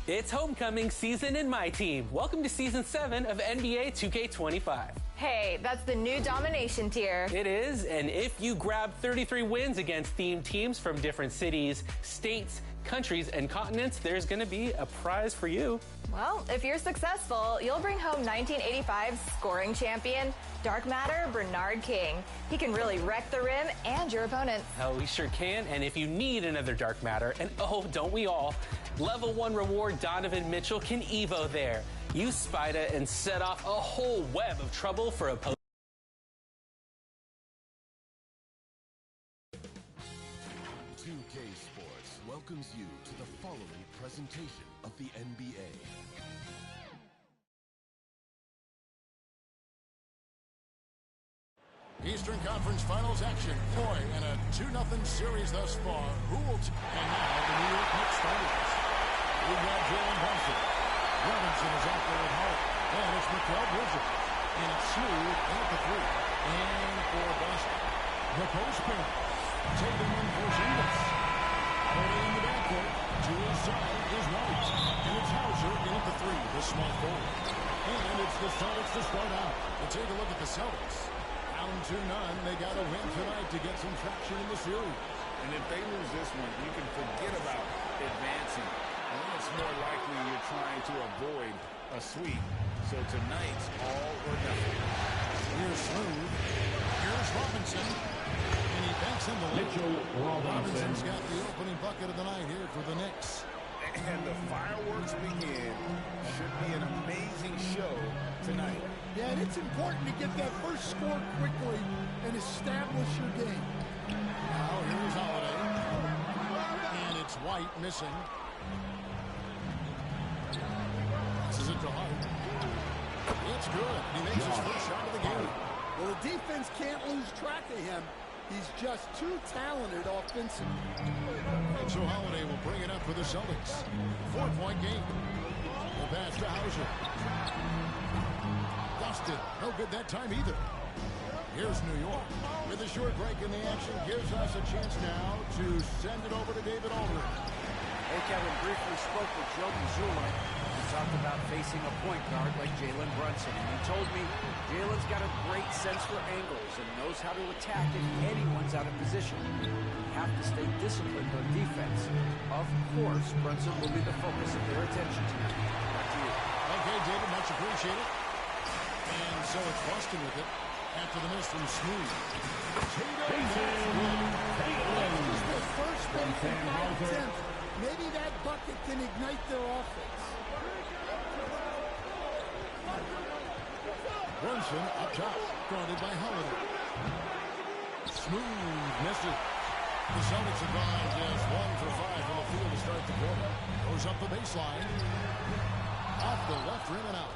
It's homecoming season in my team. Welcome to Season 7 of NBA 2K25. Hey, that's the new domination tier. It is, and if you grab 33 wins against themed teams from different cities, states, countries, and continents, there's going to be a prize for you. Well, if you're successful, you'll bring home 1985's scoring champion, Dark Matter Bernard King. He can really wreck the rim and your opponents. Oh, he sure can, and if you need another Dark Matter, and oh, don't we all, Level 1 reward Donovan Mitchell can Evo there. Use Spida and set off a whole web of trouble for opponents. 2K Sports welcomes you to the following presentation of the NBA. Eastern Conference Finals action. Boy, in a 2-0 series thus far. Who will and now the New York Knicks starters. We've got Jalen Brunson. Robinson is out there at home. And it's Mikal Bridges. And it's Smooth at the three. And for Boston, the post pair. Tatum and Porzingis. Early in the backcourt. To his side is White. And it's Hauser in at the three. The small forward. And it's the Celtics to start out. We'll take a look at the Celtics. Down 2-0. They got to win tonight to get some traction in the series. And if they lose this one, you can forget about advancing. And then it's more likely you're trying to avoid a sweep. So tonight's all or nothing. Here's Smooth. Here's Robinson. And he banks in the Mitchell. Robinson's got the opening bucket of the night here for the Knicks. And the fireworks begin. Should be an amazing show tonight. Yeah, and it's important to get that first score quickly and establish your game. Now here's Holiday. And it's White missing. This is it to Hart. It's good. He makes his first shot of the game. Well, the defense can't lose track of him. He's just too talented offensively. And so Holiday will bring it up for the Celtics. 4-point game. The pass to Hauser. Boston, no good that time either. Here's New York. With a short break in the action, gives us a chance now to send it over to David Aldridge. Hey, Kevin, briefly spoke with Joe Mazzulla. He talked about facing a point guard like Jalen Brunson. And he told me Jalen's got a great sense for angles and knows how to attack if anyone's out of position. You have to stay disciplined on defense. Of course, Brunson will be the focus of their attention tonight. Back to you. Okay, David, much appreciated. And so it's Boston with it after the miss from Smooth. This is their first base in 5 attempts. Maybe that bucket can ignite their offense. Brunson up top, guarded by Holiday. Smooth misses. The Celtics have gone just 1 for 5 from the field to start the quarter. Goes up the baseline. Off the left rim and out.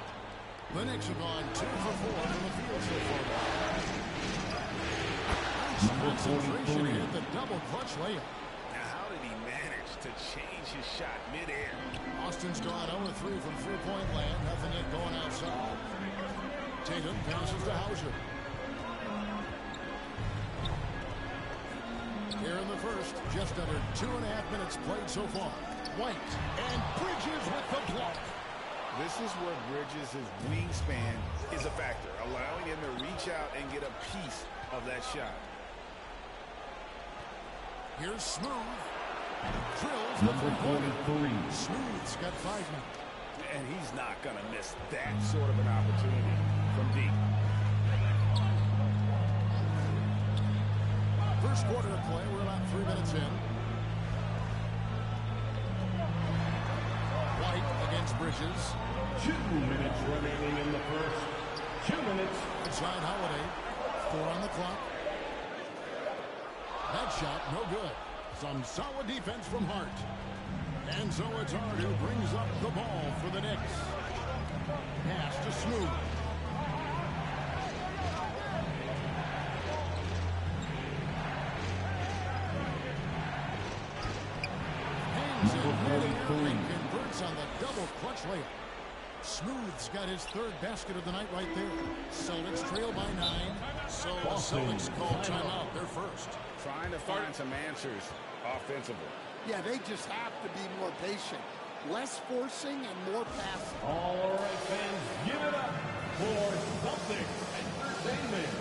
The Knicks have gone 2 for 4 from the field so far. Nice concentration here, the double clutch layup. Now, how did he manage to change his shot midair? Austin's gone 0-3 from three-point land. Nothing yet going outside. Tatum passes to Hauser. Here in the first, just under 2.5 minutes played so far. White and Bridges with the block. This is where Bridges' wingspan is a factor, allowing him to reach out and get a piece of that shot. Here's Smooth. Drills the three-pointer. Smooth's got 5 now. And he's not going to miss that sort of an opportunity from deep. First quarter of play, we're about 3 minutes in. White against Bridges. 2 minutes remaining in the first. 2 minutes. Inside Holiday. 4 on the clock. That shot, no good. Some solid defense from Hart. And so it's Hart who brings up the ball for the Knicks. Pass to Smooth. Hangs in converts on the double clutch layup. Smooth's got his 3rd basket of the night right there. Celtics trail by 9. So the Celtics call timeout. They're first. Trying to find some answers offensively. Yeah, they just have to be more patient. Less forcing and more passing. All right, fans, give it up for Celtics Entertainment.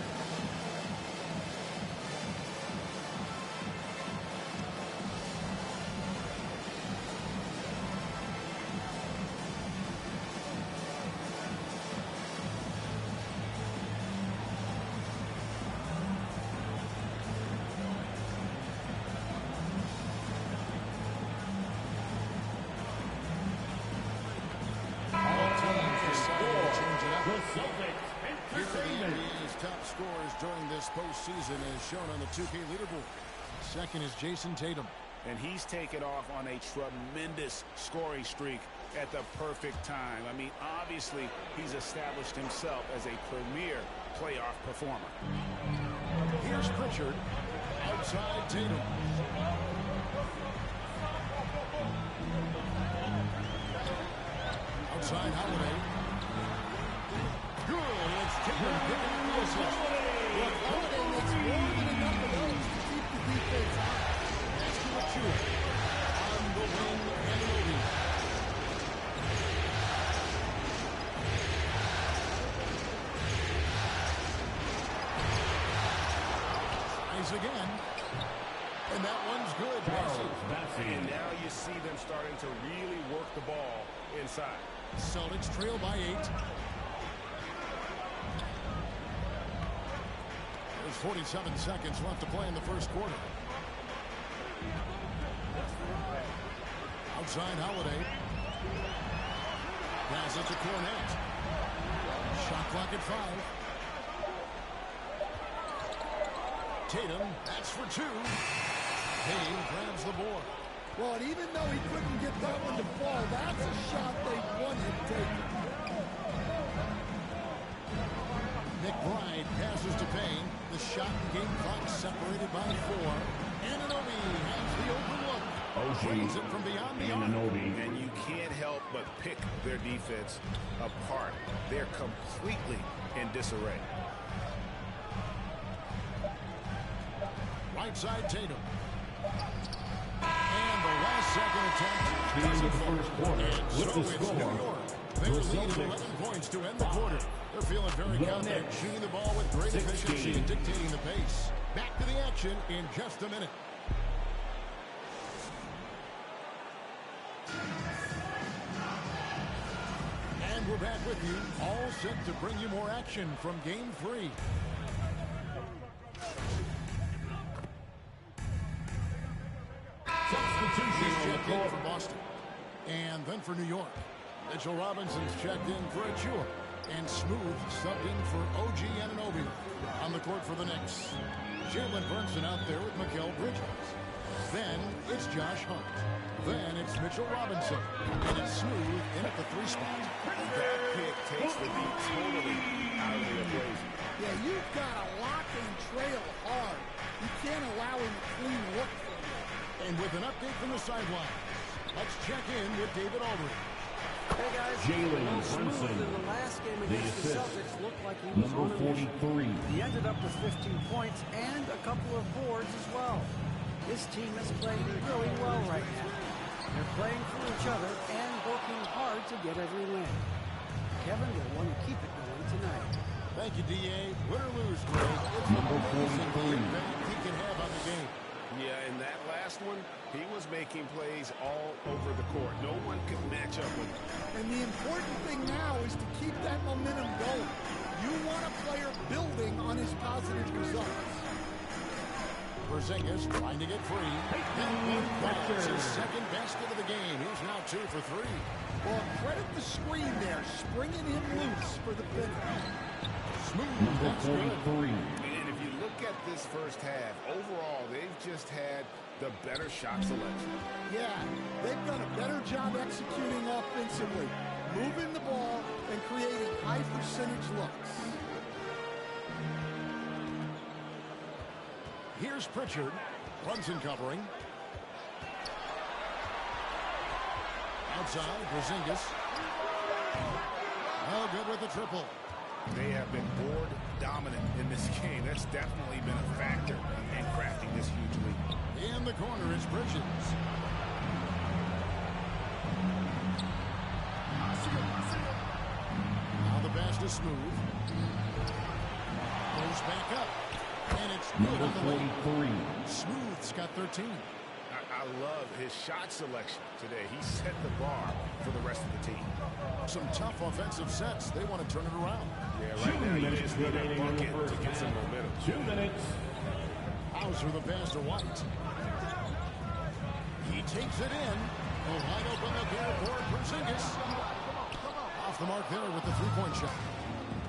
Top scorers during this postseason is shown on the 2K leaderboard. Second is Jason Tatum. And he's taken off on a tremendous scoring streak at the perfect time. I mean, obviously, he's established himself as a premier playoff performer. Here's Pritchard. Outside Tatum. Outside Holiday. Good. It's Tatum picking up the assist. Look, Holiday makes more than enough of those to keep the defense out. That's to Achua. On the wing, Anunoby. Tries again. And that one's good. And now you see them starting to really work the ball inside. Celtics trail by 8. There's 47 seconds left to play in the first quarter. Outside Holiday. Pass it to Cornette. Shot clock at 5. Tatum, that's for 2. Payne grabs the board. Well, and even though he couldn't get that one to fall, that's a shot they wanted taken. McBride passes to Payne. The shot game clock separated by 4. Anunoby has the open look. Brings it from beyond the arc. And you can't help but pick their defense apart. They're completely in disarray. Right side Tatum. And the last second attempt doesn't first quarter with the it's score. New York. They lead 11 points to end the quarter. They're feeling very confident, shooting the ball with great efficiency and dictating the pace. Back to the action in just a minute. And we're back with you, all set to bring you more action from Game 3. Substitution Checked in for Boston. And then for New York. Mitchell Robinson's checked in for Achua. And Smooth subbed in for OG Anunoby. On the court for the Knicks. Jalen Brunson out there with Mikal Bridges. Then it's Josh Hart. Then it's Mitchell Robinson. And it's Smooth in at the 3 spot. That pick takes the beat totally out of the equation. Yeah, you've got to lock and trail hard. You can't allow him a clean look for you. And with an update from the sideline, let's check in with David Aldridge. Hey guys, Jalen Smooth Brunson, in the last game the against the assist. Celtics looked like he was Number on a mission. 43. He ended up with 15 points and a couple of boards as well. This team is playing really well right now. They're playing for each other and working hard to get every win. Kevin will want to keep it going tonight. Thank you, D.A. Win or lose, Greg, it's Number amazing the 43. impact he can have on the game. Yeah, in that last one, he was making plays all over the court. No one could match up with him. And the important thing now is to keep that momentum going. You want a player building on his positive results. Porzingis trying to get free. That's his second basket of the game. He's now 2 for 3. Well, credit the screen there, springing him loose for the finish. Smooth. Number That's good. 43. And if you look at this first half, overall, they've just had the better shot selection. Yeah, they've done a better job executing offensively, moving the ball and creating high percentage looks. Here's Pritchard. Brunson covering. Outside, Porzingis. No good with the triple. They have been board dominant in this game. That's definitely been a factor in crafting this huge lead. In the corner is Bridges. Now the pass is smooth. Goes back up. And it's good on the way. Smooth's got 13. I love his shot selection today. He set the bar for the rest of the team. Some tough offensive sets. They want to turn it around. Yeah, right now you just need a bucket to get some momentum. 2 minutes. Hauser the pass to White. He takes it in. A wide open up here for Porzingis. Off the mark there with the three-point shot.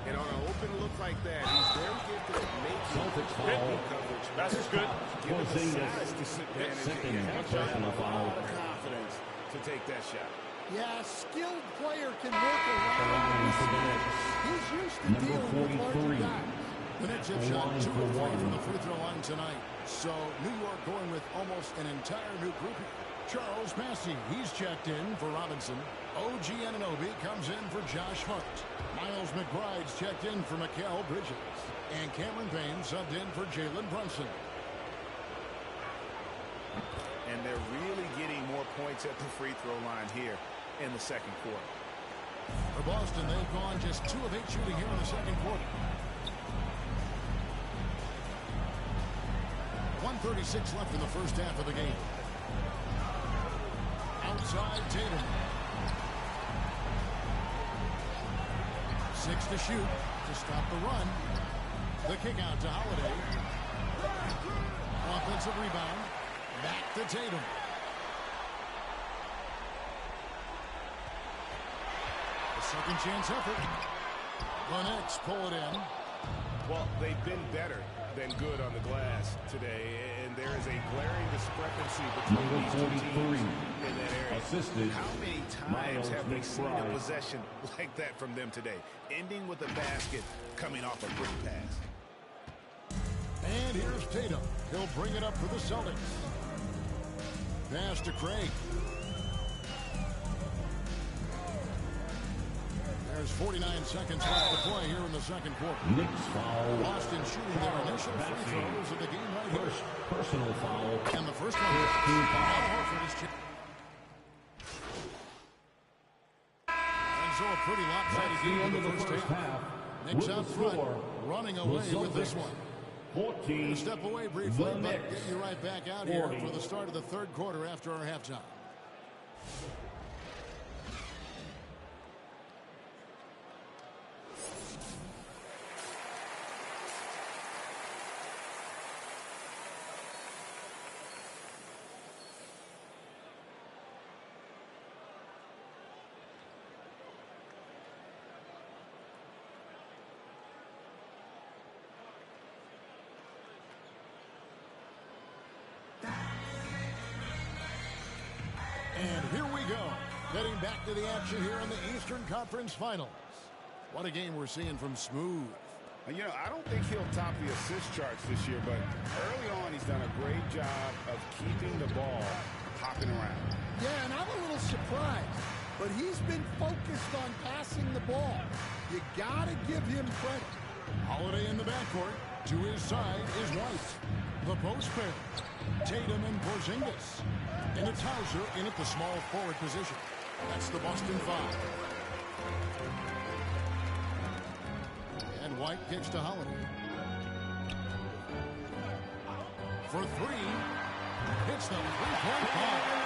And on an open look like that, he's very gifted at making coverage. That's good. Give him the size to sit down and have the confidence to take that shot. Yeah, a skilled player can work around. He's used to dealing with larger guys. The Knicks have shot 2 of 3 from the free throw line tonight. So New York going with almost an entire new grouping. Charles Massey, he's checked in for Robinson. OG Anunoby comes in for Josh Hart. Miles McBride's checked in for Mikal Bridges. And Cameron Payne subbed in for Jalen Brunson. And they're really getting more points at the free throw line here in the second quarter. For Boston, they've gone just 2 of 8 shooting here in the second quarter. 1:36 left in the first half of the game. Outside Tatum. 6 to shoot to stop the run. The kick out to Holiday. Offensive rebound. Back to Tatum. A second chance effort. The Knicks pull it in. Well, they've been better than good on the glass today, and there is a glaring discrepancy between these two teams in that area. Assisted. How many times have we seen a possession like that from them today, ending with a basket coming off a quick pass? And here's Tatum. He'll bring it up for the Celtics. Pass to Craig. There's 49 seconds left to play here in the second quarter. Knicks foul. Boston shooting their initial free throws of the game right here. Personal foul. And the first one. Al Horford is checked. And so a pretty lopsided game in the first half. Knicks out front, running away with this one. 14. Step away briefly, but get you right back out here for the start of the third quarter after our halftime. And here we go, getting back to the action here in the Eastern Conference Finals. What a game we're seeing from Smooth. You know, I don't think he'll top the assist charts this year, but early on he's done a great job of keeping the ball hopping around. Yeah, and I'm a little surprised, but he's been focused on passing the ball. You got to give him credit. Holiday in the backcourt. To his side is White. The post pair. Tatum and Porzingis. And it's Hauser in at the small forward position. That's the Boston Five. And White kicks to Holiday. For three. Hits the three-point ball.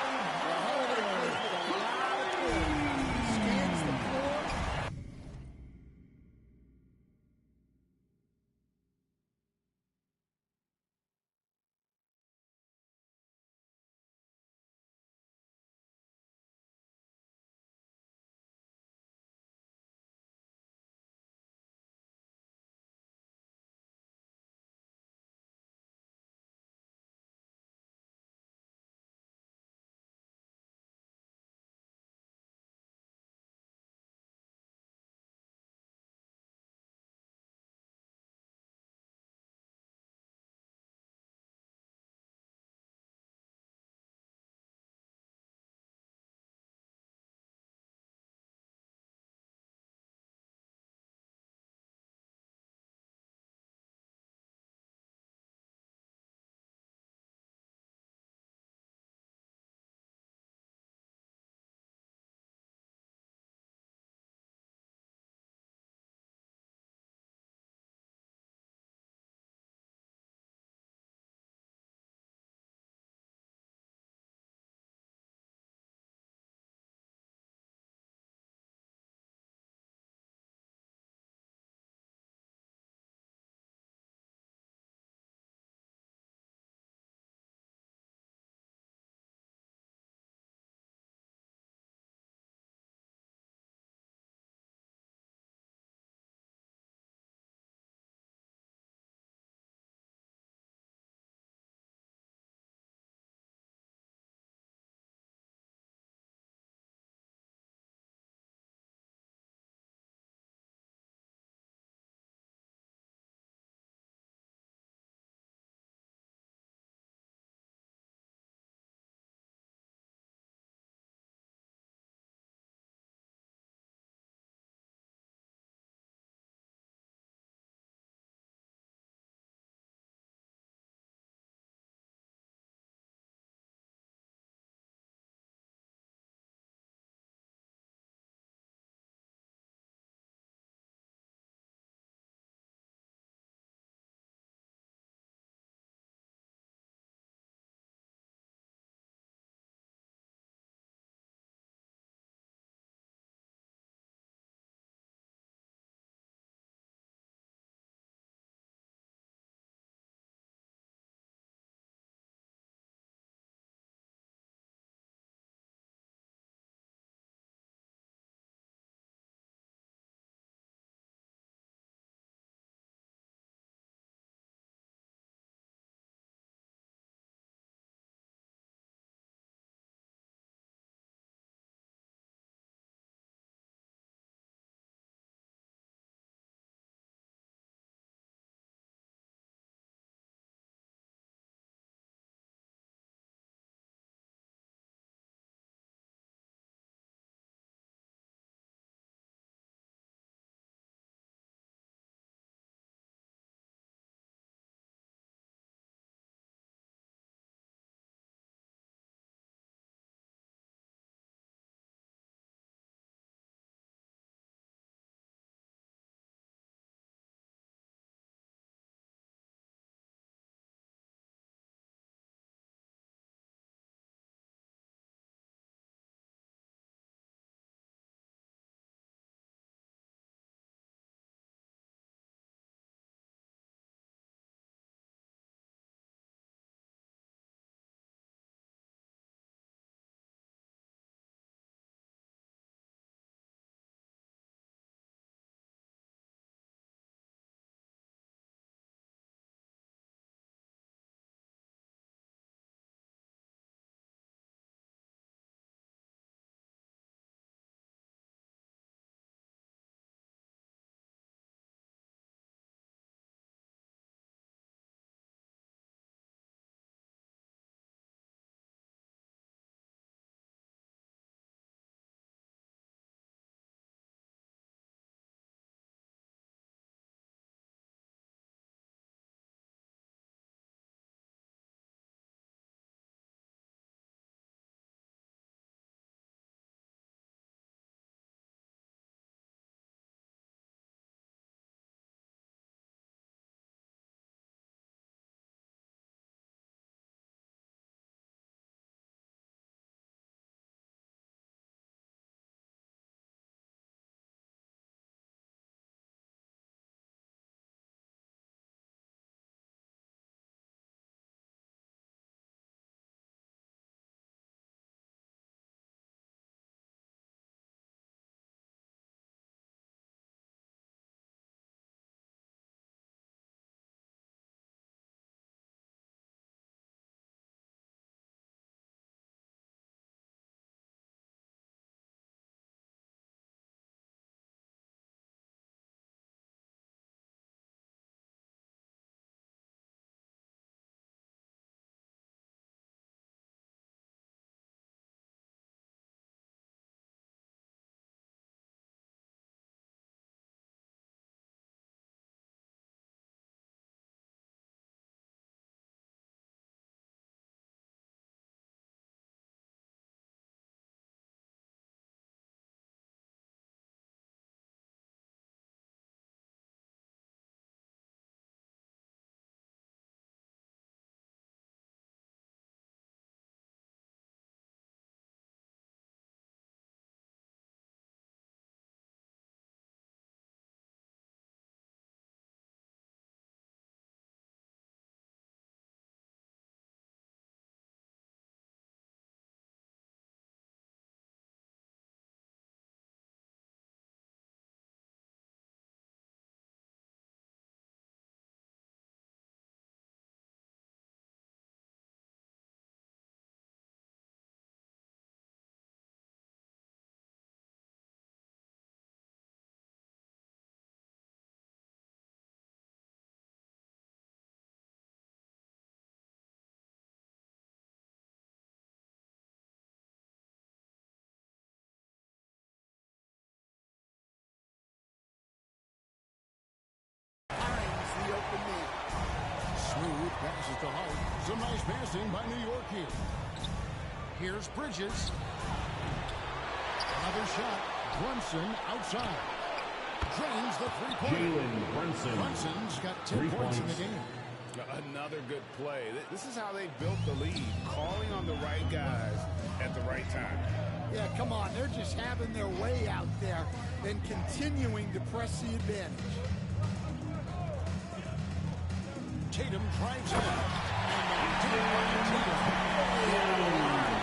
to Hart. Some nice passing by New York here. Here's Bridges. Another shot. Brunson outside. Drains the three-pointer. Jalen Brunson. Brunson's got 10 points in the game. Another good play. This is how they built the lead, calling on the right guys at the right time. Yeah, come on. They're just having their way out there and continuing to press the advantage. Tatum drives in. And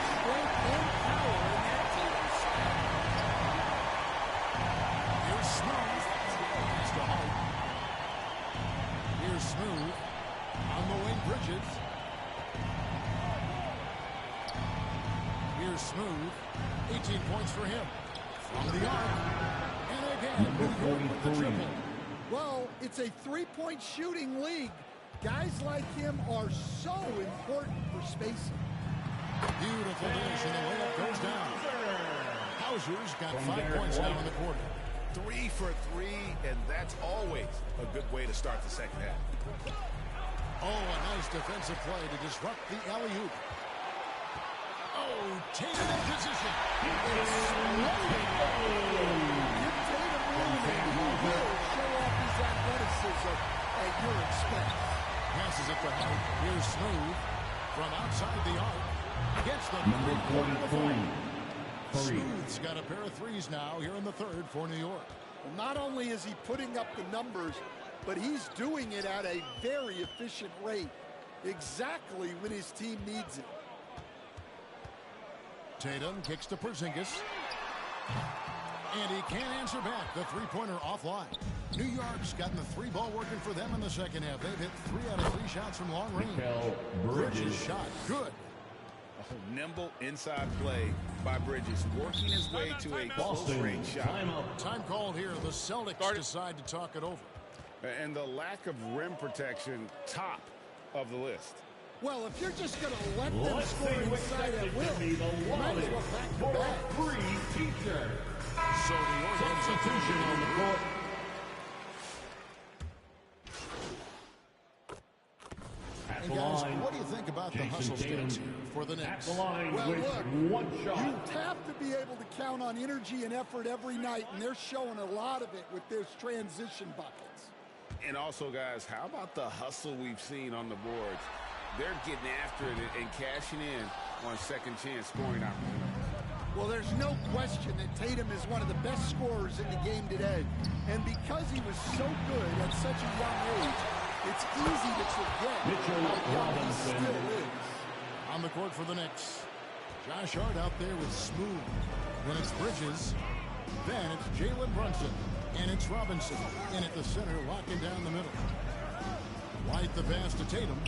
Strength and power in that Tatum side. here's Smooth. Pass to Hart. Here's Smooth. On the wing, Bridges. Here's Smooth. 18 points for him. From the arc. And again, New York with the triple. Well, it's a three-point shooting league. Guys like him are so important for spacing. Beautiful dish, and the layup goes down. Hauser's got 5 points now in the quarter. 3 for 3, and that's always a good way to start the second half. Oh, a nice defensive play to disrupt the alley-oop. Oh, Tatum in position. Exploding. Give Tatum room, and he will show off his athleticism at your expense. Passes it to Hart. Here's Smooth. From outside the arc. Gets the Number 43. Smooth's got a pair of threes now here in the third for New York. Well, not only is he putting up the numbers, but he's doing it at a very efficient rate. Exactly when his team needs it. Tatum kicks to Porzingis. And he can't answer back. The three-pointer offline. New York's gotten the three ball working for them in the second half. They've hit 3 out of 3 shots from long range. Bridges shot. Good. Nimble inside play by Bridges, working his way to a close-range shot. Time called here. The Celtics decide to talk it over. And the lack of rim protection, top of the list. Well, if you're just going to let them score inside at will, you might as well pack the bag. Free teacher. So New York Substitution on the court. Hey guys, what do you think about the hustle stance here for the Knicks? Well, with look, one shot. you have to be able to count on energy and effort every night, and they're showing a lot of it with their transition buckets. And also, guys, how about the hustle we've seen on the boards? They're getting after it and cashing in on second chance scoring opportunities. Well, there's no question that Tatum is one of the best scorers in the game today. And because he was so good at such a young age, it's easy to forget how young he still is. On the court for the Knicks. Josh Hart out there with Smooth. Then it's Bridges. Then it's Jalen Brunson. And it's Robinson. In at the center, locking down the middle. White the pass to Tatum.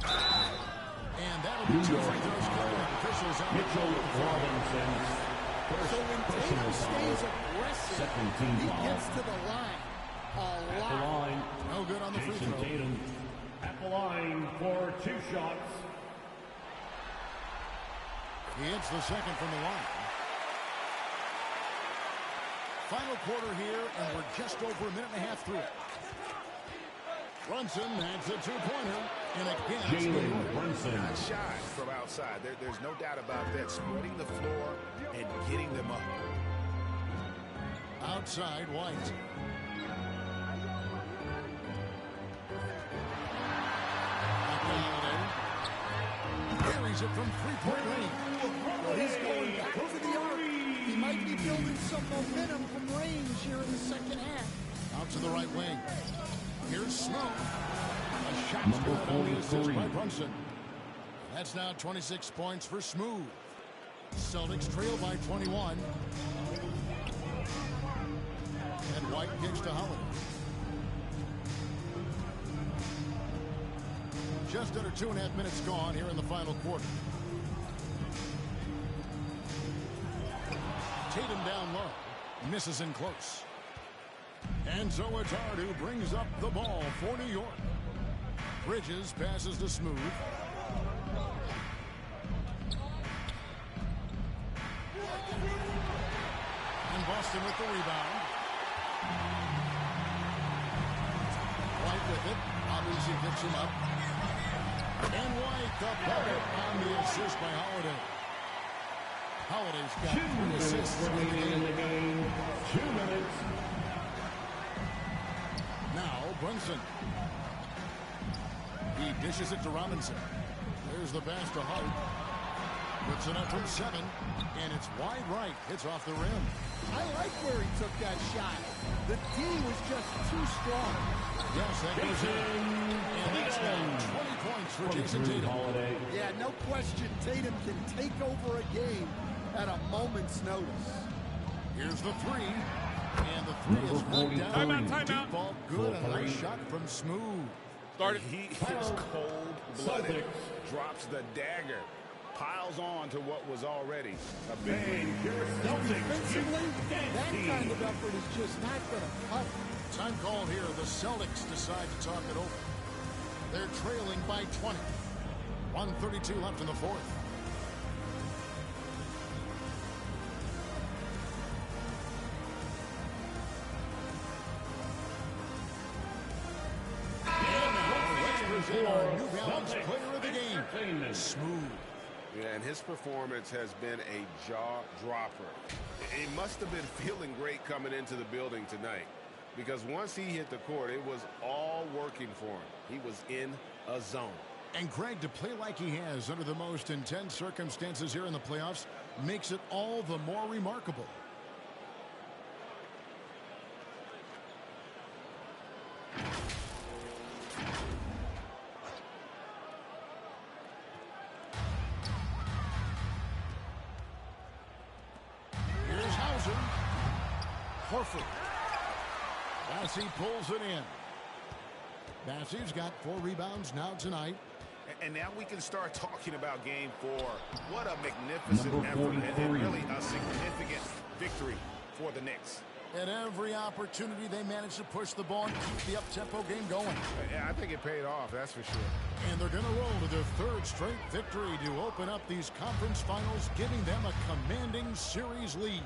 And that'll be 2 free throws coming. Officials out. Mitchell Robinson. So when Tatum stays aggressive, he gets to the line a At the lot. line. No good on the free Jason throw. Tatum at the line for 2 shots. He hits the second from the line. Final quarter here, and we're just over a minute and a half through it. Brunson adds a 2-pointer, and again, Jalen Brunson. Not shy from outside. There's no doubt about that. Spreading the floor and getting them up. outside White. Carries it from three-point range. Well, he's going back to the arc. He might be building some momentum from range here in the second half. Out to the right wing. Here's Smoke. A shot's good on the assist by Brunson. That's now 26 points for Smooth. Celtics trail by 21. And White kicks to Holiday. Just under 2.5 minutes gone here in the final quarter. Tatum down low. Misses in close. And so it's Hart who brings up the ball for New York. Bridges passes to Smooth. And Boston with the rebound. White with it. Obviously picks him up. And White, the bucket on the assist by Holiday. Holiday's got 3 assists in the game. 2 minutes. Now Brunson. He dishes it to Robinson. There's the pass to Hart. Puts it up from 7, and it's wide right. Hits off the rim. I like where he took that shot. The D was just too strong. Yes, that goes in. And that's now 20 points for Jason Tatum. Holiday. Yeah, no question. Tatum can take over a game at a moment's notice. Here's the 3. And the 3 is knocked down. Deep ball good. A nice shot from Smooth. Started. He is cold-blooded. Drops the dagger. Piles on to what was already a big lead. Defensively, that kind of effort is just not going to cut. Time called here. The Celtics decide to talk it over. They're trailing by 20. 1:32 left in the fourth. And now let's present our New Balance player of the game, Smooth. Yeah, and his performance has been a jaw-dropper. He must have been feeling great coming into the building tonight, because once he hit the court, it was all working for him. He was in a zone. And Greg, to play like he has under the most intense circumstances here in the playoffs makes it all the more remarkable. Here's Hauser. Horford. Bassey pulls it in. Bassey's got 4 rebounds now tonight. And now we can start talking about game 4. What a magnificent effort and really a significant victory for the Knicks. At every opportunity, they managed to push the ball and keep the up-tempo game going. Yeah, I think it paid off, that's for sure. And they're going to roll to their 3rd straight victory to open up these conference finals, giving them a commanding series lead.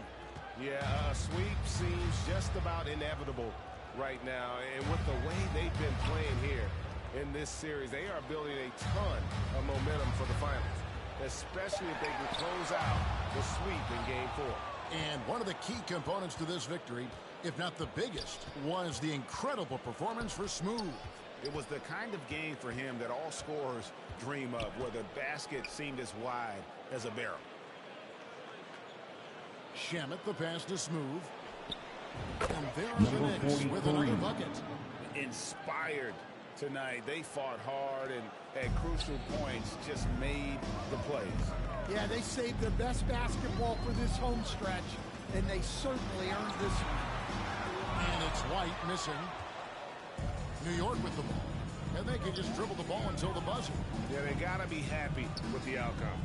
Yeah, a sweep seems just about inevitable right now. And with the way they've been playing here in this series, they are building a ton of momentum for the finals, especially if they can close out the sweep in game 4. And one of the key components to this victory, if not the biggest, was the incredible performance for Smooth. It was the kind of game for him that all scorers dream of, where the basket seemed as wide as a barrel. Shamet, the pass to Smooth. And there's the Knicks with another bucket. Inspired tonight. They fought hard and at crucial points just made the plays. Yeah, they saved their best basketball for this home stretch, and they certainly earned this one. And it's White missing. New York with the ball. And they can just dribble the ball until the buzzer. Yeah, they got to be happy with the outcome.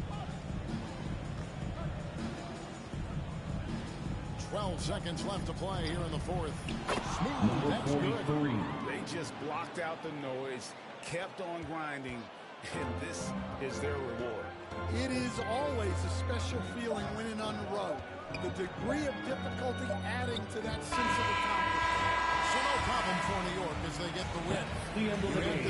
12 seconds left to play here in the fourth. Smooth, that's good. They just blocked out the noise, kept on grinding, and this is their reward. It is always a special feeling winning on the road. The degree of difficulty adding to that sense of accomplishment. So no problem for New York as they get the win. You have to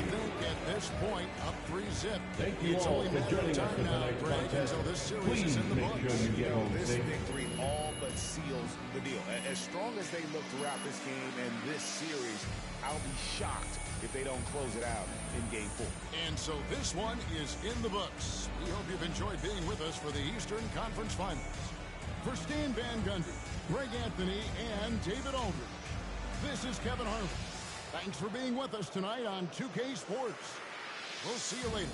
think at this point, up 3-zip. Thank you It's all only a for matter of joining us time for now, tonight's Greg, contest. until this series Please is in the make books. sure you get home This safe. victory all but seals the deal. As strong as they look throughout this game and this series, I'll be shocked if they don't close it out in game 4. And so this one is in the books. We hope you've enjoyed being with us for the Eastern Conference Finals. For Stan Van Gundy, Greg Anthony, and David Aldridge, this is Kevin Harlan. Thanks for being with us tonight on 2K Sports. We'll see you later.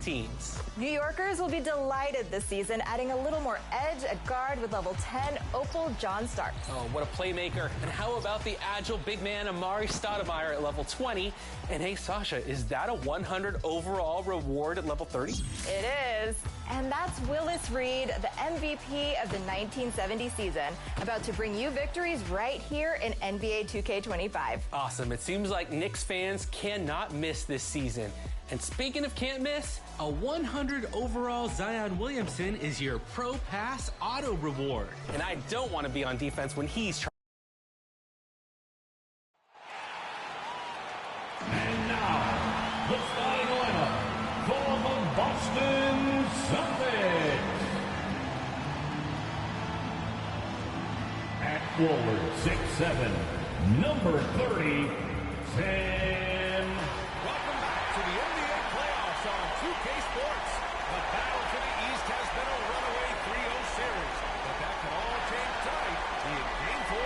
Teams. New Yorkers will be delighted this season, adding a little more edge at guard with level 10 Opal John Starks. Oh, what a playmaker. And how about the agile big man Amari Stoudemire at level 20? And hey, Sasha, is that a 100 overall reward at level 30? It is. And that's Willis Reed, the MVP of the 1970 season, about to bring you victories right here in NBA 2K25. Awesome. It seems like Knicks fans cannot miss this season. And speaking of can't miss, a 100 overall Zion Williamson is your Pro Pass auto reward. And I don't want to be on defense when he's trying. And now, the starting lineup for the Boston Celtics. At forward, 6'7", number 30, Sam. Welcome back to the NBA playoffs on 2K Sports. The battle to the East has been a runaway 3-0 series, but that can all change tonight in Game 4.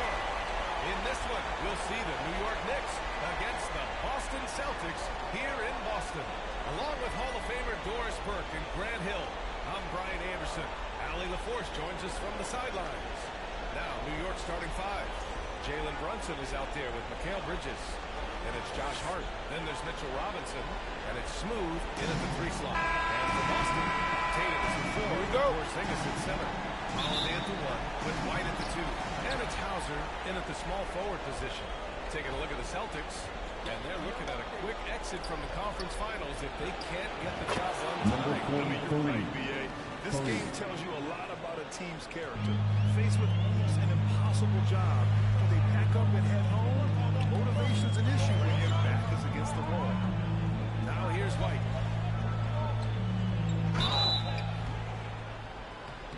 In this one, we'll see the New York Knicks against the Boston Celtics here in Boston. Along with Hall of Famer Doris Burke and Grant Hill, I'm Brian Anderson. Allie LaForce joins us from the sidelines. Now, New York starting five. Jalen Brunson is out there with Mikal Bridges. And it's Josh Hart. Then there's Mitchell Robinson. And it's Smooth in at the 3 slot. And for Boston, Tatum is at 4. Here we go. Porzingis at center. Holiday at the 1 with White at the 2. And it's Hauser in at the small forward position. Taking a look at the Celtics. And they're looking at a quick exit from the conference finals if they can't get the job done tonight. Number 23. This game tells you a lot about a team's character. Faced with almost an impossible job, do they pack up and head home? Motivation's an issue when your back is against the wall. Now here's White.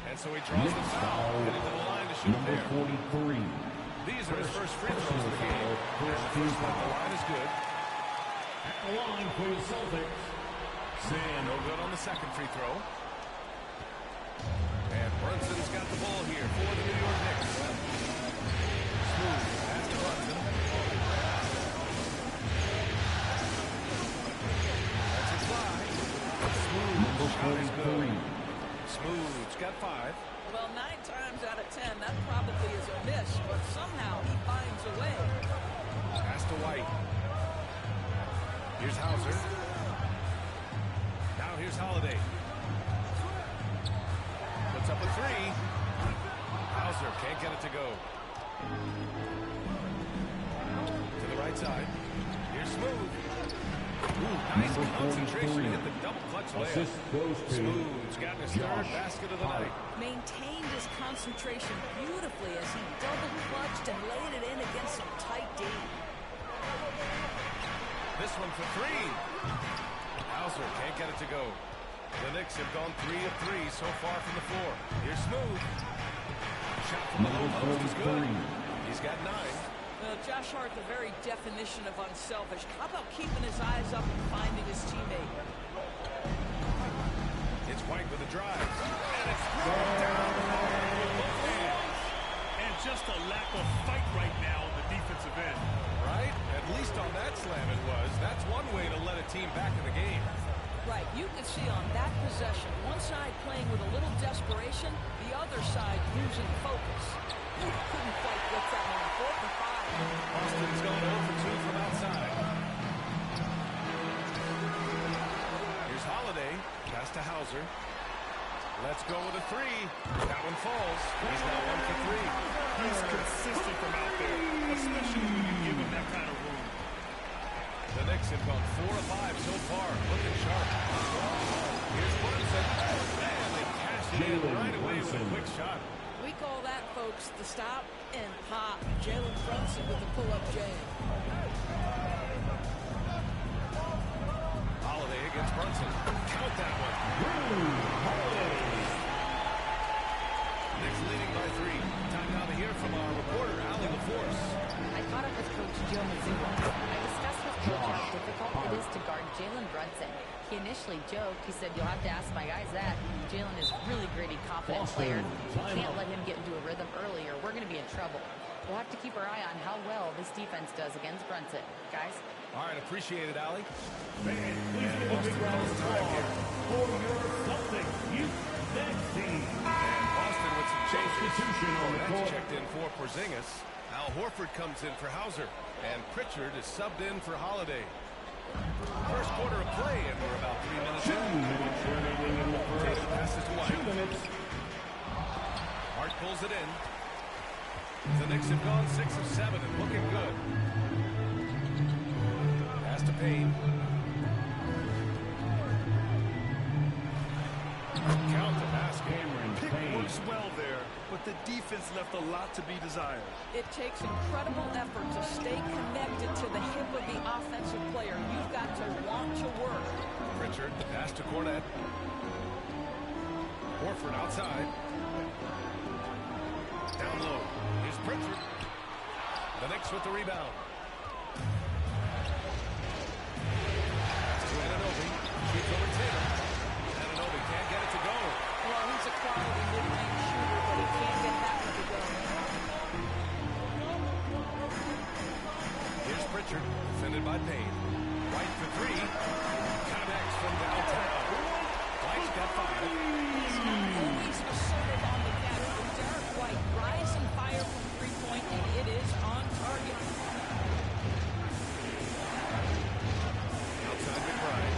And so he draws the foul, heading to the line to shoot Number there. 43. These are his first free throws of the game. And the first one on the line is good. At the line for the Celtics, Sam. No good on the second free throw. And Brunson's got the ball here for the New York Knicks. Smooth pass to Brunson. Count is good. Smooth's got 5. Well, 9 times out of 10, that probably is a miss, but somehow he finds a way. Pass to White. Here's Hauser. Now here's Holiday. Puts up a 3. Hauser can't get it to go. To the right side. Here's Smooth. Ooh, nice concentration to hit the double clutch layup. Smooth's gotten his 3rd basket of the night. Maintained his concentration beautifully as he double clutched and laid it in against some tight D. This one for 3. Hauser can't get it to go. The Knicks have gone 3 of 3 so far from the floor. Here's Smooth. Shot from the low post is good. He's got 9. Well, Josh Hart, the very definition of unselfish. How about keeping his eyes up and finding his teammate? It's White with a drive. And it's thrown down with both hands. And just a lack of fight right now on the defensive end. Right? At least on that slam it was. That's one way to let a team back in the game. Right. You can see on that possession, one side playing with a little desperation, the other side losing focus. Couldn't quite get that one. 4 for 5. Austin's going 0 for 2 from outside. Here's Holiday. Pass to Hauser. Let's go with a 3. That one falls. He's now 1 for 3. He's consistent from out there, especially when you give him that kind of room. The Knicks have gone 4 of 5 so far. Looking sharp. Here's Brunson. And they cash it in right away with a quick shot. We call that, folks, the stop and pop. Jalen Brunson with the pull-up jam. Holiday against Brunson. Count that one. Knicks leading by 3. Time now to hear from our reporter, Allie LaForce. I caught up with Coach Joe Mazzulla. I discussed with Coach how difficult it is to guard Jalen Brunson. He initially joked. He said, "You'll have to ask my guys that." Jalen is really gritty, confident player. We can't let him get into a rhythm early or we're going to be in trouble. We'll have to keep our eye on how well this defense does against Brunson. Guys? All right, appreciate it, Allie. Fans, please give a big round of applause for your Celtics youth next team. And Boston with some changes. Substitution on the court. Checked in for Porzingis. Al Horford comes in for Hauser. And Pritchard is subbed in for Holiday. First quarter of play, and we're about 3 minutes in. 2 minutes remaining in the first. Tatum passes to White. 2 minutes. Hart pulls it in. The Knicks have gone 6 of 7 and looking good. Pass to Payne. Count the basket. Pick works well there, but the defense left a lot to be desired. It takes incredible effort to stay connected to the hip of the offensive player. You've got to want to work. Pritchard, pass to Cornette. Horford outside. Down low. Here's Pritchard. The Knicks with the rebound. Pass to Anunoby. Shoots over Tatum. Anunoby can't get it to go. Well, he's a quality mid-range shooter, but he can't get that one to go. Here's Pritchard, defended by Payne. White for 3. Connects from downtown. White's got 5. Always assertive on the catch from Derek White. Rise and fire from three-point, and it is on target. Outside McBride.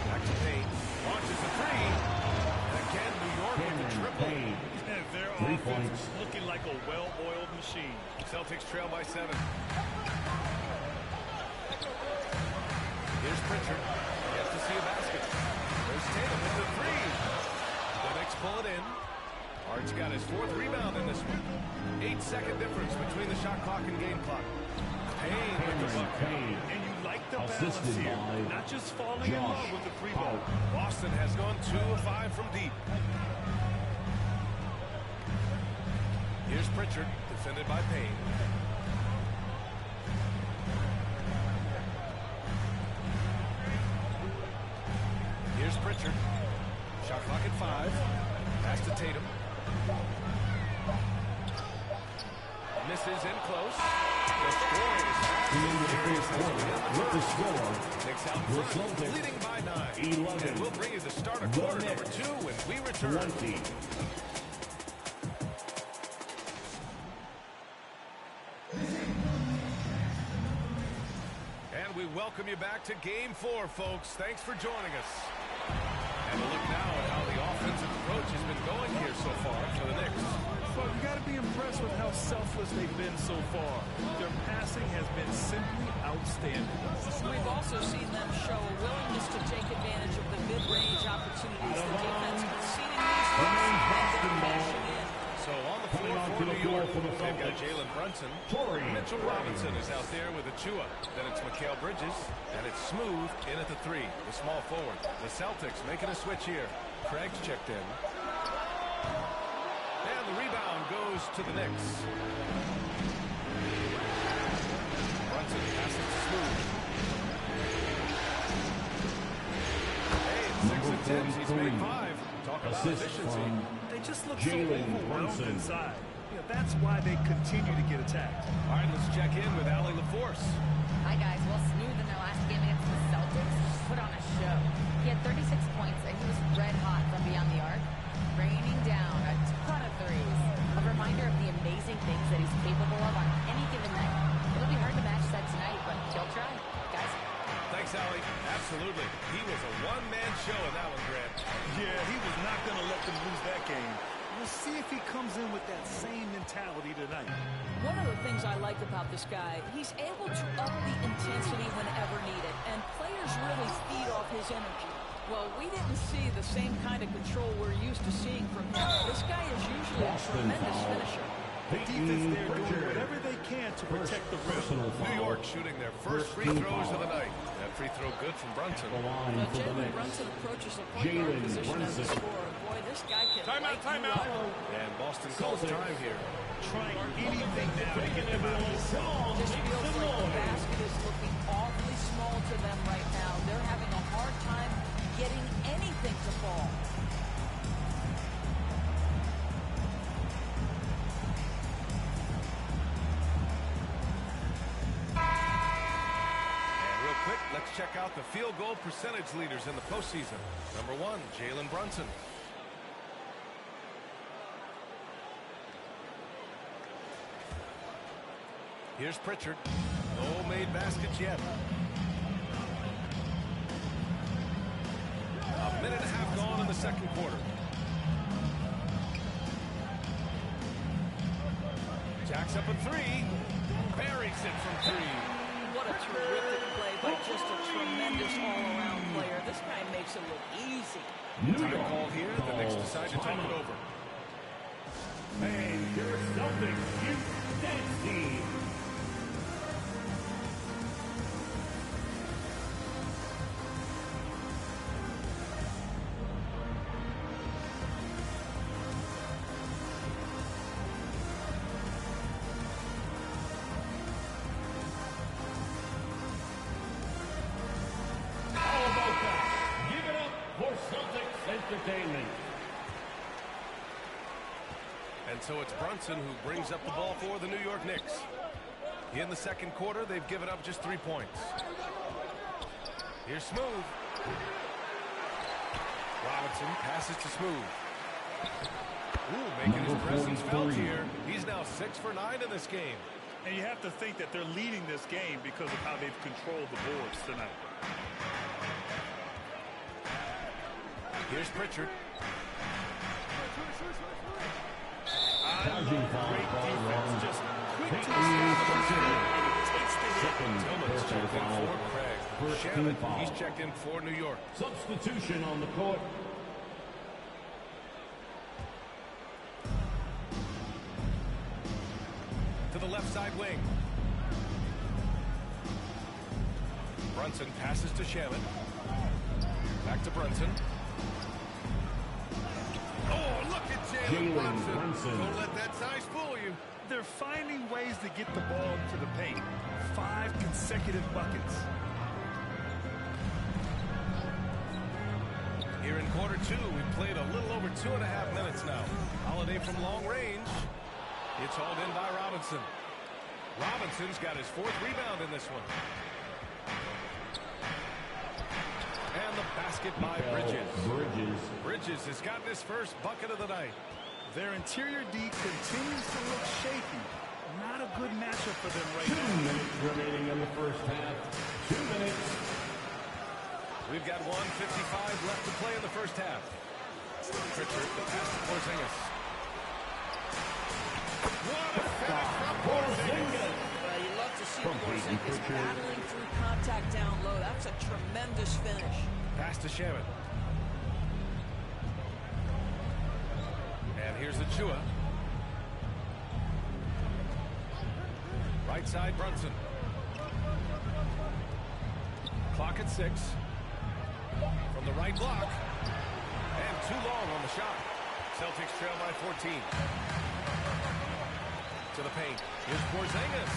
Back to Payne. Launches a 3. And again, New York with the triple. And their offense is looking like a well-oiled machine. Celtics trail by 7. Here's Pritchard. He has to see a basket. There's Tatum with the 3. The Knicks pull it in. Hart's got his 4th rebound in this one. 8-second difference between the shot clock and game clock. Payne with the bucket. And you like the balance here. Not just falling in love with the 3-ball. Boston has gone 2 of 5 from deep. Here's Pritchard, defended by Payne. Here's Pritchard. Shot clock at 5. Pass to Tatum. Misses in close. The scoring is fast. with the score, Knicks out front, leading by 9. 11. And we'll bring you the start of quarter number 2 when we return. 20. And we welcome you back to Game 4, folks. Thanks for joining us. And a look now at how the offensive approach has been going here so far for the Knicks. Well, you got to be impressed with how selfless they've been so far. Their passing has been simply outstanding. We've also seen them show a willingness to take advantage of the mid-range opportunities the defense conceding these and then cashing in. So on the floor for New York, they've got Jalen Brunson. Mitchell Robinson is out there with Achua. Then it's Mikal Bridges, and it's Smooth in at the 3, the small forward. The Celtics making a switch here. Craig's checked in. And the rebound goes to the Knicks. Brunson passes to Smooth. Hey, 6 attempts, he's made 5. Talk about efficiency. They just look so overwhelmed inside. Yeah, that's why they continue to get attacked. All right, let's check in with Allie LaForce. Hi, guys. Well, Smooth in their last game against the Celtics put on a show. He had 36 points, and he was red hot from beyond the arc, raining down a ton of threes. A reminder of the amazing things that he's capable of on any given night. It'll be hard to match that tonight, but he'll try. Guys? Thanks, Allie. Absolutely. He was a one-man show in that one, Grant. Yeah, he was not going to let them lose that game. We'll see if he comes in with that same mentality tonight. One of the things I like about this guy, he's able to up the intensity whenever needed, and players really feed off his energy. Well, we didn't see the same kind of control we're used to seeing from him. This guy is usually a tremendous finisher. The defense there doing whatever they can to protect the rim. New York shooting their first free throws of the night. That free throw good from Brunson. Now, Jalen Brunson approaches the point guard position as a scorer. Boy, this guy can Timeout. And Boston calls time here. Trying anything now to get them out of this. Just feels like the basket is looking awfully small to them right now. They're having a hard time getting anything to fall. Let's check out the field goal percentage leaders in the postseason. Number 1, Jalen Brunson. Here's Pritchard. No made baskets yet. A minute and a half gone in the second quarter. Jacks up a 3. Buries it from 3. What a terrific play by just a tremendous all-around player. This guy makes it look easy. Time call here. The Knicks decide to talk it over. And your Celtics, you Stancy. Entertainment. And so it's Brunson who brings up the ball for the New York Knicks. In the second quarter, they've given up just 3 points. Here's Smooth. Robinson passes to Smooth. Ooh, making his presence felt here. He's now 6 for 9 in this game. And you have to think that they're leading this game because of how they've controlled the boards tonight. Here's Pritchard. Great defense. Just quick to the takes the hit. Tillman's checked in for Craig. Shannon, he's checked in for New York. Substitution on the court. To the left side wing. Brunson passes to Shannon. Back to Brunson. Oh, look at Jalen Brunson. Don't let that size fool you. They're finding ways to get the ball into the paint. 5 consecutive buckets. Here in quarter 2, we've played a little over 2.5 minutes now. Holiday from long range. It's hauled in by Robinson. Robinson's got his 4th rebound in this one. Basket by Bridges. Bridges has gotten his first bucket of the night. Their interior D continues to look shaky. Not a good matchup for them right now. 2 minutes remaining in the first half. 2 minutes. We've got 1:55 left to play in the first half. Pritchard, the pass to Porzingis. What a finish from Porzingis. You love to see Porzingis battling through contact down low. That's a tremendous finish. Pass to Shaman. And here's Achua. Right side, Brunson. Clock at 6. From the right block. And too long on the shot. Celtics trail by 14. To the paint. Here's Porzingis.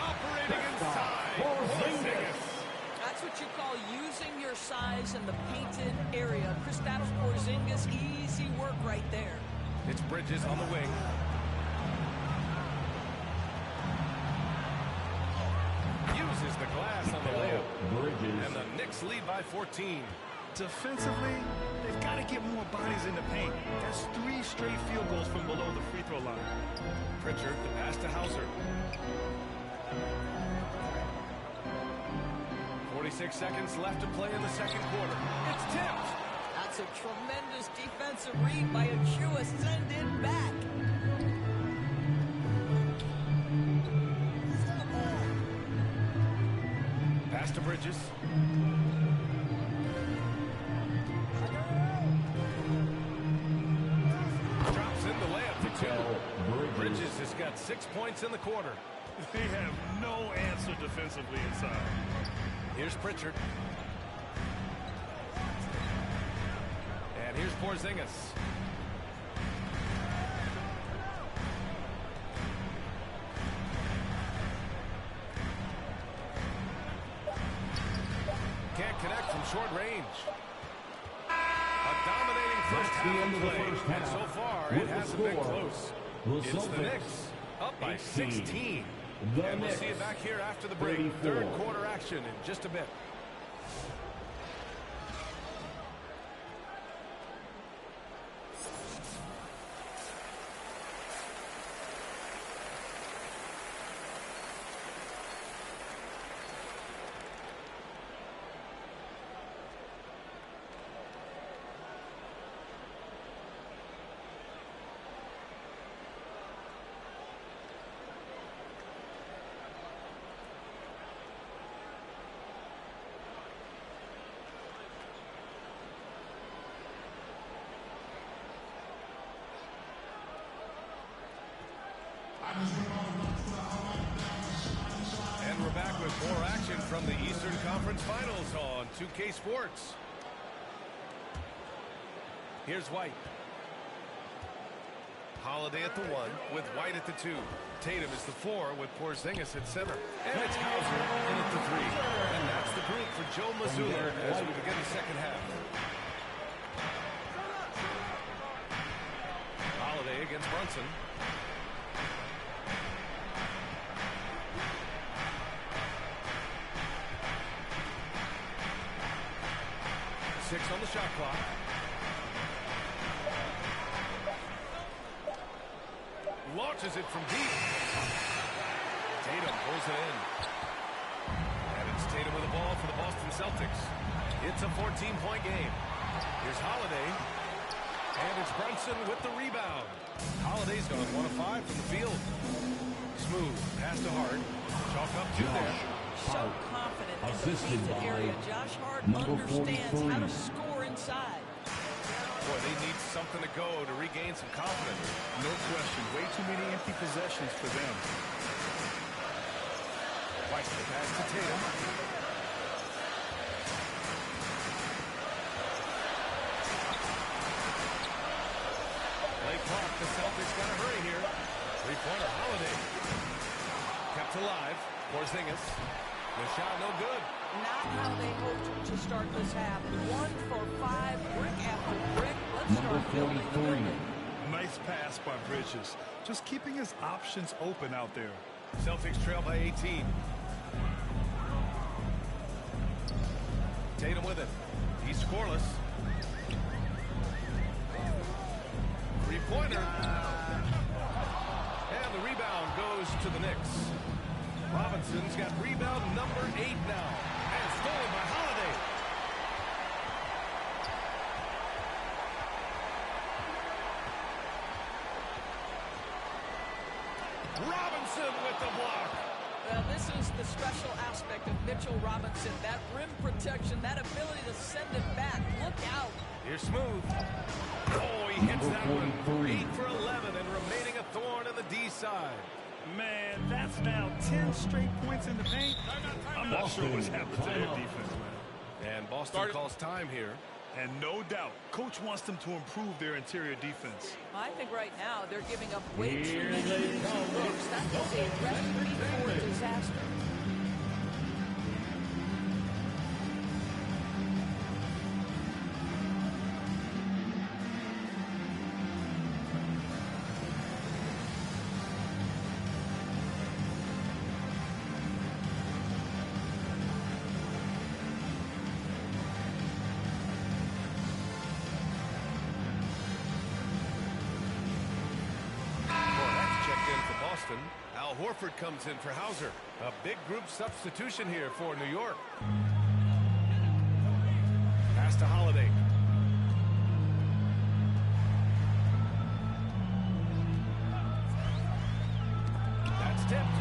Operating inside. Porzingis. That's what you call using your size in the painted area. Kristaps Porzingis, easy work right there. It's Bridges on the wing. Uses the glass on the layup. And the Knicks lead by 14. Defensively, they've got to get more bodies in the paint. That's 3 straight field goals from below the free throw line. Pritchard, the pass to Hauser. 46 seconds left to play in the second quarter. It's tipped. That's a tremendous defensive read by Achua. Send it back. Pass to Bridges. Drops in the layup for 2. Bridges has got 6 points in the quarter. They have no answer defensively inside. Here's Pritchard. And here's Porzingis. Can't connect from short range. A dominating first half of play. And so far, it hasn't been close. It's the Knicks up by 16. And we'll see you back here after the break. Third quarter action in just a bit. And we're back with more action from the Eastern Conference Finals on 2K Sports. Here's White. Holiday at the 1 with White at the 2. Tatum is the 4 with Porzingis at center. And it's Hauser in at the 3. And that's the group for Joe Mazzulla as we begin the second half. Holiday against Brunson. On the shot clock. Launches it from deep. Tatum pulls it in. And it's Tatum with the ball for the Boston Celtics. It's a 14-point game. Here's Holiday. And it's Brunson with the rebound. Holiday's gone 1 of 5 from the field. Smooth. Pass to Hart. Chalk up 2 there. So confident in the painted area. Josh Hart understands how to score inside. Boy, they need something to go to regain some confidence. No question. Way too many empty possessions for them. White the pass to Tatum. Play clock. The Celtics got to hurry here. Three-pointer Holiday. Kept alive. Porzingis. The shot no good. Not how they hoped to start this half. 1 for 5, brick after brick. Let's start building the building. Nice pass by Bridges. Just keeping his options open out there. Celtics trail by 18. Tatum with it. He screens scoreless. Three-pointer. And the rebound goes to the Knicks. Robinson's got rebound number 8 now. And stolen by Holiday. Robinson with the block. Well, this is the special aspect of Mitchell Robinson. That rim protection, that ability to send it back. Look out. Here's Smooth. Oh, he hits that one. 8 for 11 and remaining a thorn in the D side. Man, that's now 10 straight points in the paint. I'm not sure what's happened to their defense, man. And Boston calls time here. And no doubt, coach wants them to improve their interior defense. I think right now they're giving up way too many easy looks. That is a recipe for disaster. Al Horford comes in for Hauser. A big group substitution here for New York. Pass to Holiday. That's tipped.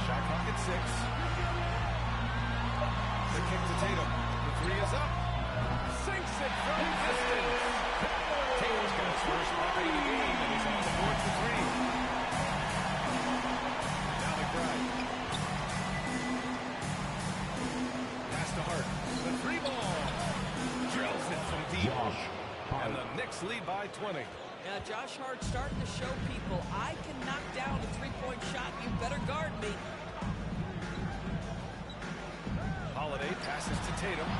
Shot clock at 6. The kick to Tatum. The 3 is up. Sinks it from distance. Tatum's got his first bucket of the game, and he's on the board for 3. Now McBride. Pass to Hart. The 3 ball. Drills it from deep. And the Knicks lead by 20. Yeah, Josh Hart starting to show people, I can knock down a three-point shot. You better guard me. Holiday passes to Tatum.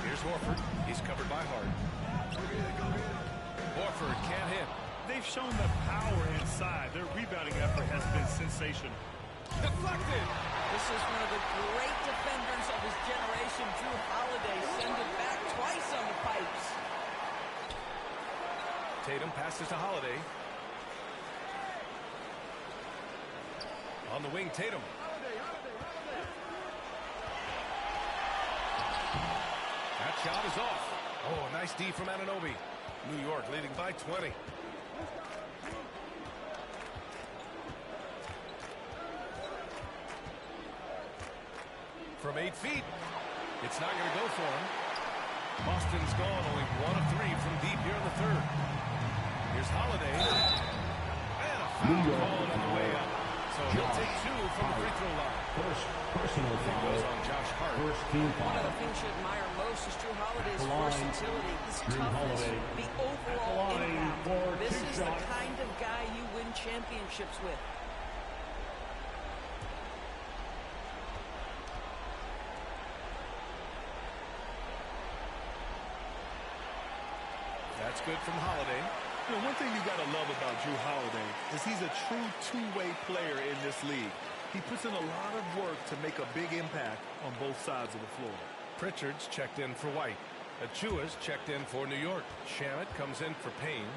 Here's Horford. He's covered by Hart. Horford can't hit. They've shown the power inside. Their rebounding effort has been sensational. Deflected. This is one of the great defenders of his generation, Drew Holiday. Send it back twice on the pipes. Tatum passes to Holiday. On the wing, Tatum. That shot is off. Oh, nice D from Anunoby. New York leading by 20. From 8 feet. It's not going to go for him. Boston's gone only 1 of 3 from deep here in the third. Here's Holiday. And a foul called on the way up. So he'll take 2 from the free throw line. First personal foul on Josh Hart. First team foul. One of the things you admire most is Drew Holiday's versatility, his toughness, the overall impact. This is the kind of guy you win championships with. That's good from Holiday. You know, one thing you got to love about Drew Holiday is he's a true two-way player in this league. He puts in a lot of work to make a big impact on both sides of the floor. Pritchard's checked in for White. Achua's checked in for New York. Shamet comes in for Payne.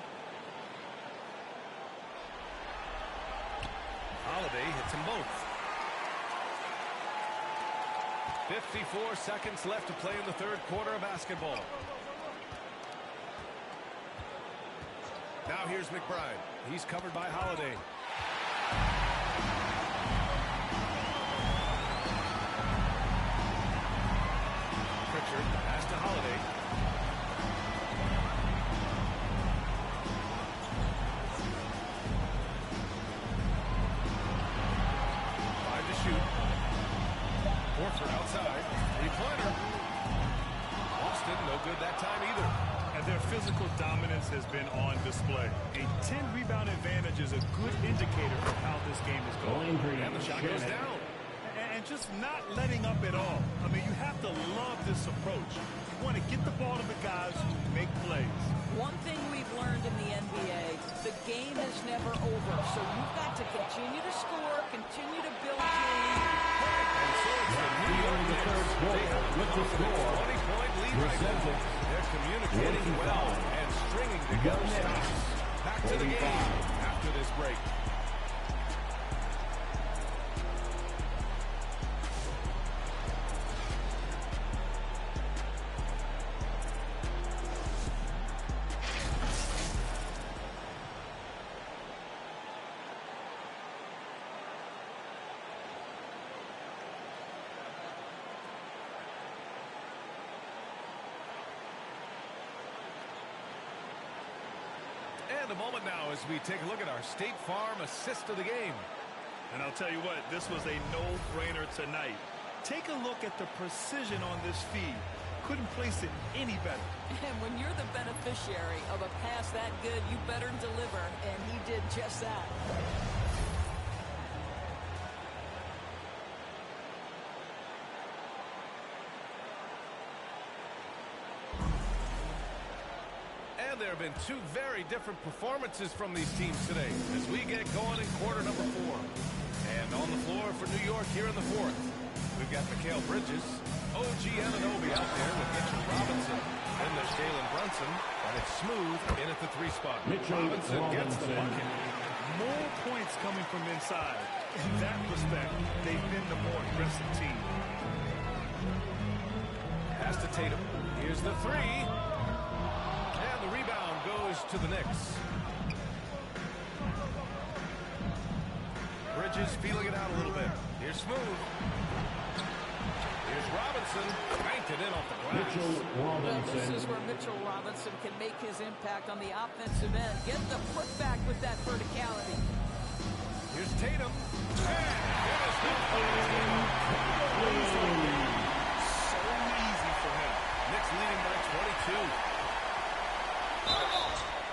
Holiday hits them both. 54 seconds left to play in the third quarter of basketball. Now here's McBride. He's covered by Holiday. Pritchard pass to Holiday. Five to shoot. Horford outside. Three-pointer. Boston no good that time either. And their physical dominance has been on display. A 10-rebound advantage is a good indicator of how this game is going. And the shot goes down. And just not letting up at all. I mean, you have to love this approach. You want to get the ball to the guys who make plays. One thing we've learned in the NBA, the game is never over. So you've got to continue to score, continue to build your lead. They have a 20-point lead right now. They're communicating well and stringing together stops. Back to the game after this break. And a moment now as we take a look at our State Farm assist of the game. And I'll tell you what, this was a no-brainer tonight. Take a look at the precision on this feed. Couldn't place it any better. And when you're the beneficiary of a pass that good, you better deliver, and he did just that. And there have been two very different performances from these teams today as we get going in quarter number 4. And on the floor for New York here in the 4th, we've got Mikal Bridges, OG Anunoby out there with Mitchell Robinson. Then there's Jalen Brunson, and it's Smooth in at the 3 spot. Robinson gets the bucket. More points coming from inside. In that respect, they've been the more aggressive team. Pass to Tatum. Here's the 3. And the rebound goes to the Knicks. Bridges feeling it out a little bit. Here's Smooth. Here's Robinson. Banked it in off the glass. Well, this is where Mitchell Robinson can make his impact on the offensive end. Get the putback with that verticality. Here's Tatum. So easy for him. Knicks leading by 22.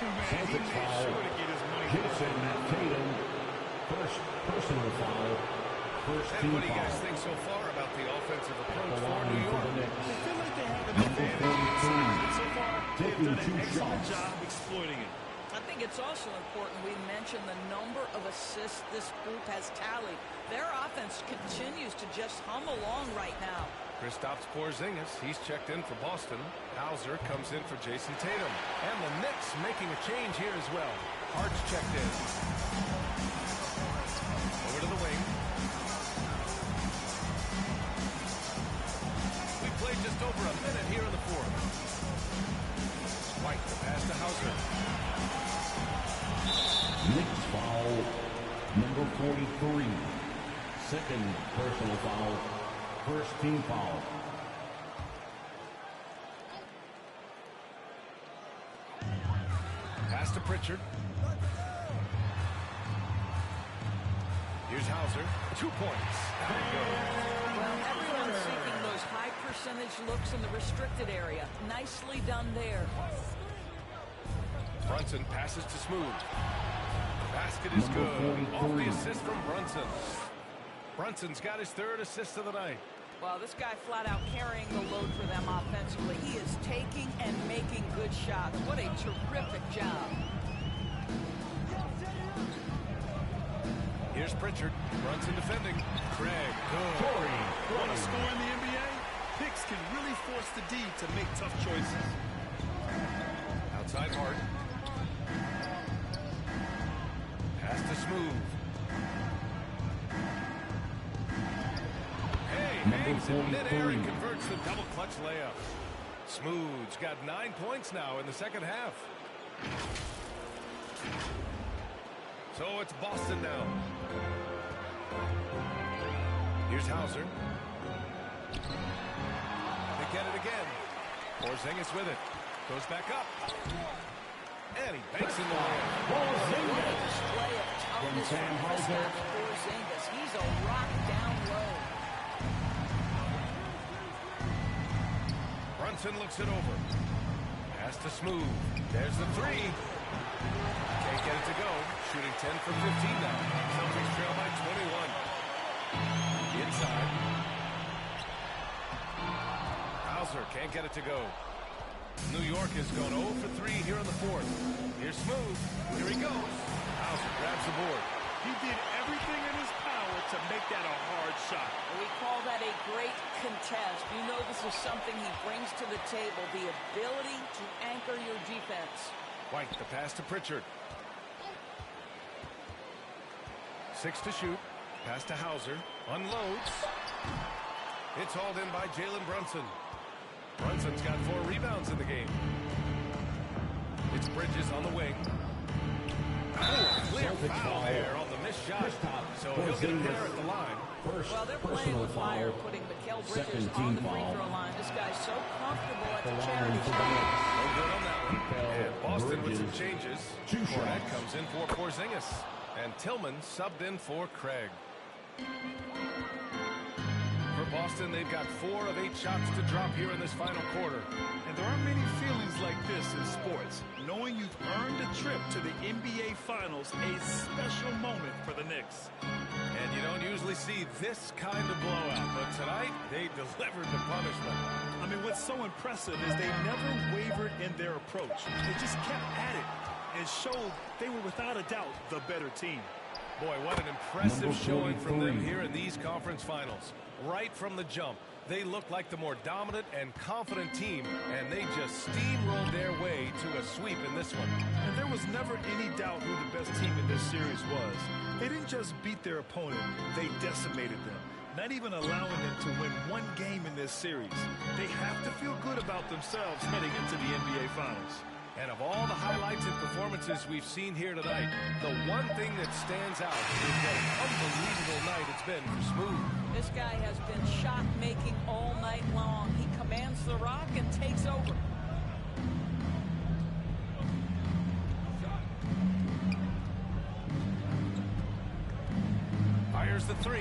Man, he made sure to get his money. Jason Tatum, first personal foul. And what do you guys think so far about the offensive approach for New York? I feel like they have an advantage. And so far, they've done an excellent job exploiting it. I think it's also important we mention the number of assists this group has tallied. Their offense continues to just hum along right now. Kristaps Porzingis, he's checked in for Boston. Hauser comes in for Jason Tatum. And the Knicks making a change here as well. Hart's checked in. Over to the wing. We played just over a minute here in the 4th. White, the pass to Hauser. Knicks foul, number 43. Second personal foul, first team foul. Pass to Pritchard. Here's Hauser. 2 points. There you go. Well, everyone's seeking those high percentage looks in the restricted area. Nicely done there. Brunson passes to Smooth. Basket is good. Off the assist from Brunson. Brunson's got his 3rd assist of the night. Well, this guy flat out carrying the load for them offensively. He is taking and making good shots. What a terrific job. Here's Pritchard. Brunson defending. Craig, good. Want to score in the NBA? Picks can really force the D to make tough choices. Outside Hart. Pass to Smooth. Hey, hangs in midair and converts the double clutch layup. Smooth's got 9 points now in the second half. So it's Boston now. Here's Hauser. They get it again. Porzingis with it. Goes back up. And he banks in the layup. Display of toughness from Kristaps Porzingis. He's a rock down low. Brunson looks it over. Pass to Smooth. There's the 3. Can't get it to go. Shooting 10 for 15 now. Celtics trail by 21. Inside. Hauser can't get it to go. New York has gone 0 for 3 here in the 4th. Here's Smooth. Here he goes. Hauser grabs the board. He did everything in his power to make that a hard shot. We call that a great contest. something he brings to the table, the ability to anchor your defense. White, the pass to Pritchard. 6 to shoot. Pass to Hauser. Unloads. It's hauled in by Jalen Brunson. Brunson's got 4 rebounds in the game. It's Bridges on the wing. Oh, clear foul there on the missed shot. So he'll get a dinner at the line. Well, they're playing with fire, putting Mikal Bridges on the free throw line. This guy's so comfortable at the charity shot. No good on that one. And Boston with some changes. Cornette comes in for Porzingis. And Tillman subbed in for Craig. For Boston, they've got 4 of 8 shots to drop here in this final quarter. And there aren't many feelings like this in sports. Knowing you've earned a trip to the NBA Finals, a special moment for the Knicks. And you don't usually see this kind of blowout, but tonight they delivered the punishment. I mean, what's so impressive is they never wavered in their approach. They just kept at it and showed they were without a doubt the better team. Boy, what an impressive showing from them here in these conference finals. Right from the jump, they looked like the more dominant and confident team, and they just steamrolled their way to a sweep in this one. And there was never any doubt who the best team in this series was. They didn't just beat their opponent, they decimated them, not even allowing them to win one game in this series. They have to feel good about themselves heading into the NBA Finals. And of all the highlights and performances we've seen here tonight, the one thing that stands out is what an unbelievable night it's been for Smooth. This guy has been shot making all night long. He commands the rock and takes over. Fires the 3.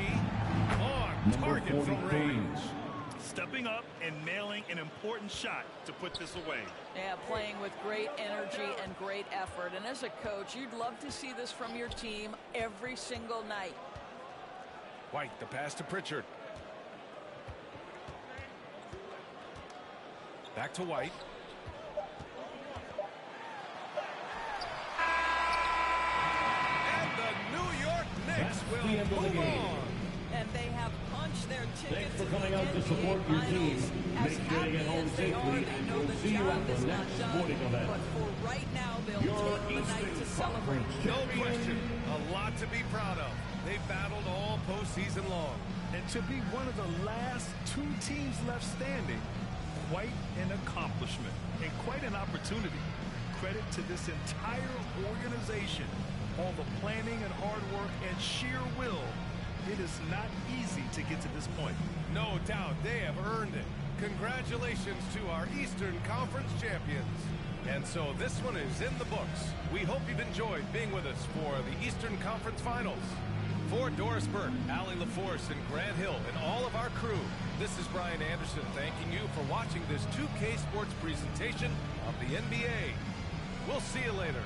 On target from range. Stepping up and nailing an important shot to put this away. Yeah, playing with great energy and great effort. And as a coach, you'd love to see this from your team every single night. White, the pass to Pritchard. Back to White. And the New York Knicks will move on. And they have punched their ticket Thanks for to coming the out to NBA support your team. Finals. Make sure to get home safely, and we'll see you at the next sporting event. But for right now, they'll take the night to celebrate. No question. A lot to be proud of. They battled all postseason long. And to be one of the last 2 teams left standing, quite an accomplishment and quite an opportunity. Credit to this entire organization. All the planning and hard work and sheer will. It is not easy to get to this point. No doubt they have earned it. Congratulations to our Eastern Conference champions. And so this one is in the books. We hope you've enjoyed being with us for the Eastern Conference Finals. For Doris Burke, Allie LaForce, and Grant Hill, and all of our crew, this is Brian Anderson thanking you for watching this 2K Sports presentation of the NBA. We'll see you later.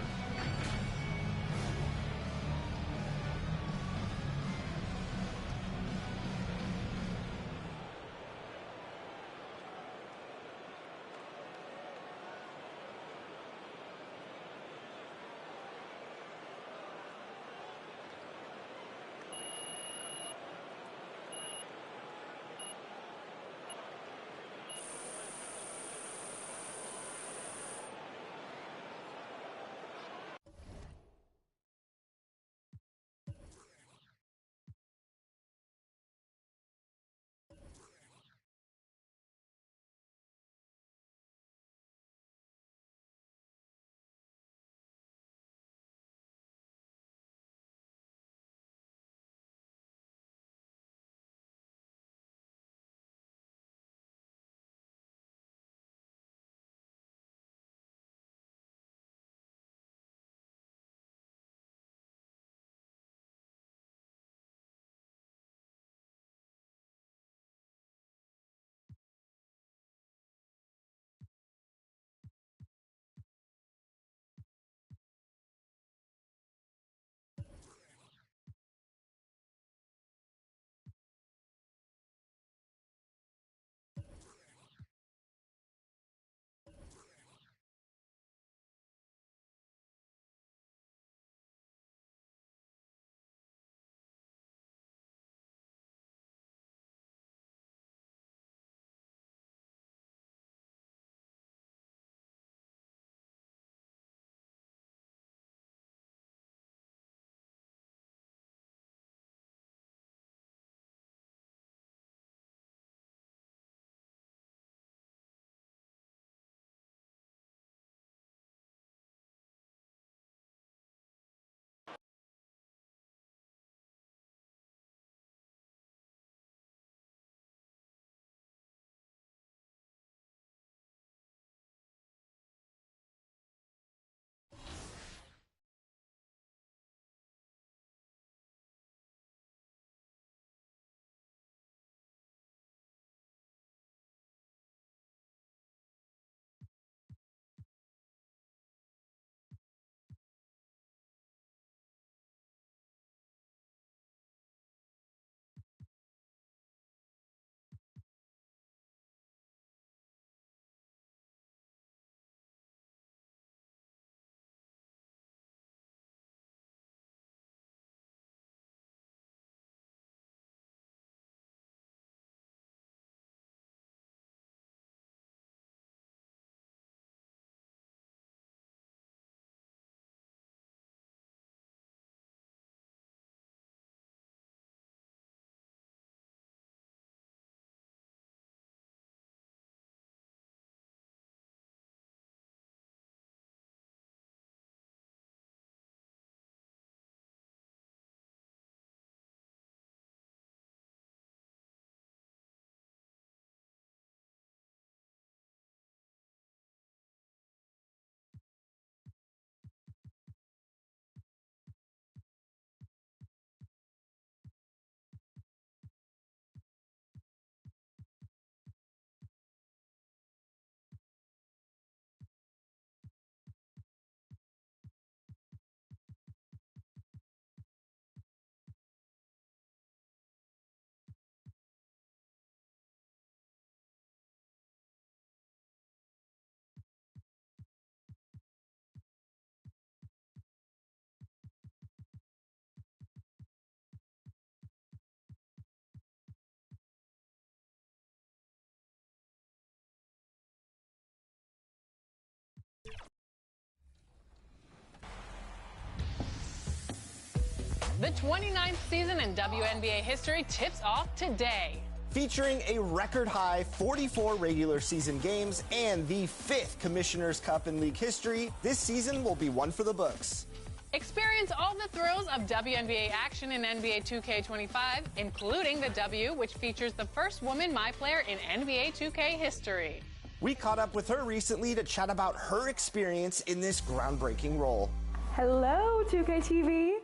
The 29th season in WNBA history tips off today. Featuring a record-high 44 regular season games and the 5th Commissioner's Cup in league history, this season will be one for the books. Experience all the thrills of WNBA action in NBA 2K25, including the W, which features the first woman My Player in NBA 2K history. We caught up with her recently to chat about her experience in this groundbreaking role. Hello, 2K TV.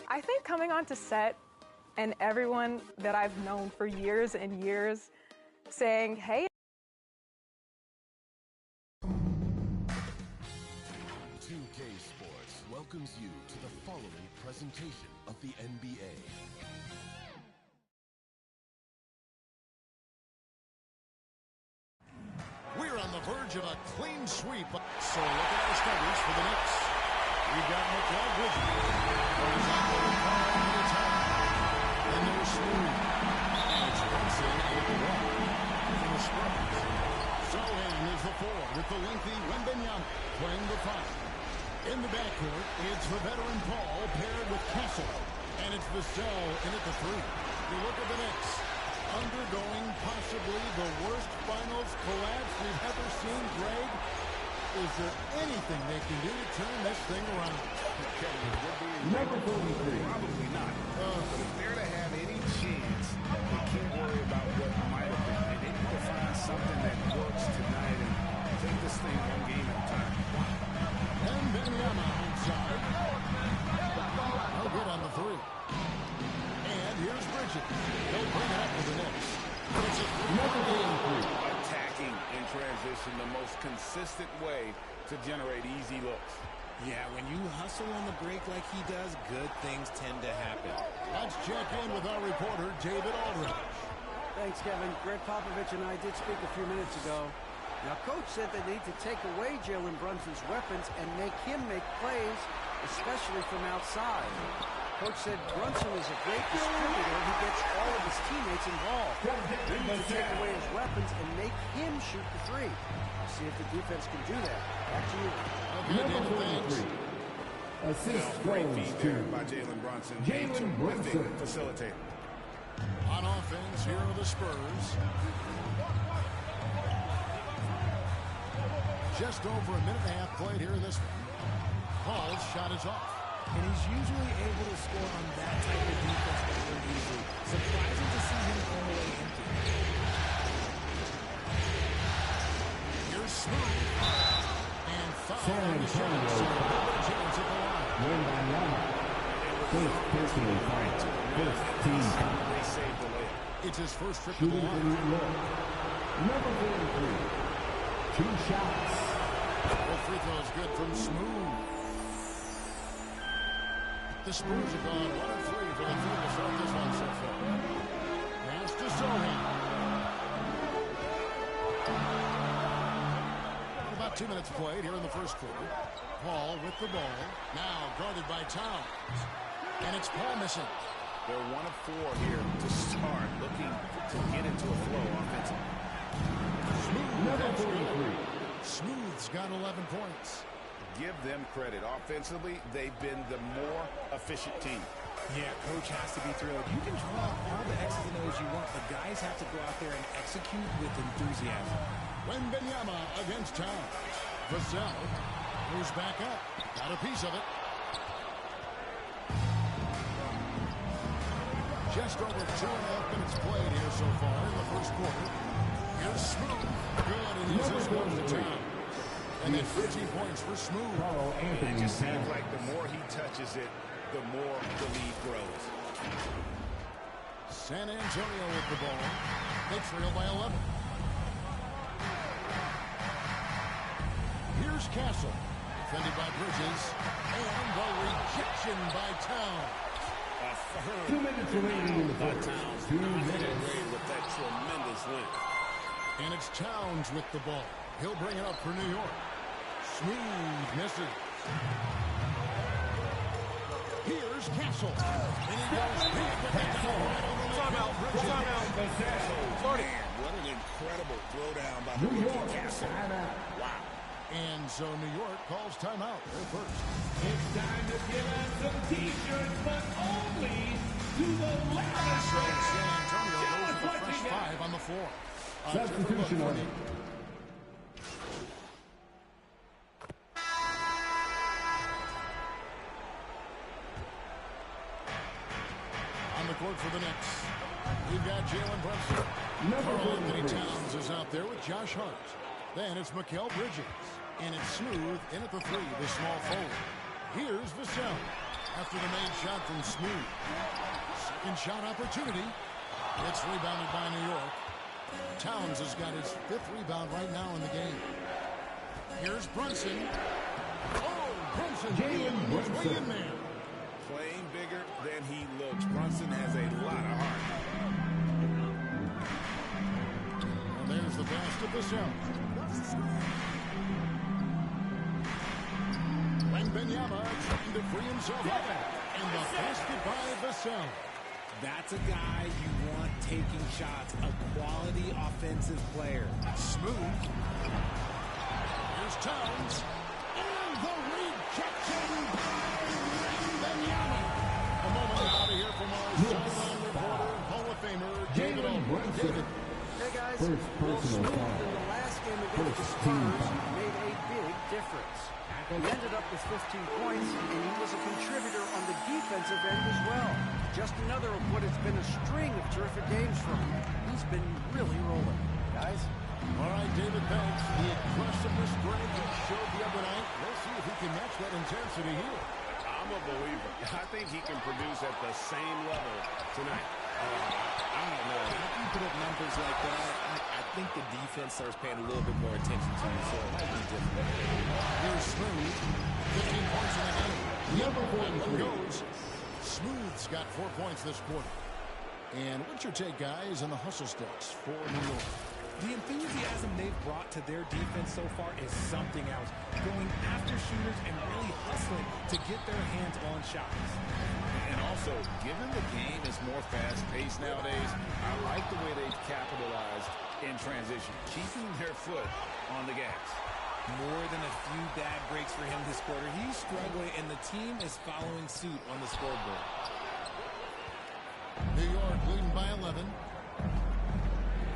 I think coming onto set and everyone that I've known for years and years saying, hey. 2K Sports welcomes you to the following presentation of the NBA. We're on the verge of a clean sweep. So look at our starters for the Knicks. We've got Mikal Bridges. And there's Smooth. And it's Brunson with the one for the Spurs. Sohan is the 4 with the lengthy Wembanyama playing the 5. In the backcourt, it's the veteran Paul paired with Castle. And it's Vassell in at the 3. You look at the Knicks, undergoing possibly the worst finals collapse we've ever seen, Greg. Is there anything they can do to turn this thing around? Number 43. Probably not. But if they're to have any chance, they can't worry about what might have been. They need to find something that works tonight and take this thing one game at a time. And Wembanyama outside. No good on the 3. And here's Bridges. He'll bring it up to the Knicks. Attacking in transition, the most consistent way to generate easy looks. Yeah, when you hustle on the break like he does, good things tend to happen. Let's check in with our reporter, David Aldridge. Thanks, Kevin. Greg Popovich and I did speak a few minutes ago. Now, Coach said they need to take away Jalen Brunson's weapons and make him make plays, especially from outside. Coach said Brunson is a great distributor. He gets all of his teammates involved. They need to take away his weapons and make him shoot the 3. See if the defense can do that. Back to you. Okay, David, Assist great feed there by Jalen Brunson. Jalen Brunson. Facilitator. On offense, here are the Spurs. Just over a minute and a half played here in this one. Paul's shot is off. And he's usually able to score on that type of defense very easily. Surprising to see him all the way empty. Here's Smooth. And foul. San Antonio. James at the line. Wembanyama. First personal fight. First team foul. They saved the layup. It's his first trip to the line. Number 43. 2 shots. The free throw is good from Smooth. The Spurs have gone 1 of 3 for the field to start this one so far. Pass to Sohan. About 2 minutes played here in the first quarter. Paul with the ball. Now guarded by Towns. And it's Paul missing. They're 1 of 4 here to start, looking to get into a flow offensively. Smooth. Smooth's got 11 points. Give them credit. Offensively, they've been the more efficient team. Yeah, coach has to be thrilled. You can draw all the X's and O's you want, but guys have to go out there and execute with enthusiasm. Wembanyama against Towns. Vassell moves back up. Got a piece of it. Just over 2.5 minutes played here so far in the first quarter. Here's Smooth. Good, and he's just going to Towns. And then 13 points for Smooth. It just seems like the more he touches it, the more the lead grows. San Antonio with the ball. They trail by 11. Here's Castle. Defended by Bridges. And the rejection by Towns. 2 minutes remaining in the first. 2 minutes. With that tremendous length. And it's Towns with the ball. He'll bring it up for New York. Smooth misses. Here's Castle. And he goes big with the timeout. Man, what an incredible throwdown by the rookie Castle. Wow. And so New York calls timeout. They're first. It's time to give us some T-shirts, but only to the left. So San Antonio goes with a fresh 5 on the floor. Substitution on it. On the court for the Knicks, we've got Jalen Brunson. Karl Anthony Towns is out there with Josh Hart. Then it's Mikal Bridges. And it's Smooth in at the 3, the small forward. Here's Vassell after the made shot from Smooth. Second shot opportunity. It's rebounded by New York. Towns has got his 5th rebound right now in the game. Here's Brunson. Oh, Brunson way in there. Playing bigger than he looks. Brunson has a lot of heart. And there's the pass to Vassell. Wembanyama trying to free himself up. And the basket by Vassell. That's a guy you want taking shots, a quality offensive player. Smooth. Here's Towns. And the rejection by Wembanyama. A moment now to hear from our sideline reporter, Hall of Famer, David Aldridge. David. Hey, guys. First Smooth personal foul. in the last game against the Spurs made a big difference. He ended up with 15 points, and he was a contributor on the defensive end as well. Just another of what has been a string of terrific games from him. He's been really rolling. Guys? All right, David Banks, the aggressiveness Greg showed the other night. Let's see if he can match that intensity here. I'm a believer. I think he can produce at the same level tonight. I don't know. If you put up numbers like that, I think the defense starts paying a little bit more attention to you, so it might be different. Here's Smooth. 15 points in the game. Number 43 goes. Smooth's got 4 points this quarter. And what's your take, guys, on the hustle sticks for New York? The enthusiasm they've brought to their defense so far is something else. Going after shooters and really hustling to get their hands on shots. And also, given the game is more fast-paced nowadays, I like the way they've capitalized in transition, keeping their foot on the gas. More than a few bad breaks for him this quarter. He's struggling, and the team is following suit on the scoreboard. New York leading by 11.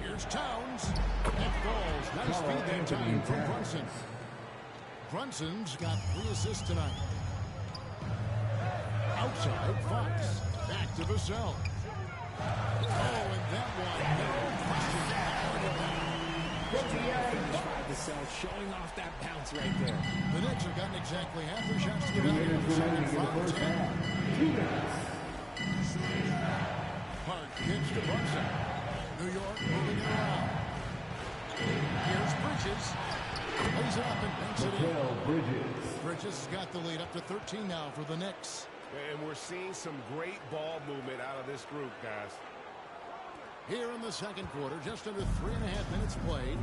Here's Towns. It falls. Nice feed that time from Brunson. Brunson's got 3 assists tonight. Outside, Fox. Back to Vassell. Oh, and that one. No question. Vassell showing off that bounce right there. The Knicks have gotten exactly half their shots to get out of the second 5-10. Hart gets to Brunson. New York moving it around. Here's Bridges. Lays it up and banks it in. Bridges has got the lead up to 13 now for the Knicks. And we're seeing some great ball movement out of this group, guys. Here in the second quarter, just under 3.5 minutes played.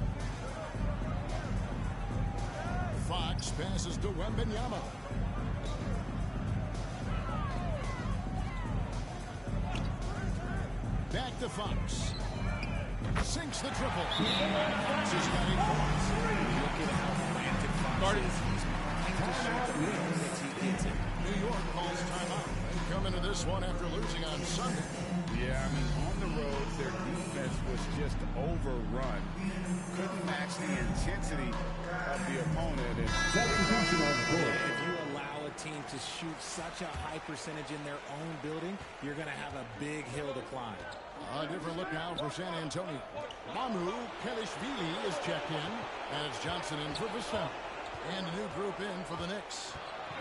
Fox passes to Wembanyama. Back to Fox. Sinks the triple. Fox has got 8 points. Look at how frantic Fox is. He's trying to shoot the ball as he gets it. New York calls timeout. They come into this one after losing on Sunday. Yeah, I mean, on the road, their defense was just overrun. Couldn't match the intensity of the opponent. And if you allow a team to shoot such a high percentage in their own building, you're going to have a big hill to climb. A different look now for San Antonio. Mamu Kelishvili is checked in, and it's Johnson in for Vassell. And a new group in for the Knicks.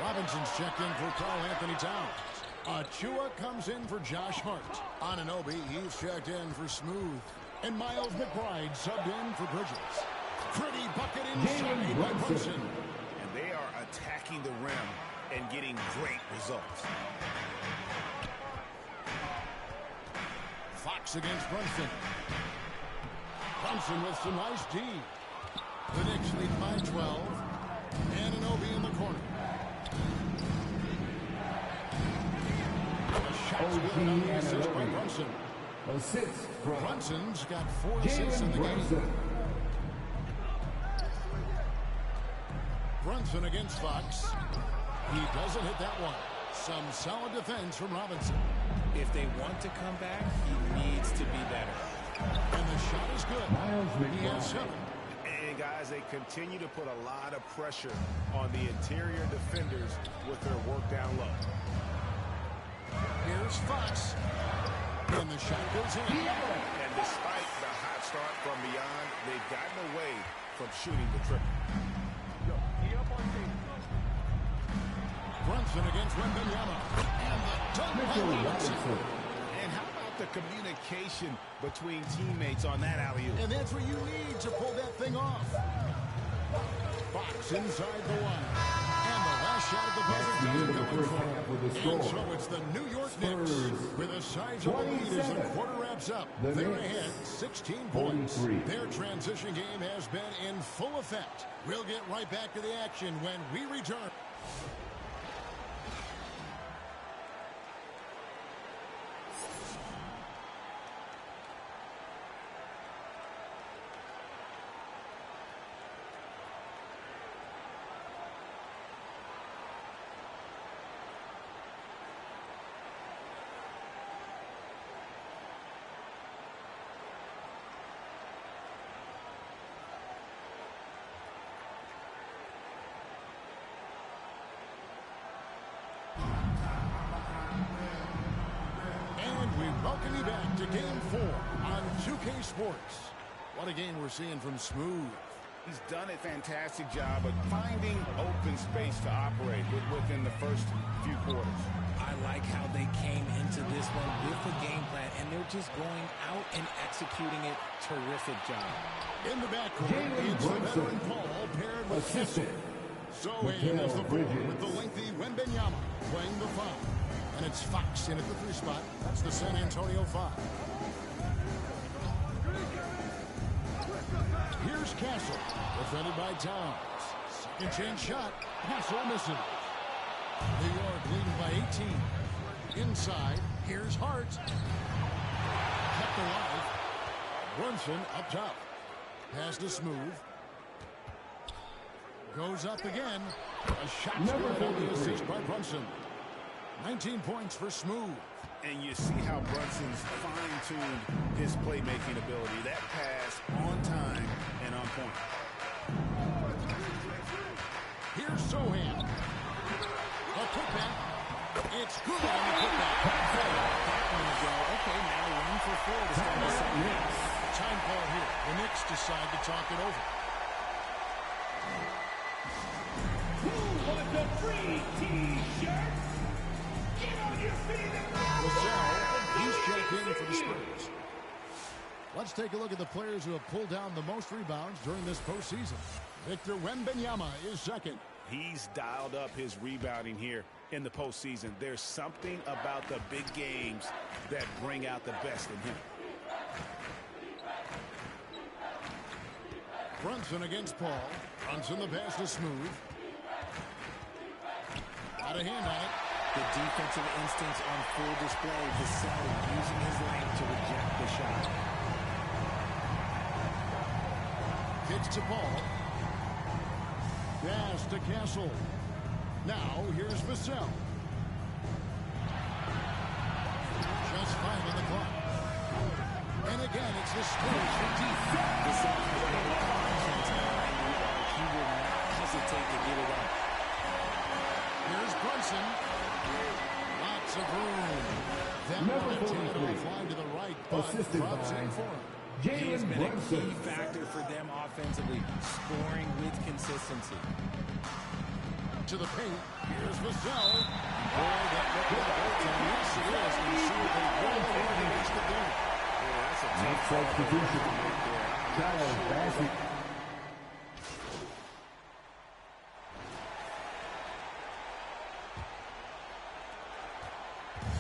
Robinson's checked in for Karl Anthony Towns. Achua comes in for Josh Hart. Anunoby, he's checked in for Smooth. And Miles McBride subbed in for Bridges. Pretty bucket inside by Brunson. And they are attacking the rim and getting great results. Fox against Brunson. Brunson with some nice D. The Knicks lead by 12. Anunoby in the corner. Shots good on the assist by Brunson. Assist from Brunson's got 4 assists in the game. Brunson against Fox. He doesn't hit that one. Some solid defense from Robinson. If they want to come back, he needs to be better. And the shot is good. He has 7. And guys, they continue to put a lot of pressure on the interior defenders with their work down low. Here's Fox. And the shot goes in. And despite the hot start from beyond, they've gotten away from shooting the triple. Brunson against Wembanyama. And the dunk by Robinson. And how about the communication between teammates on that alley-oop? And that's what you need to pull that thing off. Fox inside the line. And the last shot of the buzzer doesn't go in for him. And so it's the New York Knicks with a sizable lead as the quarter wraps up. They're ahead 16 points. Their transition game has been in full effect. We'll get right back to the action when we return. Welcome you back to Game 4 on 2K Sports. What a game we're seeing from Smooth. He's done a fantastic job of finding open space to operate within the first few quarters. I like how they came into this one with a game plan, and they're just going out and executing it. Terrific job. In the backcourt, it's the veteran Paul paired with Kessel. So in as the 4 with the lengthy Wembanyama playing the 5. And it's Fox in at the 3 spot. That's the San Antonio 5. Here's Castle, defended by Towns. Second chance shot. Castle misses. New York leading by 18. Inside, here's Hart. Kept alive. Brunson up top. Pass to Smooth. Goes up again. A shot scored on the assist by Brunson. 19 points for Smooth. And you see how Brunson's fine-tuned his playmaking ability. That pass on time and on point. Here's Sohan. A putback. It's good on the putback. That one to go. Okay, now 1 for 4 to start the second half. Time call here. The Knicks decide to talk it over. Who wants a free T-shirt? He's checked in for the Spurs. Let's take a look at the players who have pulled down the most rebounds during this postseason. Victor Wembanyama is second. He's dialed up his rebounding here in the postseason. There's something about the big games that bring out the best in him. Brunson against Paul. Brunson the pass to Smooth. Got a hand on it. The defensive instincts on full display. Vassell using his length to reject the shot. Kicks to Paul. Pass to Castle. Now here's Vassell. Just 5 on the clock. And again, it's the Spurs for deep. Vassell has been confident behind the arc. He will not hesitate to get it up. Here's Brunson. Lots of room. That one intended to fly to the right, but drops in for him. He's been a key factor for them offensively, scoring with consistency. To the paint. Here's Vassell. Boy, that looked like a goal. Yes, it is. And see if they really finished the game. That's a Next substitution. Charles Bassett.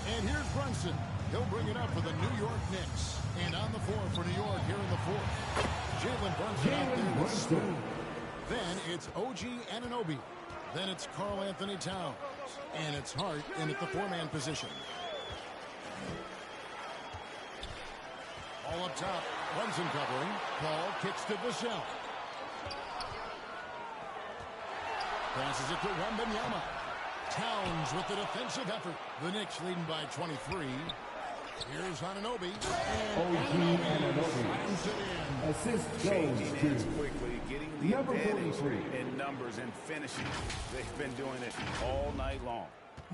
And here's Brunson. He'll bring it up for the New York Knicks. And on the floor for New York here in the 4th. Jalen Brunson out there with Smooth. Then it's OG Anunoby. Then it's Karl Anthony Towns. And it's Hart in at the 4-man position. All up top. Brunson covering. Paul kicks to Vassell. Passes it to Wembanyama. Towns with the defensive effort. The Knicks leading by 23. Here's Anunoby. And Anunoby slams it in. Assist changing hands quickly, getting the advantage in numbers and finishing. They've been doing it all night long.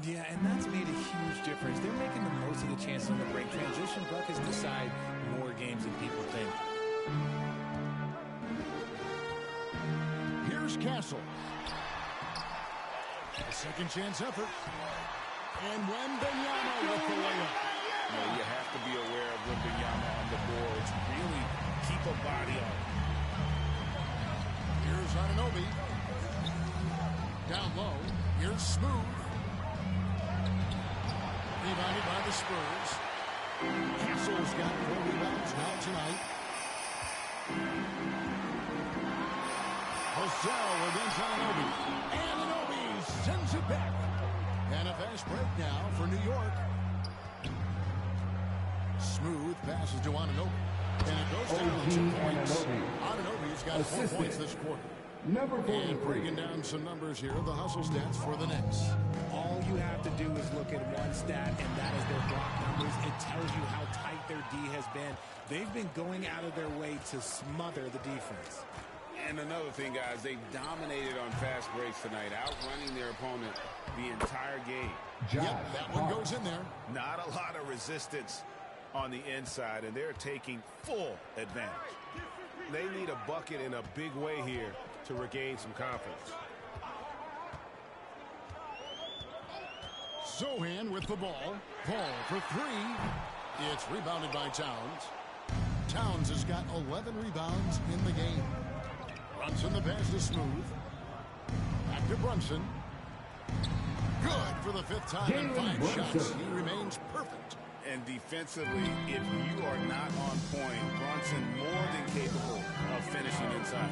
Yeah, and that's made a huge difference. They're making the most of the chances on the break. Transition buckets decide more games than people think. Here's Castle. A second chance effort. And Wembanyama with the layup. You have to be aware of Wembanyama on the boards. Really keep a body on it. Here's Anunoby. Down low. Here's Smooth. Rebounded by the Spurs. Castle's got 4 rebounds now tonight. Hosell against Anunoby. Anunoby sends it back. And a fast break now for New York. Smooth passes to Anunoby. And it goes down to 2 points. Anunoby's got 4 points this quarter. Number 43. And breaking down some numbers here, the hustle stats for the Knicks. All you have to do is look at one stat, and that is their block numbers. It tells you how tight their D has been. They've been going out of their way to smother the defense. And another thing, guys, they've dominated on fast breaks tonight, outrunning their opponent the entire game. Yep, that one goes in there. Not a lot of resistance on the inside, and they're taking full advantage. They need a bucket in a big way here to regain some confidence. Zohan with the ball. Paul for 3. It's rebounded by Towns. Towns has got 11 rebounds in the game. Brunson the pass to Smooth. Back to Brunson. Good for the 5th time in 5 shots. He remains perfect. And defensively, if you are not on point, Brunson more than capable of finishing inside.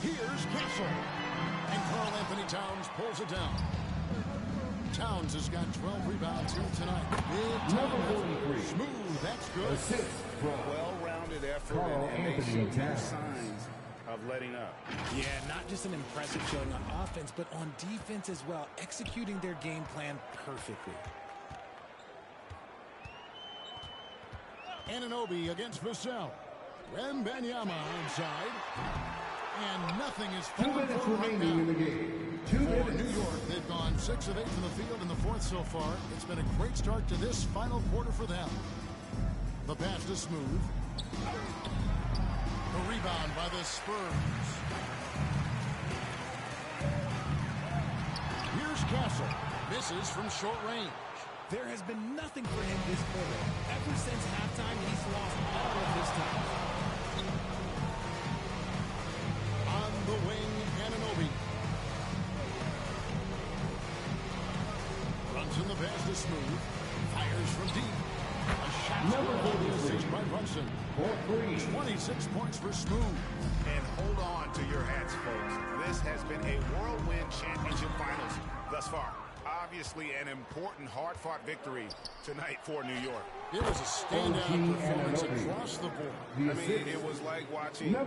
Here's Castle. And Karl Anthony Towns pulls it down. Towns has got 12 rebounds here tonight. Number 43. Smooth, that's good. Assist from well-rounded effort, and they show no signs of letting up. Yeah, not just an impressive showing on offense, but on defense as well, executing their game plan perfectly. Anunoby against Vassell. Wembanyama inside. And nothing is falling for right now. In the game. 2 For minutes. New York, they've gone 6 of 8 from the field in the 4th so far. It's been a great start to this final quarter for them. The pass to Smooth. The rebound by the Spurs. Here's Castle. Misses from short range. There has been nothing for him this quarter. Ever since halftime, he's lost all of his time. On the wing, Anunoby. Runs in the pass to Smooth. Fires from deep. A shot number 46 by Brunson. 26 points for Smooth. And hold on to your hats, folks. This has been a whirlwind championship finals thus far. Obviously an important, hard-fought victory tonight for New York. It was a standout performance across the board. I mean, it was like watching a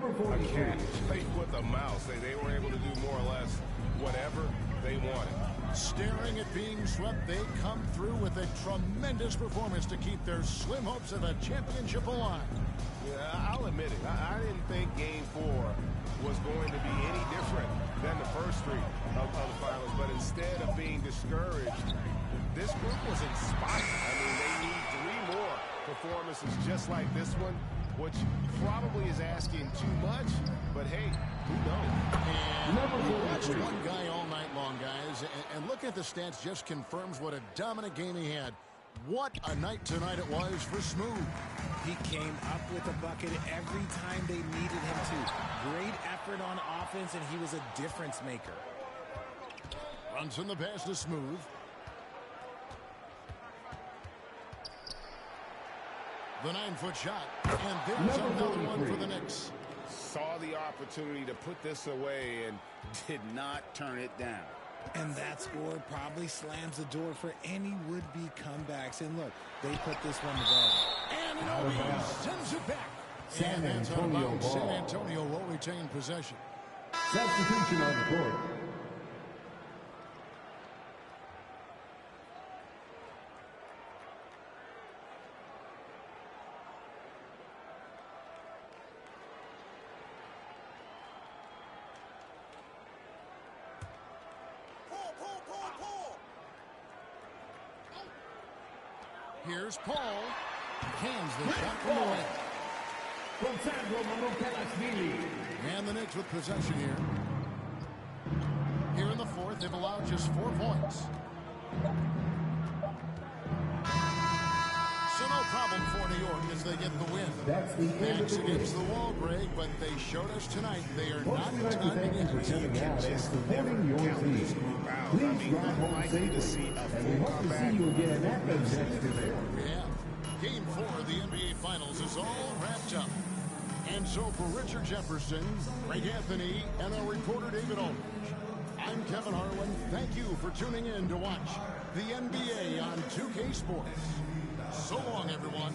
cat play with a mouse. They were able to do more or less whatever they wanted. Staring at being swept, they come through with a tremendous performance to keep their slim hopes of a championship alive. Yeah, I'll admit it. I didn't think Game 4 was going to be any different than the first 3 of the finals, but instead of being discouraged, this group was inspired. I mean, they need 3 more performances just like this one, which probably is asking too much, but hey, who knows? And we watched one guy all night long, guys, and look at the stats just confirms what a dominant game he had. What a night tonight it was for Smooth. He came up with a bucket every time they needed him to. Great effort on offense, and he was a difference maker. Runs in the pass to Smooth. The 9-foot shot. And there's another one for the Knicks. Saw the opportunity to put this away and did not turn it down. And that score probably slams the door for any would-be comebacks. And look, they put this one to bed. Anunoby sends it back. San Antonio ball. San Antonio will retain possession. Substitution on the court. Here's Paul. Cans the shot from away. And the Knicks with possession here. Here in the fourth, they've allowed just 4 points. So no problem for New York as they get the win. Backs against the wall, Greg, but they showed us tonight they are not done yet. You can just never count this group out. I mean, unlikely to see a full comeback. Yeah. Game 4 of the NBA Finals is all wrapped up. And so for Richard Jefferson, Greg Anthony, and our reporter David Aldridge, I'm Kevin Harlan. Thank you for tuning in to watch the NBA on 2K Sports. So long, everyone.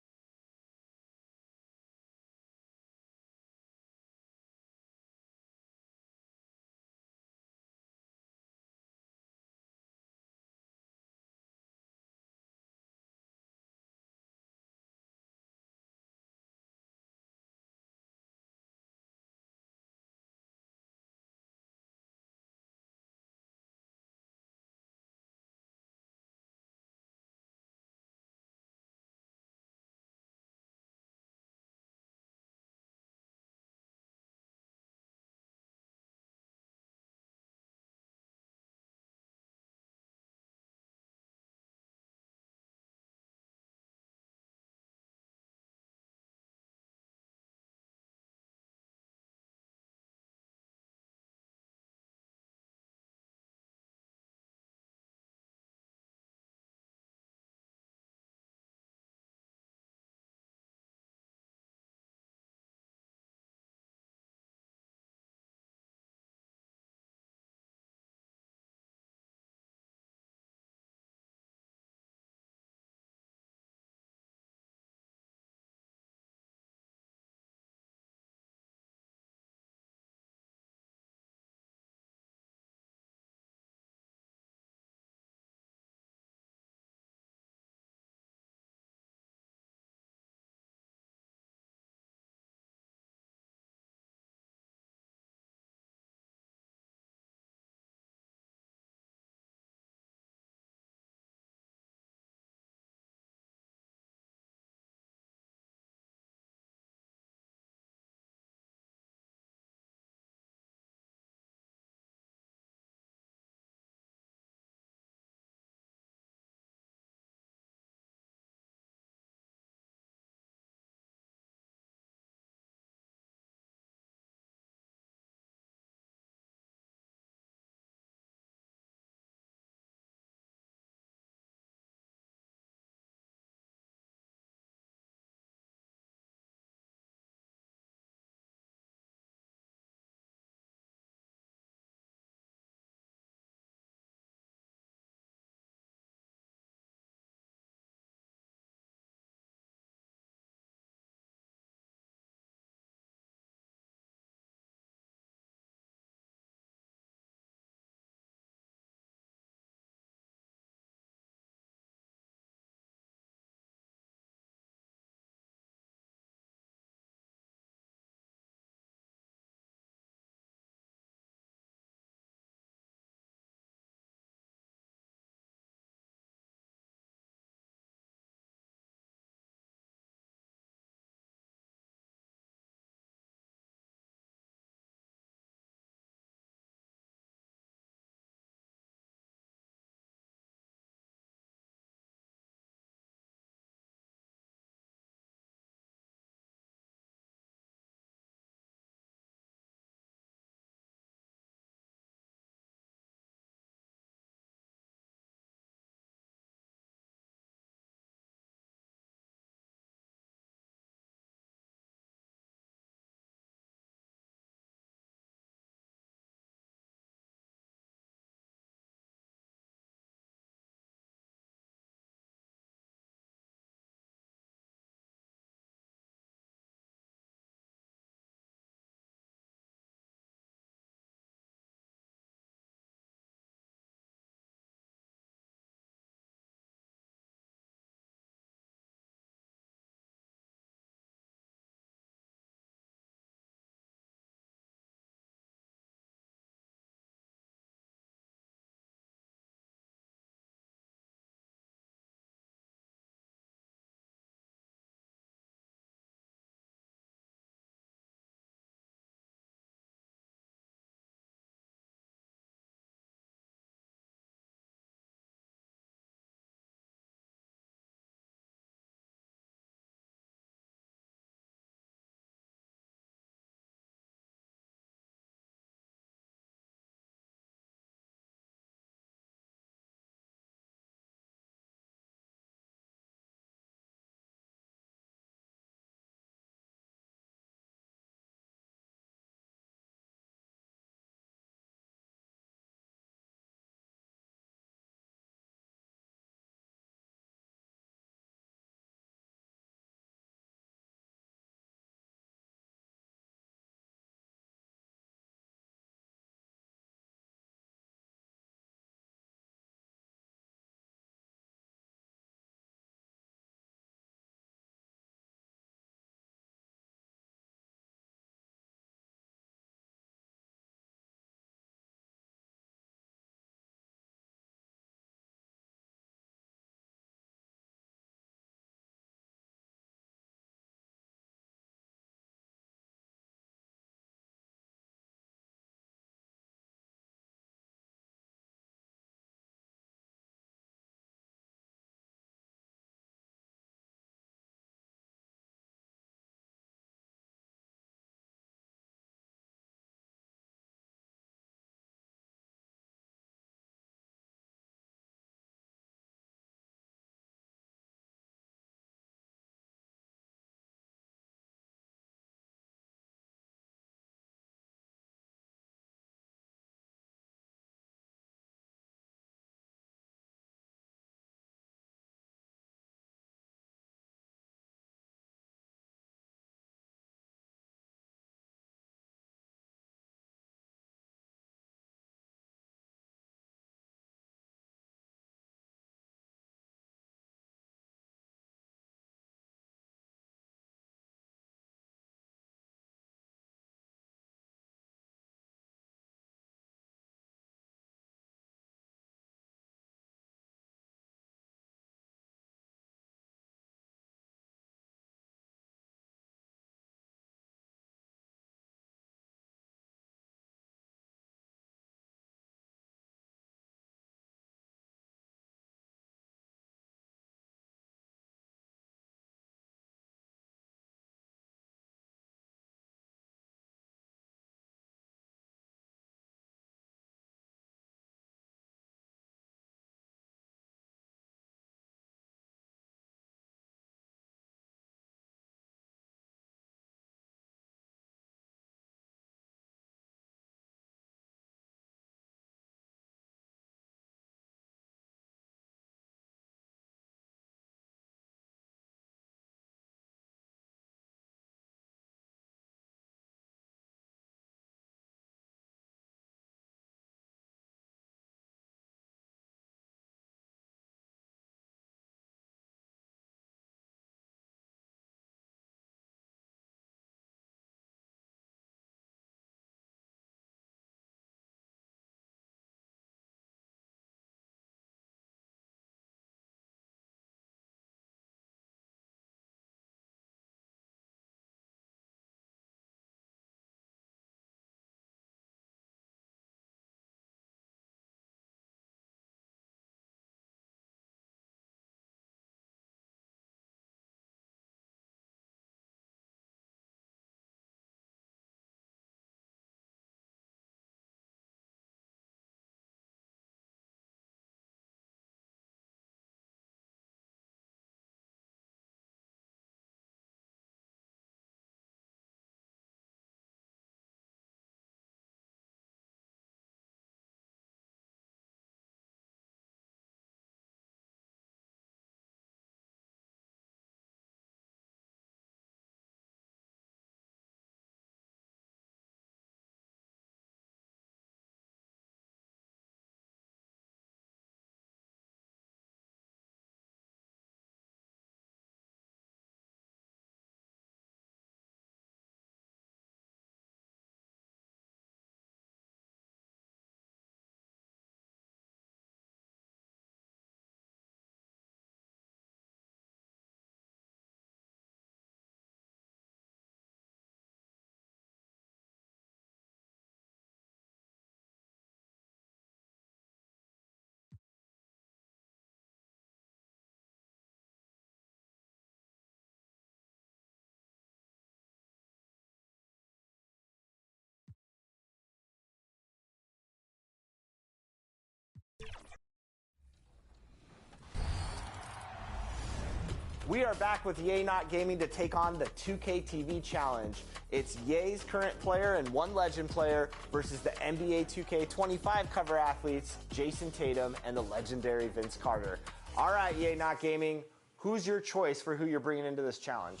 We are back with Yay Not Gaming to take on the 2K TV Challenge. It's Yay's current player and one legend player versus the NBA 2K25 cover athletes, Jason Tatum and the legendary Vince Carter. All right, Yay Not Gaming, who's your choice for who you're bringing into this challenge?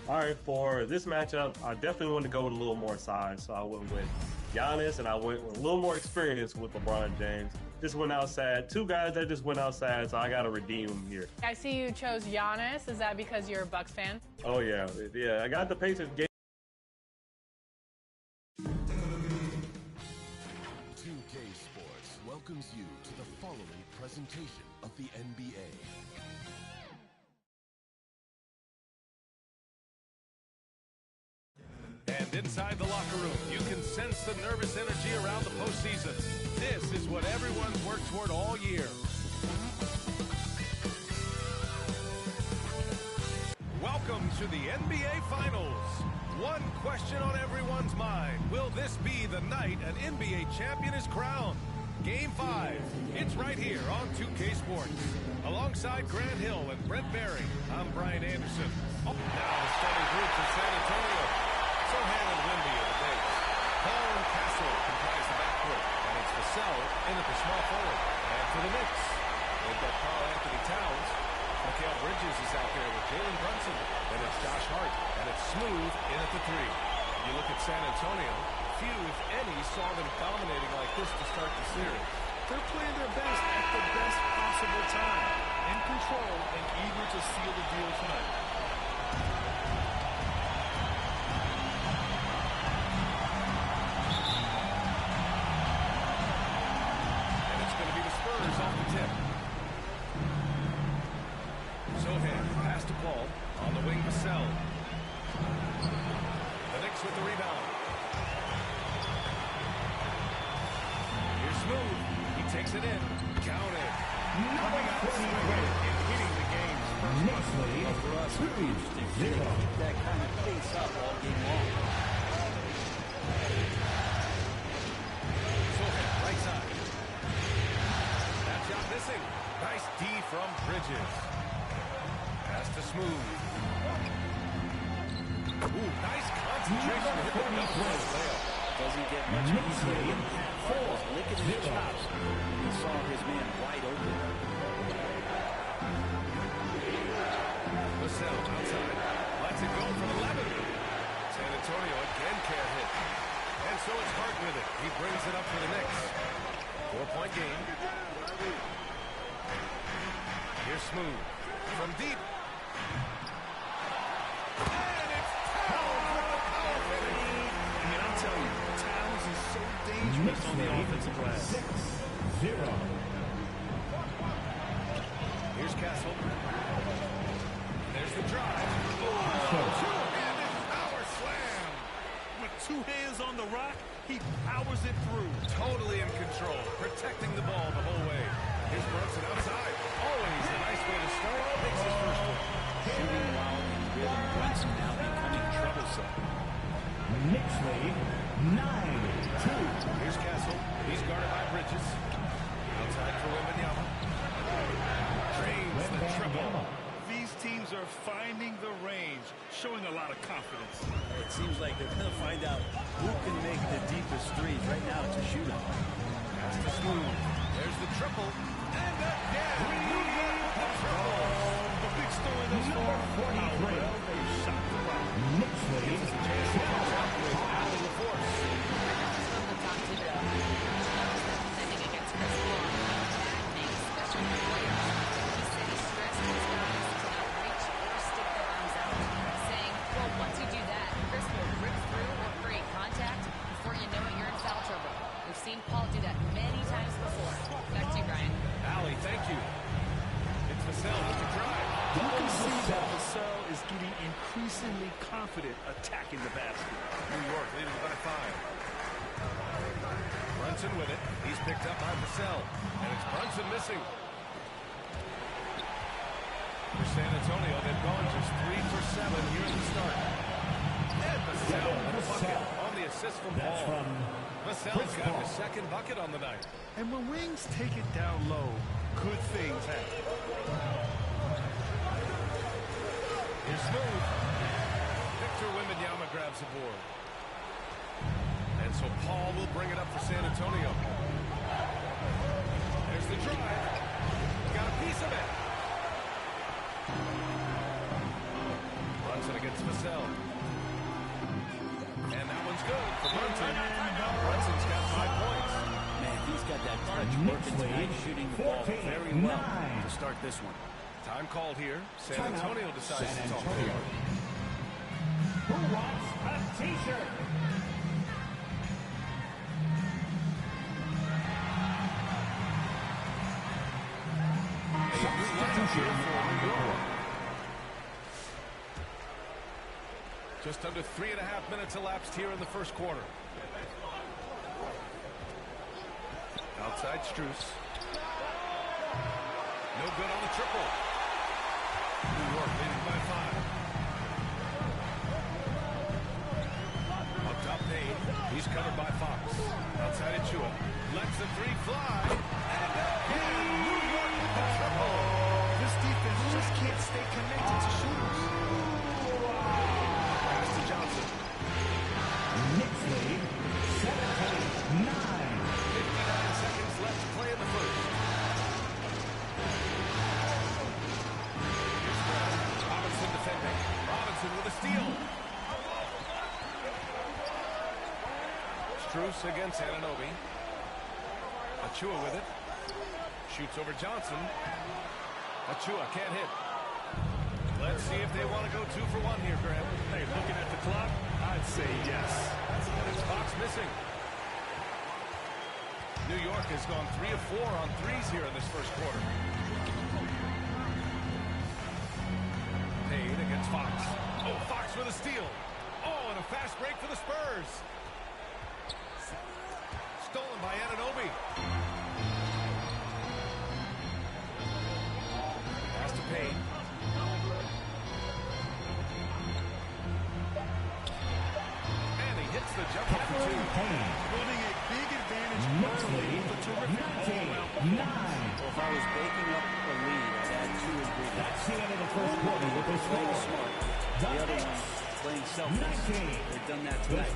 All right, for this matchup, I definitely wanted to go with a little more size, so I went with Giannis, and I went with a little more experience with LeBron James. Just went outside. Two guys that just went outside, so I got to redeem them here. I see you chose Giannis. Is that because you're a Bucks fan? Oh, yeah. Yeah, I got the Pacers game. 2K Sports welcomes you to the following presentation of the NBA. And inside the locker room, you can sense the nervous energy around the postseason. This is what everyone's worked toward all year. Welcome to the NBA Finals. One question on everyone's mind. Will this be the night an NBA champion is crowned? Game 5. It's right here on 2K Sports. Alongside Grant Hill and Brent Barry, I'm Brian Anderson. Now the starting group for San Antonio. Sohan and Wemby are the bigs. Paul and Castle comprise the backcourt, and it's Vassell in at the small forward. And for the Knicks, they've got Karl Anthony Towns. Mikal Bridges is out there with Jalen Brunson. Then it's Josh Hart, and it's Smooth in at the 3. You look at San Antonio, few, if any, saw them dominating like this to start the series. They're playing their best at the best possible time, in control and eager to seal the deal tonight. Off the tip. Sohan pass to Paul. On the wing, Vassell. The Knicks with the rebound. Here's Smooth. He takes it in. Counted. Coming out the swing and hitting the game's first one. For us, it'll be interesting to keep that kind of pace up all game long. Sohan, right side. Shot missing. Nice D from Bridges. Pass to Smooth. Ooh, nice concentration. Doesn't get much easier. Falls, licking his chops. He saw his man wide open. Vassell outside. Lets it go from 11. San Antonio again can't hit. And so it's Hart with it. He brings it up for the Knicks. 4-point game. Here's Smooth from deep. And it's Towns with a power finish. I mean, I'll tell you, Towns is so dangerous on the offensive glass. 6-0. Here's Castle. There's the drive. Two-handed power slam. With two hands on the rock, he powers it through. Totally in control, protecting the ball the whole way. Here's Brunson outside. Always a nice way to start. Makes his first one. Shooting while in rhythm. Brunson now becoming troublesome. Knicks lead 9-2. Here's Castle. He's guarded by Bridges. Outside for Wembanyama. Drains the triple. These teams are finding the range, showing a lot of confidence. It seems like they're going to find out who can make the deepest threes. Right now, it's a shootout. Pass to Smooth. There's the triple. And again, the triple. The big story thus far, how well they shot the rock. Knicks lead. Gives us a chance to catch up with Allen LaForce. Defending against Chris Paul. That makes special players. He said he stressed his guys to not reach or stick their arms out, saying, well, once you do that, Chris will rip through or create contact. Before you know it, you're in foul trouble. We've seen Paul do that many times before. Back to you, Brian. Allie, thank you. It's Vassell with the drive. You can see that Vassell is getting increasingly confident attacking the basket. New York leading by 5. Brunson with it. He's picked up by Vassell. And it's Brunson missing. For San Antonio, they've gone just 3 for 7 here at the start. And Vassell with a bucket on the assist from Paul. Vassell's got his second bucket on the night. And when wings take it down low, good things happen. Here's smooth. Victor Wembanyama grabs the board. And so Paul will bring it up for San Antonio. There's the drive. Got a piece of it. Brunson against Vassell. And that one's good for Brunson. Brunson's got 5 points. Man, he's got that touch working tonight, shooting the ball very well to start this one. Time called here. San Antonio decides to talk. Who wants a t-shirt? Just under 3.5 minutes elapsed here in the first quarter. Outside Strus. No good on the triple. New York leading by 5. Up top Payne. He's covered by Fox. Outside Achua. Lets the three fly. And again, New York with the triple. This defense just can't stay connected to shooters. Pass to Johnson. Knicks lead 17-9. 59 seconds left to play in the first. Here's Brown. Robinson defending. Robinson with a steal. Strus against Anunoby. Achua with it. Shoots over Johnson. Achua can't hit. Let's see if they want to go 2 for 1 here, Graham. Hey, looking at the clock, I'd say yes. And it's Fox missing. New York has gone 3 of 4 on threes here in this first quarter. Payne against Fox. Oh, Fox with a steal. Oh, and a fast break for the Spurs. Stolen by Anunoby. Pass to Payne. And he hits the jumper for 2. Building a big advantage early with a terrific all-around performance. Well, if I was baking up a lead, I'd add 2 ingredients. That's the end of the first quarter with this Playing score. smart. The other one, playing selfish. They've done that tonight.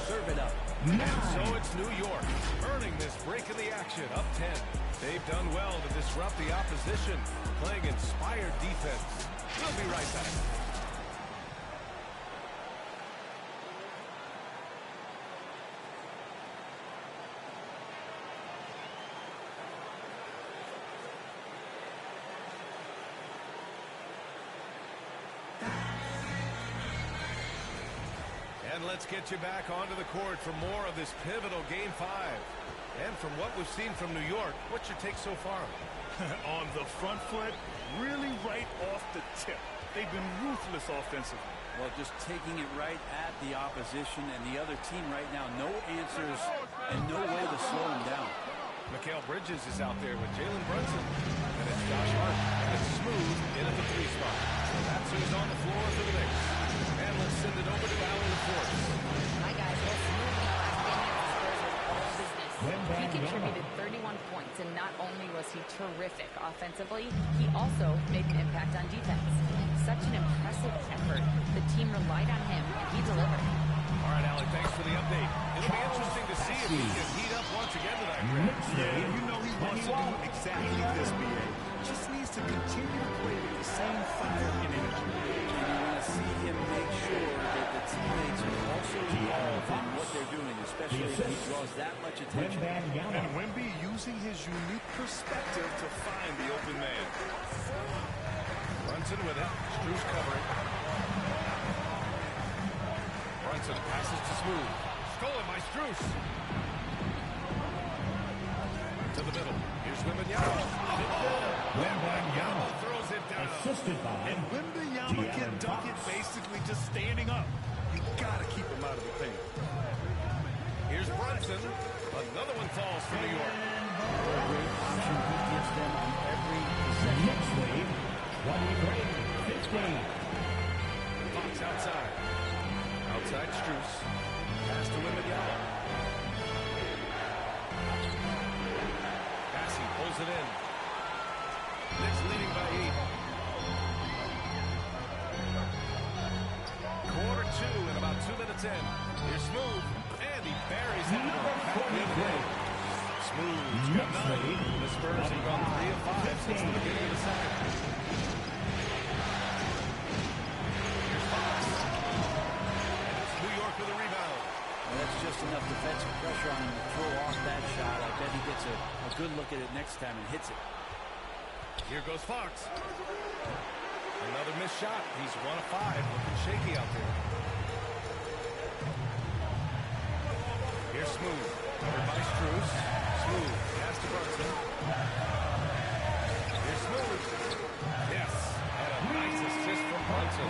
Serve it up. And so it's New York earning this break in the action, up 10. They've done well to disrupt the opposition, playing inspired defense. We'll be right back. And let's get you back onto the court for more of this pivotal Game 5. And from what we've seen from New York, what's your take so far? On the front foot, really right off the tip. They've been ruthless offensively. Well, just taking it right at the opposition and the other team right now. No answers and no way to slow them down. Mikal Bridges is out there with Jalen Brunson. And it's Josh Hart. And it's smooth in at the 3 spot. That's who's on the floor for the Knicks. And let's send it over to Allen LaForce. My guys, what's moving the last game against the Spurs was all business. He contributed 31 points, and not only was he terrific offensively, he also made an impact on defense. Such an impressive effort. The team relied on him, and he delivered. All right, Allen, thanks for the update. It'll be interesting to see if he can heat up once again tonight, Greg. Yeah, you know he wants to do exactly this, B.A. Just needs to continue to play with the same fire and energy. And you want to see him make sure that the teammates are also involved in what they're doing, especially if he draws that much attention. And Wemby using his unique perspective to find the open man. Brunson with it. Strus covering. Brunson passes to Smooth. Stolen by Strus. To the middle. Here's Wembanyama. Wembanyama throws it down. Assisted by And Wembanyama can dunk it basically just standing up. You gotta keep him out of the paint. Here's Brunson. Another one falls for New York. Knicks lead 23-15. Fox outside. Outside Strus. Pass to Wembanyama. Passing pulls it in. Knicks leading by 8. gets in. Here's Smooth, and he buries it. Smooth's got 9. The Spurs have gone 3 of 5 since the beginning of the second. Here's Fox. And it's New York with a rebound. Well, that's just enough defensive pressure on him to throw off that shot. I bet he gets a good look at it next time and hits it. Here goes Fox. Another missed shot. He's 1 of 5. Looking shaky out there. Here's Smooth. Covered by Strus. Smooth. Pass to Brunson. Here's Smooth. Yes. And a nice assist from Brunson.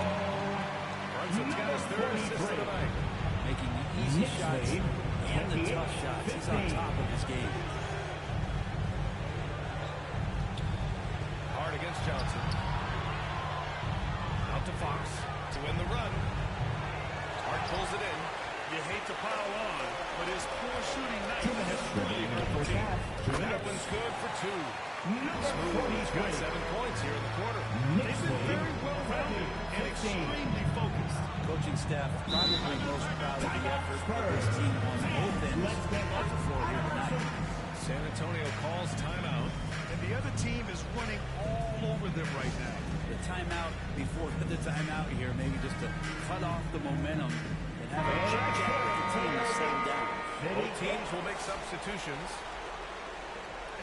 Brunson's got his 3rd assist of the night. Making the easy shots and the tough shots. He's on top of his game. Hard against Johnson. Out to Fox to win the run. Hart pulls it in. You hate to pile on, but his poor shooting night has really hurt the team. That one's good for 2. Smooth's got 7 points here in the quarter. They've been very well-rounded and extremely focused. Coaching staff probably most proud of the effort of this team on both ends of the floor here tonight. San Antonio calls timeout. And the other team is running all over them right now. The timeout before the timeout here, maybe just to cut off the momentum and have a chip chat with the team to settle down. Both teams will make substitutions.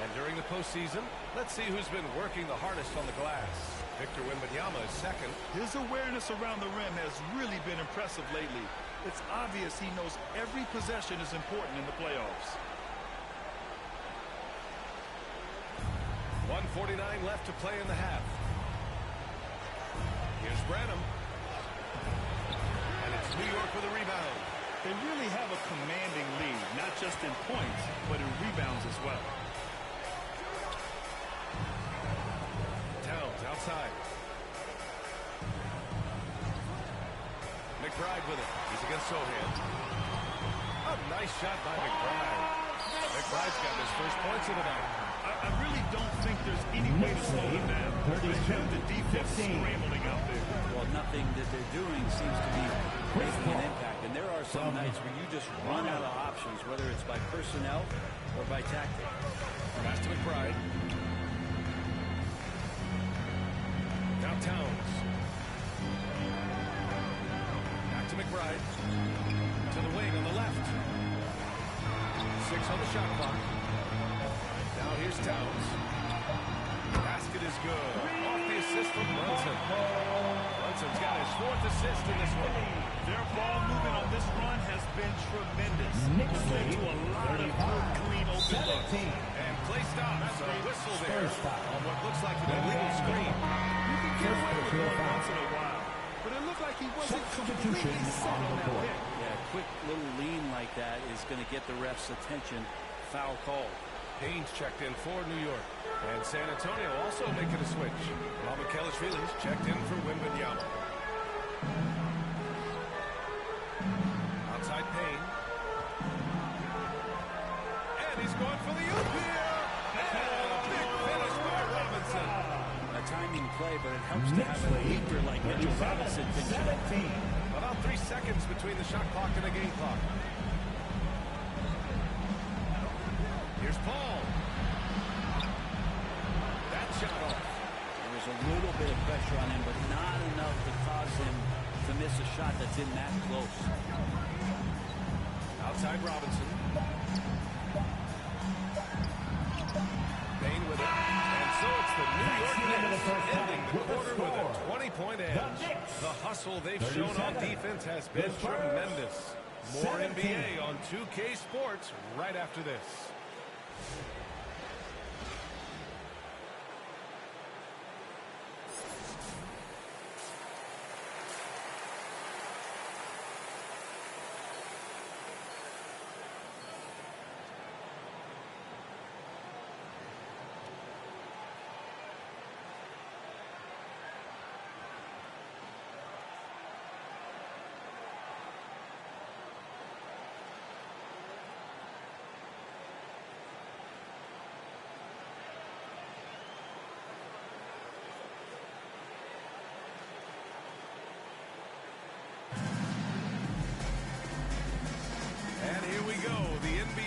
And during the postseason, let's see who's been working the hardest on the glass. Victor Wembanyama is second. His awareness around the rim has really been impressive lately. It's obvious he knows every possession is important in the playoffs. 1:49 left to play in the half. Here's Branham. And it's New York with a rebound. They really have a commanding lead, not just in points, but in rebounds as well. Towns outside. McBride with it. He's against Sohan. A nice shot by McBride. McBride's got his first points of the night. I really don't think there's any way to slow them down. They have the defense scrambling out there. Well, nothing that they're doing seems to be making an impact. And there are some nights where you just run out of options, whether it's by personnel or by tactic. Pass to McBride. Now Towns. Back to McBride. To the wing on the left. 6 on the shot clock. Now here's Towns. Basket is good. Off the assist from Brunson. Brunson's got his 4th assist in this one. Their ball movement on this run has been tremendous. It's led to a lot of good, clean, open looks. And Clay stops. A whistle there on what looks like an illegal screen. You can get away with one once in a while, but it looked like he wasn't completely set on that pick. Yeah, a quick little lean like that is going to get the ref's attention. Foul call. Haynes checked in for New York. And San Antonio also making a switch. Kelishvili's checked in for Wembanyama. Outside Payne. And he's going for the oop here. And a big finish by Robinson. A timing play, but it helps to have a leaper like Mitchell Robinson finish it. About 3 seconds between the shot clock and the game clock. Here's Paul. That shot off. There was a little bit of pressure on him, but not enough to cause him to miss a shot that's in that close. Outside Robinson. Payne with it. And so it's the New York Knicks ending the quarter with a 20-point edge. The hustle they've shown on defense has been tremendous. More NBA on 2K Sports right after this.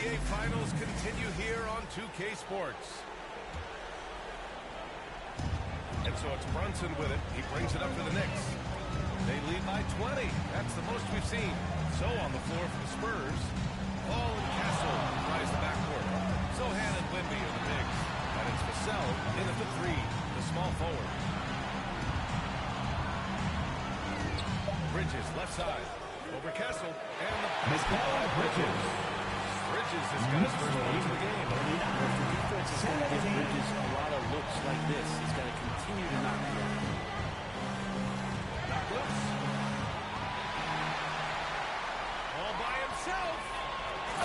NBA Finals continue here on 2K Sports. And so it's Brunson with it. He brings it up for the Knicks. They lead by 20. That's the most we've seen. So on the floor for the Spurs, Paul and Castle rise the backcourt. Sohan and Wimby are the bigs. And it's Vassell in at the 3, the small forward. Bridges, left side. Over Castle. And the basket by Bridges. Bridges has got his first points of the game. If the defense is going to give Bridges a lot of looks like this, he's got to continue to knock it down. Knock loose. All by himself.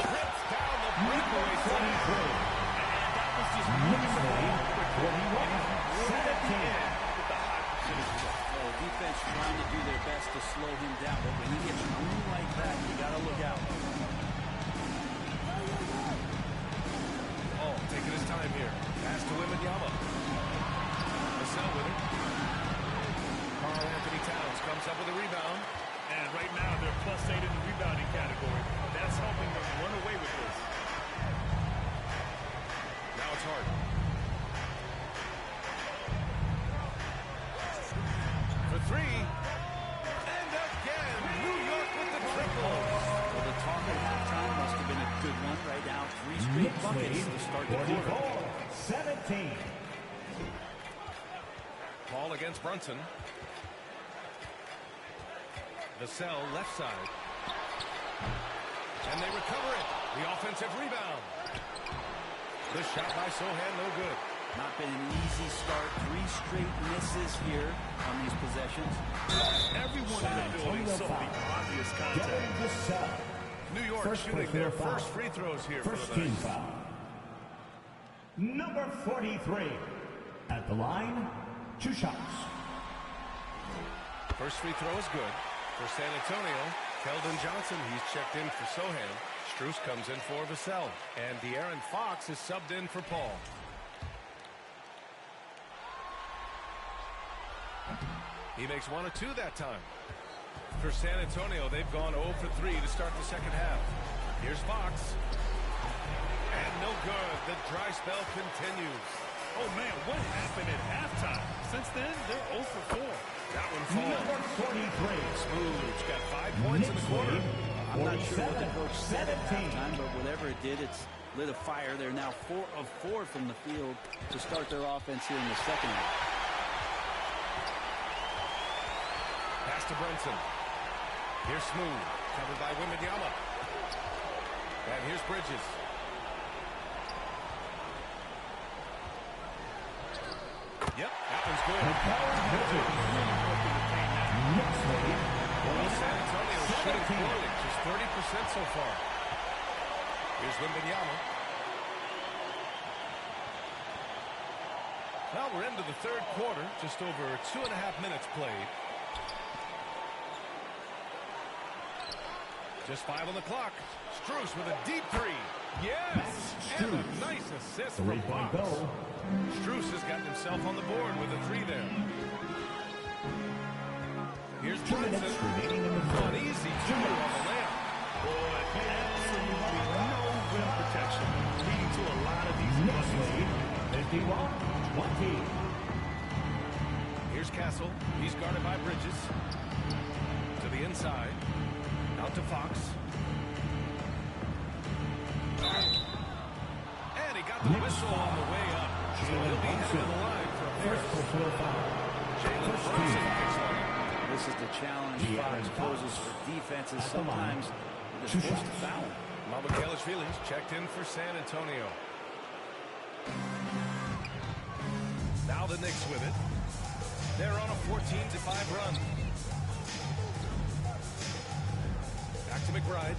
Rips down the breakaway side. And that was just moving right at the end with the high precision. Well, defense trying to do their best to slow him down, but when he gets room like that, you got to look out. Oh, taking his time here. Pass to Wembanyama. Vassell with it. Karl Anthony Towns comes up with a rebound. And right now, they're +8 in the rebounding category. That's helping them run away with this. Now it's Harden. For 3. And again, New York with the triple. Well, the talk at halftime must have been a good one. Right now, 3 straight buckets to start the quarter. 17. Paul against Brunson. Vassell left side. And they recover it. The offensive rebound. The shot by Sohan, no good. Not been an easy start. 3 straight misses here on these possessions. Everyone in the building saw the obvious contact. New York shooting their first free throws here for the team night. foul. Number 43. At the line, 2 shots. First free throw is good. For San Antonio, Keldon Johnson, he's checked in for Sohan. Strus comes in for Vassell. And De'Aaron Fox is subbed in for Paul. He makes 1 of 2 that time. For San Antonio, they've gone 0 for 3 to start the second half. Here's Fox. And no good. The dry spell continues. Oh, man, what happened at halftime? Since then, they're 0 for 4. That one falls. Number 43. Smooth. Got 5 points in the quarter. I'm not sure what the coach said at halftime, but whatever it did, it's lit a fire. They're now 4 of 4 from the field to start their offense here in the second half. Pass to Brunson. Here's Smooth. Covered by Wembanyama. And here's Bridges. Yep, that one's good. Well, San Antonio is shooting poorly, just 30% so far. Here's Wembanyama. Well, we're into the third quarter, just over 2.5 minutes played. Just 5 on the clock. Strus with a deep 3. Yes! And a nice assist from Fox. Strus has gotten himself on the board with a 3 there. Here's Brunson. An easy 2 on the layup. Boy, absolutely no rim protection, leading to a lot of these buckets. 51-20. Here's Castle. He's guarded by Bridges. To the inside. Out to Fox. And he got the whistle on the way up. So he'll be headed to the line for a Jalen Brunson picks one. This is the challenge Fox poses for defenses. Sometimes they're supposed to foul. Mamukelashvili's checked in for San Antonio. Now the Knicks with it. They're on a 14-5 run. Back to McBride.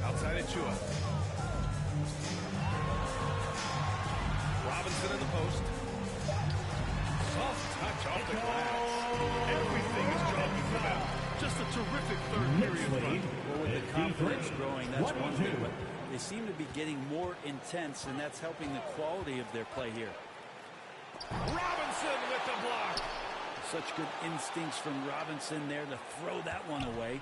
Outside Achua. Robinson in the post. Soft touch off the glass. Everything is jogging for them. Just a terrific third period run. Well, with the confidence growing, that's one thing, but they seem to be getting more intense, and that's helping the quality of their play here. Robinson with the block. Such good instincts from Robinson there to throw that one away.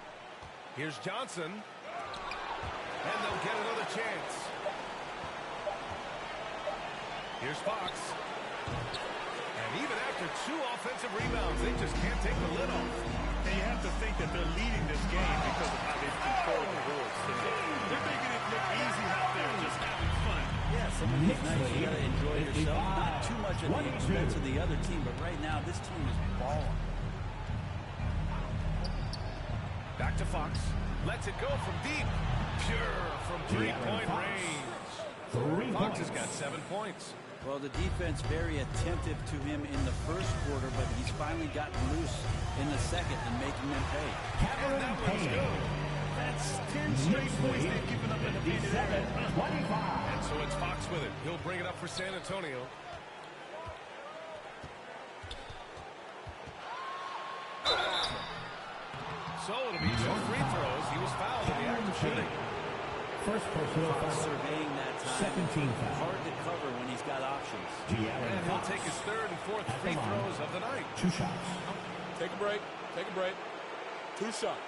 Here's Johnson. And they'll get another chance. Here's Fox. And even after 2 offensive rebounds, they just can't take the lid off. And you have to think that they're leading this game because of how they've controlled the boards today. They're making it look easy out there, just having fun. Yeah, some of these nights you got to enjoy yourself. Not too much at the expense of the other team, but right now this team is balling. Back to Fox. Lets it go from deep. Pure from three-point range. Fox has got 7 points. Well, the defense very attentive to him in the first quarter, but he's finally gotten loose in the second and making them pay. And that one's good. That's 10 straight points they've given up in the paint area. And so it's Fox with it. He'll bring it up for San Antonio. So it'll be 2 free throws. He was fouled in the act of shooting. First personal foul. Surveying that time. Second team foul. Hard to cover when he's got options. And he'll take his 3rd and 4th free throws of the night. 2 shots. Take a break. Take a break. 2 shots.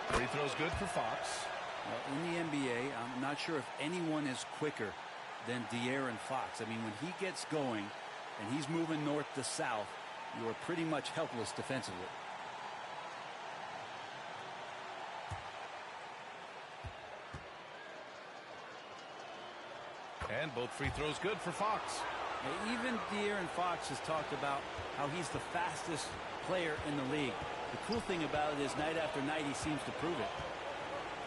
Free throws good for Fox. Well, in the NBA, I'm not sure if anyone is quicker than De'Aaron Fox. I mean, when he gets going and he's moving north to south, you are pretty much helpless defensively. And both free throws good for Fox. Even De'Aaron Fox has talked about how he's the fastest player in the league. The cool thing about it is night after night he seems to prove it.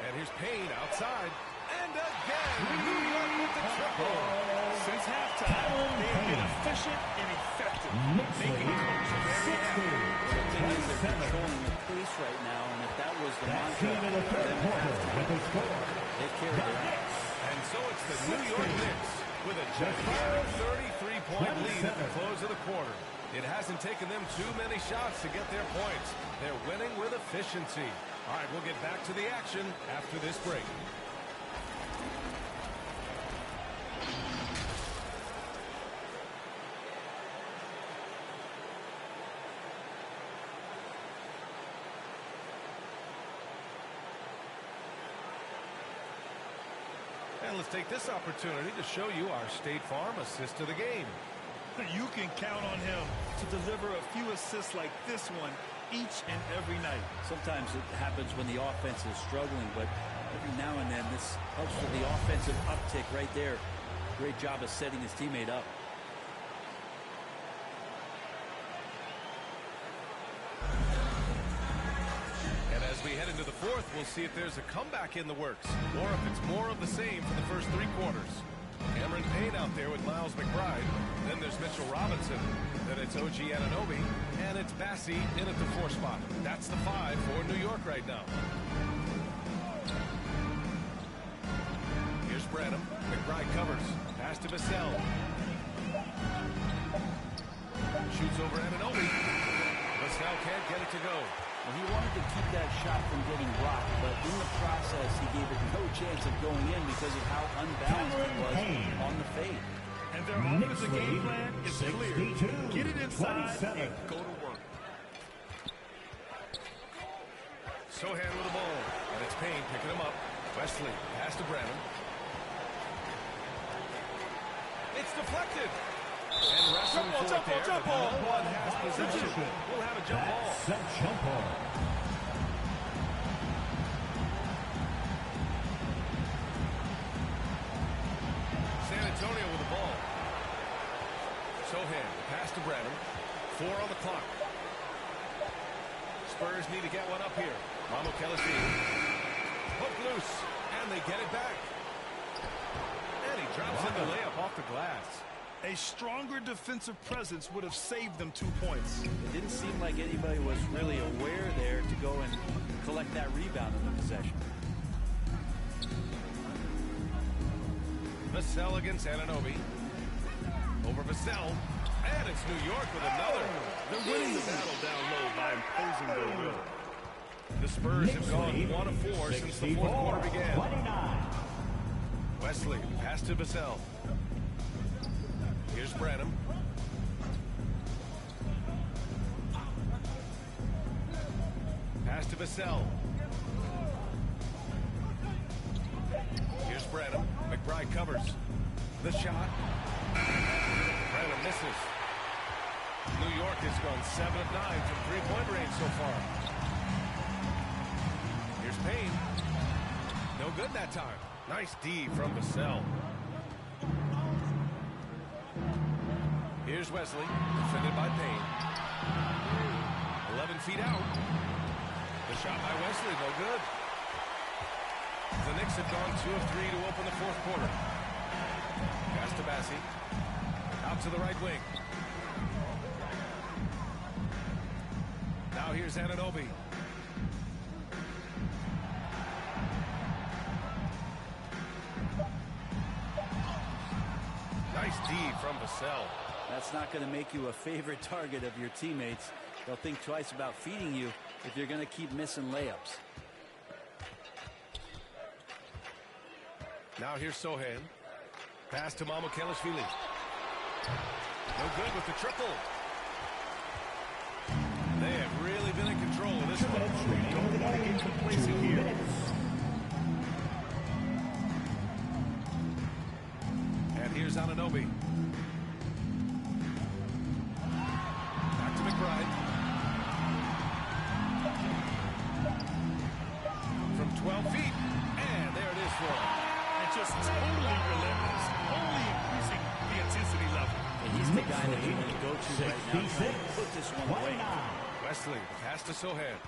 And here's Payne outside. And again, New York with the triple. Since halftime, they have been efficient and effective, making coaches very happy. The thing is they're controlling the pace right now, and if that was the mantra for them at halftime, they've carried it out. And so it's the New York Knicks with a gigantic 33-point lead at the close of the quarter. It hasn't taken them too many shots to get their points. They're winning with efficiency. All right, we'll get back to the action after this break. And let's take this opportunity to show you our State Farm assist of the game. You can count on him to deliver a few assists like this one each and every night. Sometimes it happens when the offense is struggling, but every now and then this helps with the offensive uptick right there. Great job of setting his teammate up. And as we head into the 4th, we'll see if there's a comeback in the works, or if it's more of the same for the first 3 quarters. Cameron Payne out there with Miles McBride. Then there's Mitchell Robinson. Then it's OG Anunoby. And it's Bassie in at the 4 spot. That's the 5 for New York right now. Here's Branham. McBride covers. Pass to Vassell. Shoots over Anunoby. Vassell can't get it to go. Well, he wanted to keep that shot from getting blocked, but in the process, he gave it no chance of going in because of how unbalanced it was on the fade. And their offensive game plan is clear. Get it inside and go to work. Sohan with the ball. And it's Payne picking him up. Wesley, pass to Branham. It's deflected. And wrestling for it there, but no one has possession. We'll have a jump ball. Jump ball. San Antonio with the ball. Sohan, pass to Branham. 4 on the clock. Spurs need to get one up here. Mamo Kelly hook loose, and they get it back. And he drops in the layup off the glass. A stronger defensive presence would have saved them 2 points. It didn't seem like anybody was really aware there to go and collect that rebound in the possession. Vassell against Anunoby. Over Vassell. And it's New York with another. They're winning the battle down low by imposing their will. The Spurs have gone 1 of 4 since the 4th quarter began. 29. Wesley, pass to Vassell. Here's Branham. pass to Vassell. Here's Branham. McBride covers. The shot. Branham misses. New York has gone 7 of 9 from three-point range so far. Here's Payne. No good that time. Nice D from Vassell. Here's Wesley, defended by Payne. 11 feet out. The shot by Wesley, no good. The Knicks have gone 2 of 3 to open the fourth quarter. Pass to Bassi. Out to the right wing. Now here's Anunoby. Nice D from Vassell. That's not going to make you a favorite target of your teammates. They'll think twice about feeding you if you're going to keep missing layups. Now here's Sohan. Pass to Mamukelashvili. No good with the triple. They have really been in control of this one. They don't want to get complacent here. And here's Anunoby. Back to McBride. From 12 feet. And there it is for him. And just totally relentless. Only increasing the intensity level. And he's the guy that you want to go to right now. Trying to put this one away. Wesley, the pass to Sohan.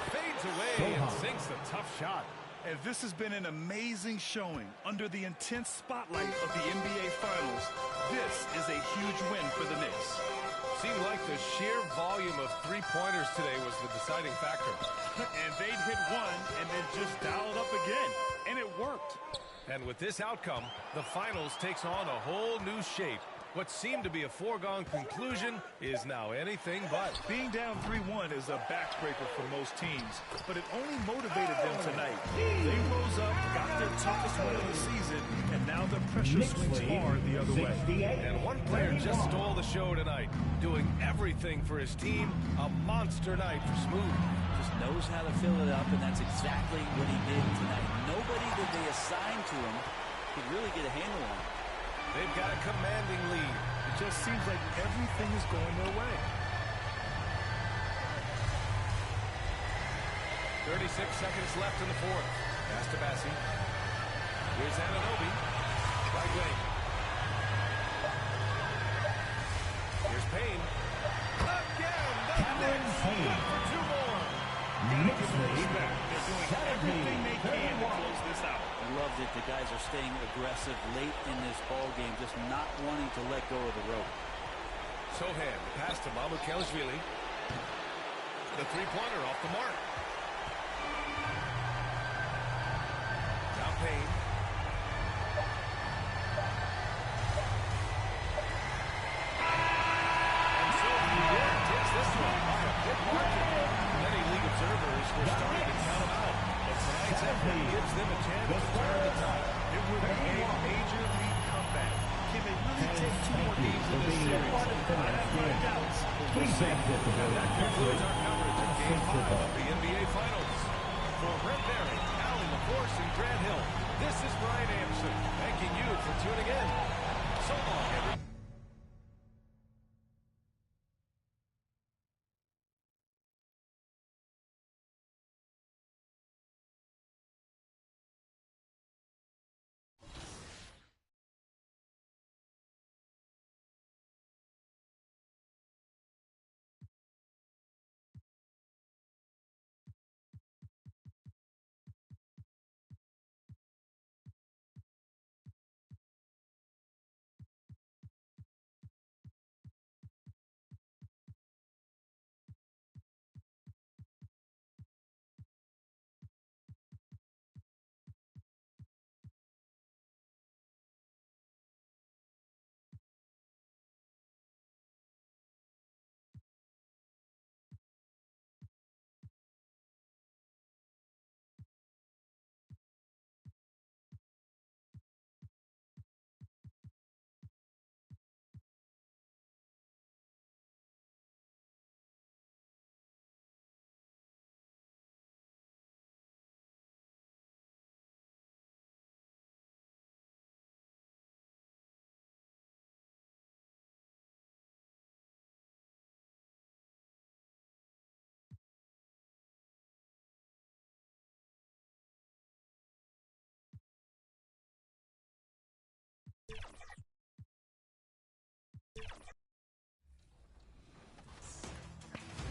Fades away and sinks the tough shot. And this has been an amazing showing under the intense spotlight of the NBA Finals. This is a huge win for the Knicks. Seemed like the sheer volume of three-pointers today was the deciding factor. And they'd hit one and then just dialed up again. And it worked. And with this outcome, the Finals takes on a whole new shape. What seemed to be a foregone conclusion is now anything but. Being down 3-1 is a backbreaker for most teams, but it only motivated them tonight. They rose up, got their toughest win of the season, and now the pressure swings hard the other way. And one player just stole the show tonight, doing everything for his team. A monster night for Smooth. Just knows how to fill it up, and that's exactly what he did tonight. Nobody that they assigned to him could really get a handle on him. They've got a commanding lead. It just seems like everything is going their way. 36 seconds left in the fourth. Pass to Bassi. Here's Anunoby. Right wing. Here's Payne. Again, the Knicks good for 2 more. Gotta give them respect. They're doing everything they can to close this out. I love that the guys are staying aggressive late in this ball game, just not wanting to let go of the rope. Sohan, pass to Mamukelashvili. The three-pointer off the mark. Now Payne. And so New York takes this one by a big margin. Many league observers were starting to count them out. But tonight's effort gives them a chance to turn the tide. It would be a major league comeback. Can they really take 2 more games in this series? I have my doubts. We'll see. That concludes our coverage of Game 5 of the NBA Finals. For Brent Barry, Allie LaForce, and Grant Hill, this is Brian Anderson, thanking you for tuning in. So long, everyone.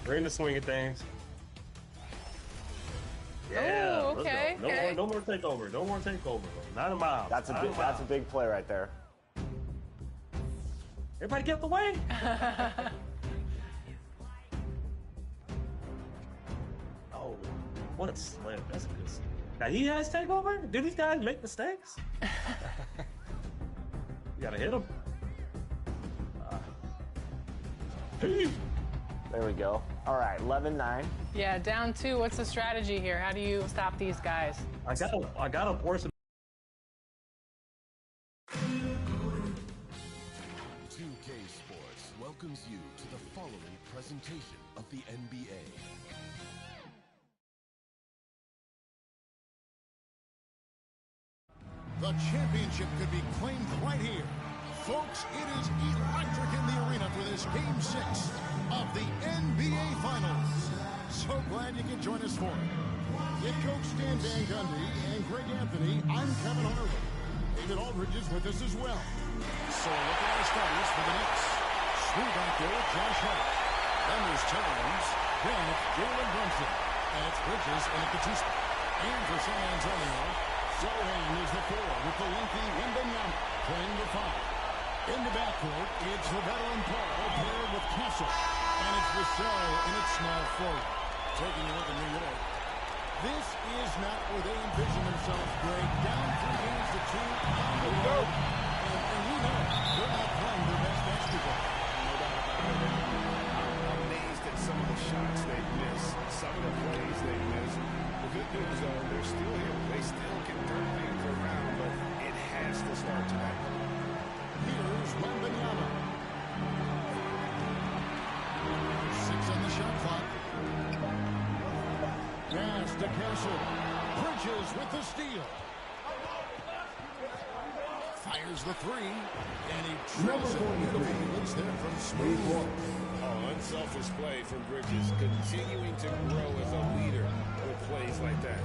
We're in the swing of things. Yeah, Ooh, okay, let's go. No more takeover. No more takeover. Not a mile. That's a big play right there. Everybody get the way. Oh, what a slip. That's a good slip. Now he has takeover? Do these guys make mistakes? You gotta hit him. There we go. All right, 11-9. Yeah, down 2. What's the strategy here? How do you stop these guys? I gotta force him. 2K Sports welcomes you to the following presentation of the NBA. The championship could be claimed right here. Folks, it is electric in the arena for this Game 6 of the NBA Finals. So glad you could join us for it. With Coach Stan Van Gundy and Greg Anthony, I'm Kevin Harlan. David Aldridge is with us as well. So look at our starters for the Knicks. Smooth out there with Josh Hart. Then there's Towns. Then it's Jalen Brunson. And it's Bridges and Katuska. And for San Antonio, Zohan is the 4 with the lengthy Wembanyama playing the 5. In the backcourt, it's the veteran Paul paired with Castle. And it's Vassell in its small forward. Taking a look at New York. This is not where they envision themselves, Greg. Down 3 games to 2 on the road. And we know they're not playing their best basketball. No doubt about it. I'm amazed at some of the shots they miss, some of the plays they miss. The good news, though, they're still here. They still can turn things around, but it has to start tonight. Here's Wembanyama. 6 on the shot clock. Pass to Castle. Bridges with the steal. Fires the 3. And he drills it beautifully. Looks there from Smooth. Oh, unselfish play from Bridges. Continuing to grow as a leader with plays like that.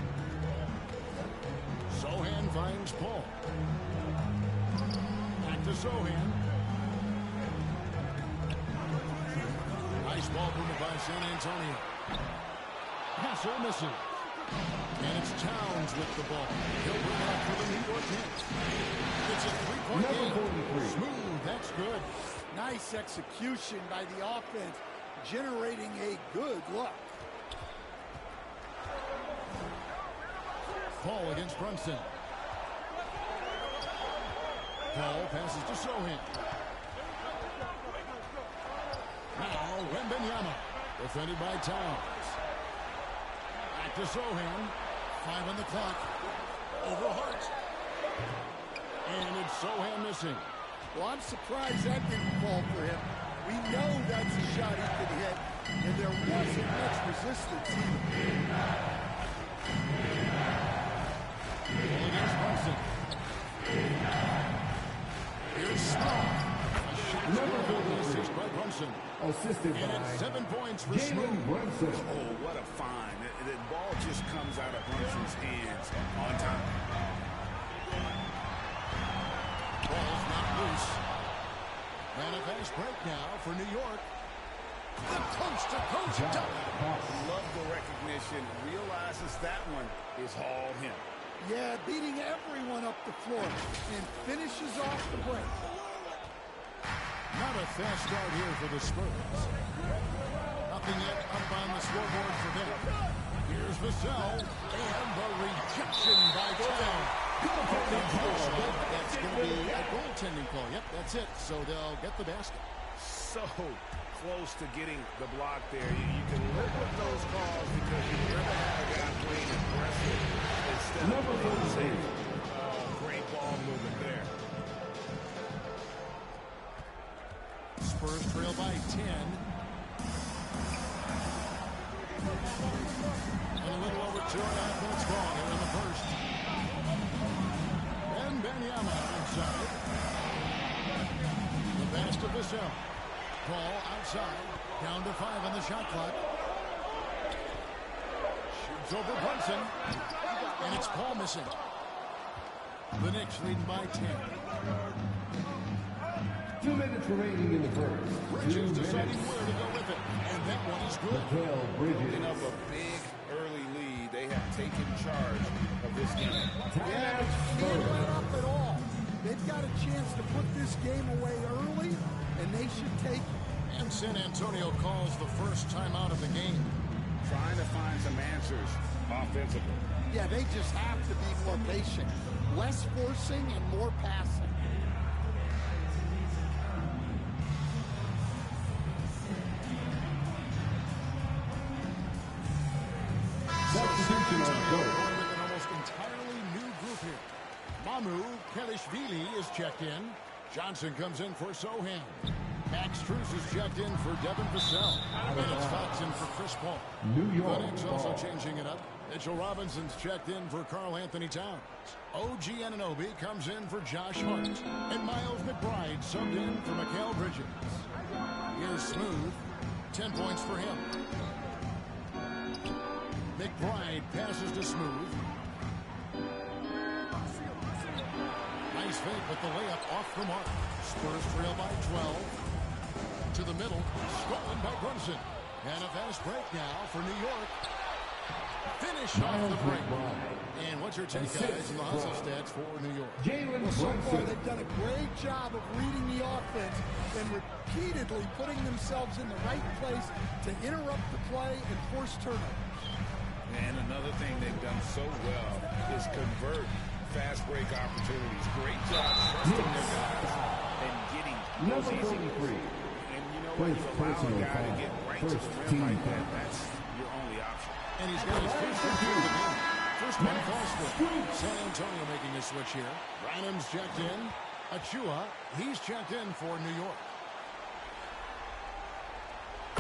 Zohan finds Paul. Back to Zohan. Nice ball movement by San Antonio. Passer missing. And it's Towns with the ball. He'll bring it up for the New York Knicks. It's a 3-point game. Smooth, that's good. Nice execution by the offense, generating a good look. Paul against Brunson. Paul passes to Zohan. Now Wembanyama, defended by Towns. Back to Zohan. 5 on the clock. Over Hart. And it's Zohan missing. Well, I'm surprised that didn't fall for him. We know that's a shot he could hit, and there wasn't much resistance either. Paul against Brunson. Here's Small. A shot the assist by Brunson. Assisted and it's 7 points for Smooth. Oh, what a find. The ball just comes out of Brunson's hands on time. Ball's not loose. And a fast break now for New York. The coast-to-coast dunk. Love the recognition. Realizes that one is all him. Yeah, beating everyone up the floor and finishes off the break. Not a fast start here for the Spurs. Nothing yet up on the scoreboard for them. Here's Vassell. And the rejection by Towns. That's going to be a goaltending call. Yep, that's it. So they'll get the basket. So close to getting the block there. You can live with those calls because you'd rather have a guy playing aggressive instead of playing safe. Great ball movement there. Spurs trail by 10. And a little over 2.5 minutes gone here in the first. Wembanyama inside. The pass to Vassell. Paul outside. Down to 5 on the shot clock. Shoots over Brunson. And it's Paul missing. The Knicks leading by 10. 2 minutes remaining in the first. Bridges deciding where to go with it. And that one is good. Building up a big early lead. They have taken charge of this game. Yeah, but you can't let up at all. They've got a chance to put this game away early, and they should take it. And San Antonio calls the first timeout of the game. Trying to find some answers offensively. Yeah, they just have to be more patient. Less forcing and more passing. Substitution on goal. With an almost entirely new group here. Mamu Kelishvili is checked in. Johnson comes in for Sohan. Max Strus is checked in for Devin Vassell. And it's Fox in for Chris Paul. New York The Knicks also changing it up. Mitchell Robinson's checked in for Karl Anthony Towns. OG Anunoby comes in for Josh Hart. And Miles McBride subbed in for Mikal Bridges. Here's Smooth. 10 points for him. McBride passes to Smooth. Nice fake, but the layup off the mark. Spurs trail by 12. To the middle, stolen by Brunson. And a fast break now for New York. Finish off the break. And what's your take, guys, in the hustle stats for New York? Well, so far they've done a great job of reading the offense and repeatedly putting themselves in the right place to interrupt the play and force turnovers. And another thing they've done so well is convert fast break opportunities. Great job trusting their guys and getting those easy. And you know when you allow a guy to get right to the rim like that, that's your only option. And he's got his first one of the game. First one calls for San Antonio making a switch here. Branham's checked in. Achua, he's checked in for New York.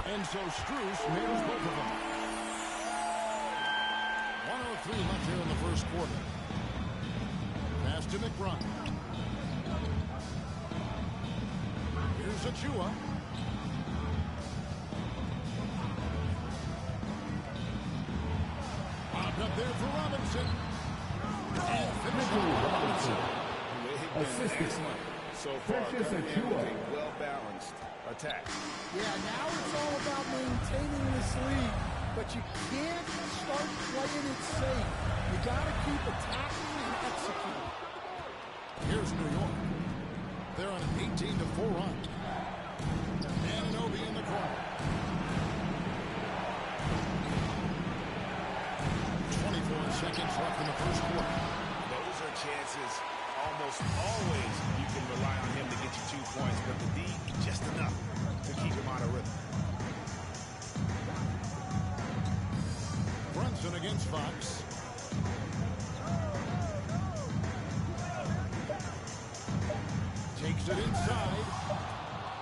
And so Strus nails both of them. 1:03 left here in the first quarter. Pass to McBride. Here's Achua. Popped up there for Robinson. And finishing Robinson. Excellent so far. Well-balanced attack. Yeah, now it's all about maintaining this lead. But you can't start playing it safe. You got to keep attacking and executing. Here's New York. They're on an 18-4 run. Anunoby in the corner. 24 seconds left in the first quarter. Those are chances almost always you can rely on him to get you 2 points, but the D, just enough to keep him out of rhythm. Brunson against Fox. Takes it inside.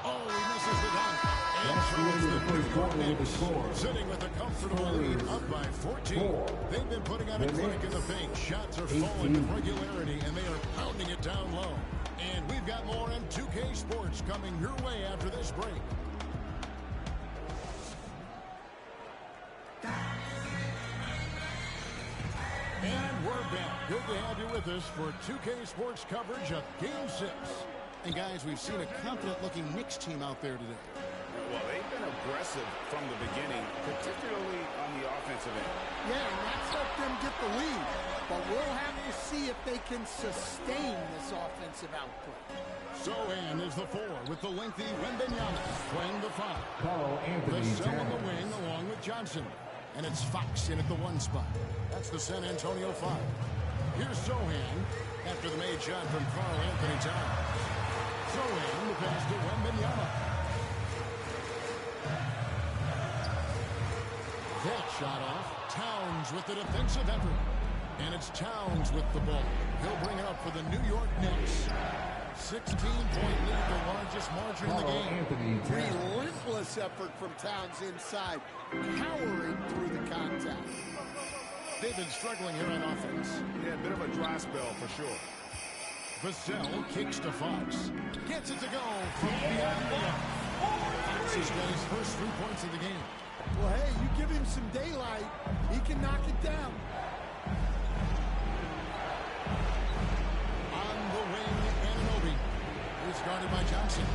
Oh, he misses the dunk. And so it's the New York Knicks sitting with a comfortable lead up by 14. They've been putting out a clinic in the paint. Shots are falling with regularity, and they are pounding it down low. And we've got more M2K Sports coming your way after this break. And we're back. Good to have you with us for 2K Sports coverage of Game 6. And guys, we've seen a confident-looking Knicks team out there today. Well, they've been aggressive from the beginning, particularly on the offensive end. Yeah, and that's helped them get the lead. But we'll have to see if they can sustain this offensive output. Sohan is the 4 with the lengthy Wembanyama playing the 5. Karl Anthony Vassell in the wing along with Johnson. And it's Fox in at the 1 spot. That's the San Antonio 5. Here's Sohan after the made shot from Karl Anthony Towns. Sohan the pass to Wembanyama. That shot off. Towns with the defensive effort. And it's Towns with the ball. He'll bring it up for the New York Knicks. 16-point lead, the largest margin in the game. Relentless effort from Towns inside, powering through the contact. They've been struggling here on offense. Yeah, a bit of a dry spell for sure. Vassell kicks to Fox. Gets it to go from beyond the arc. Fox has got his first 3 points of the game. Well, hey, you give him some daylight, he can knock it down. On the wing, Anunoby. He's guarded by Johnson.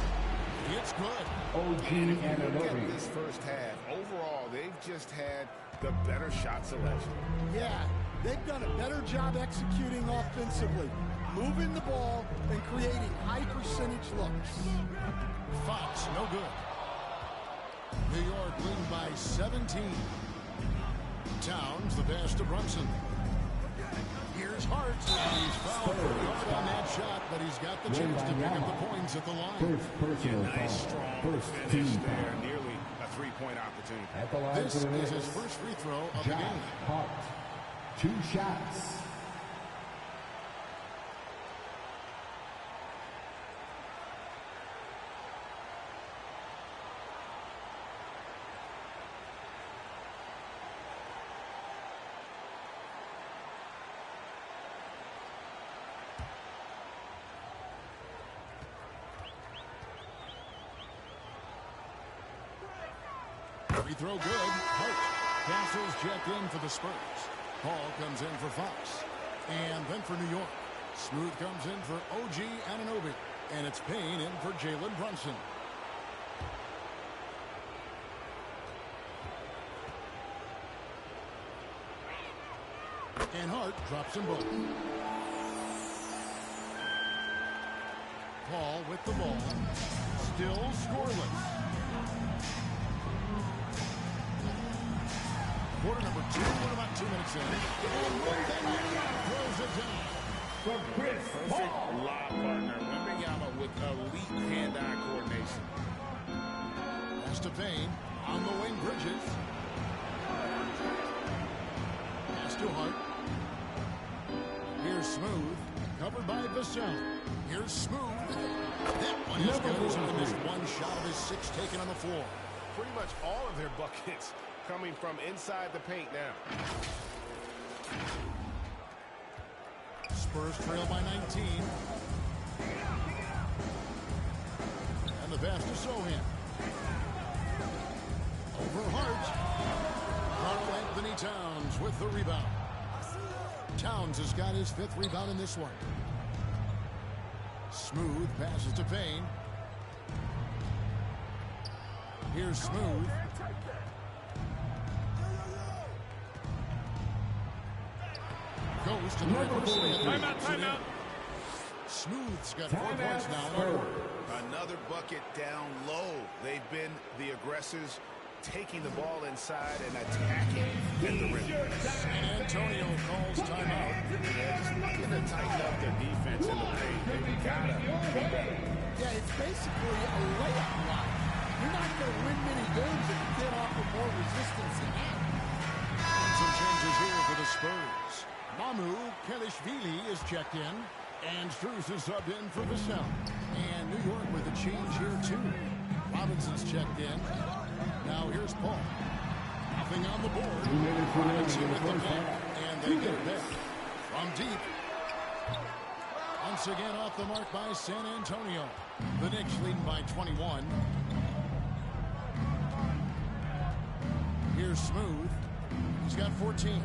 It's good. OG Look at Anunoby. this first first half. Overall, they've just had the better shot selection. Yeah, they've done a better job executing offensively, moving the ball and creating high percentage looks. Fox, no good. New York leading by 17. Towns, the pass to Brunson. Here's Hart. He's fouled pretty hard on that shot, but he's got the chance to pick up the points at the line. Nice, strong finish there. Nearly a three-point opportunity. At the line This is his first free throw of the game. Hart. 2 shots. Free throw good. Hart. Castle's checked in for the Spurs. Paul comes in for Fox. And then for New York. Smooth comes in for OG Anunoby. And it's Payne in for Jalen Brunson. And Hart drops them both. Paul with the ball. Still scoreless. Quarter number 2, we're about 2 minutes in. And throws it down. Perfect lob partner. Wembanyama with elite hand-eye coordination. Pass to Payne. On the wing, Bridges. Pass to Hart. Here's Smooth. Covered by Vassell. Here's Smooth. That one is good. He's only missed one shot of his 6 taken on the floor. Pretty much all of their buckets coming from inside the paint now. Spurs trail by 19. And the pass to Sohan. Over Hart. Karl Anthony Towns with the rebound. Towns has got his 5th rebound in this one. Smooth passes to Payne. Here's Smooth. Goes to the timeout. Smooth's got 4 points now. Another bucket down low. They've been the aggressors, taking the ball inside and attacking at the rim. San Antonio calls timeout. Yeah, just looking to tighten up their defense in the paint. They've got to be better. Yeah, it's basically a layup block. You're not going to win many games if you can't offer more resistance than that. And some changes here for the Spurs. Mamu Kelishvili is checked in. And Strus is subbed in for Vassell. And New York with a change here, too. Robinson's checked in. Now here's Paul. Nothing on the board. Robinson with the pick. And they get it back. From deep. Once again off the mark by San Antonio. The Knicks leading by 21. Here's Smooth. He's got 14.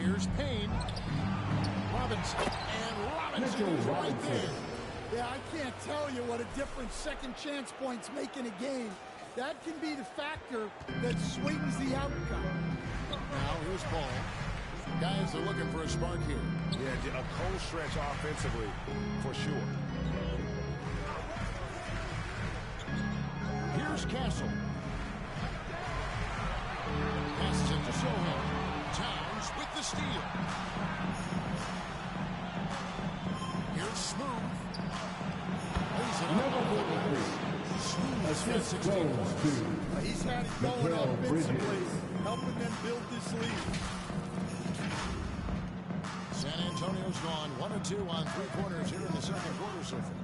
Here's Payne. Robinson. And Robinson's right there. Yeah, I can't tell you what a difference second chance points make in a game. That can be the factor that swings the outcome. Now here's Paul. Guys are looking for a spark here. Yeah, a cold stretch offensively, for sure. Here's Castle. Passes it to Sohan. Towns with the steal. Here's Smooth. Lays it up. Smooth has got 16 points. He's had it going offensively, helping them build this lead. San Antonio's gone 1 of 2 on 3-pointers here in the second quarter so far.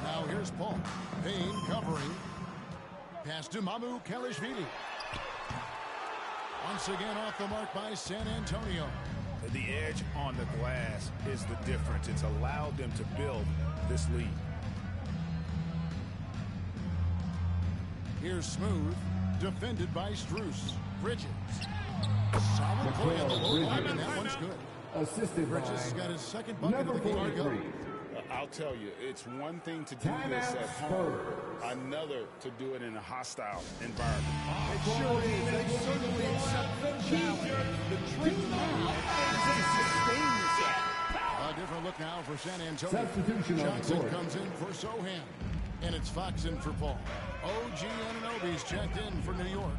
Now here's Paul. Payne covering. Pass to Mamu Kelishvili. Once again off the mark by San Antonio. The edge on the glass is the difference. It's allowed them to build this lead. Here's Smooth. Defended by Strus. Bridges. Solid play on the low line, and that one's good. Assisted Bridges has got his second bucket of the game to go. I'll tell you, it's one thing to do this at home, another to do it in a hostile environment. It sure is. They certainly accept the challenge. The trick now is to sustain this effort. A different look now for San Antonio. Substitution on Johnson court. comes in for Sohan. And it's Fox in for Paul. OG Anunoby's checked in for New York.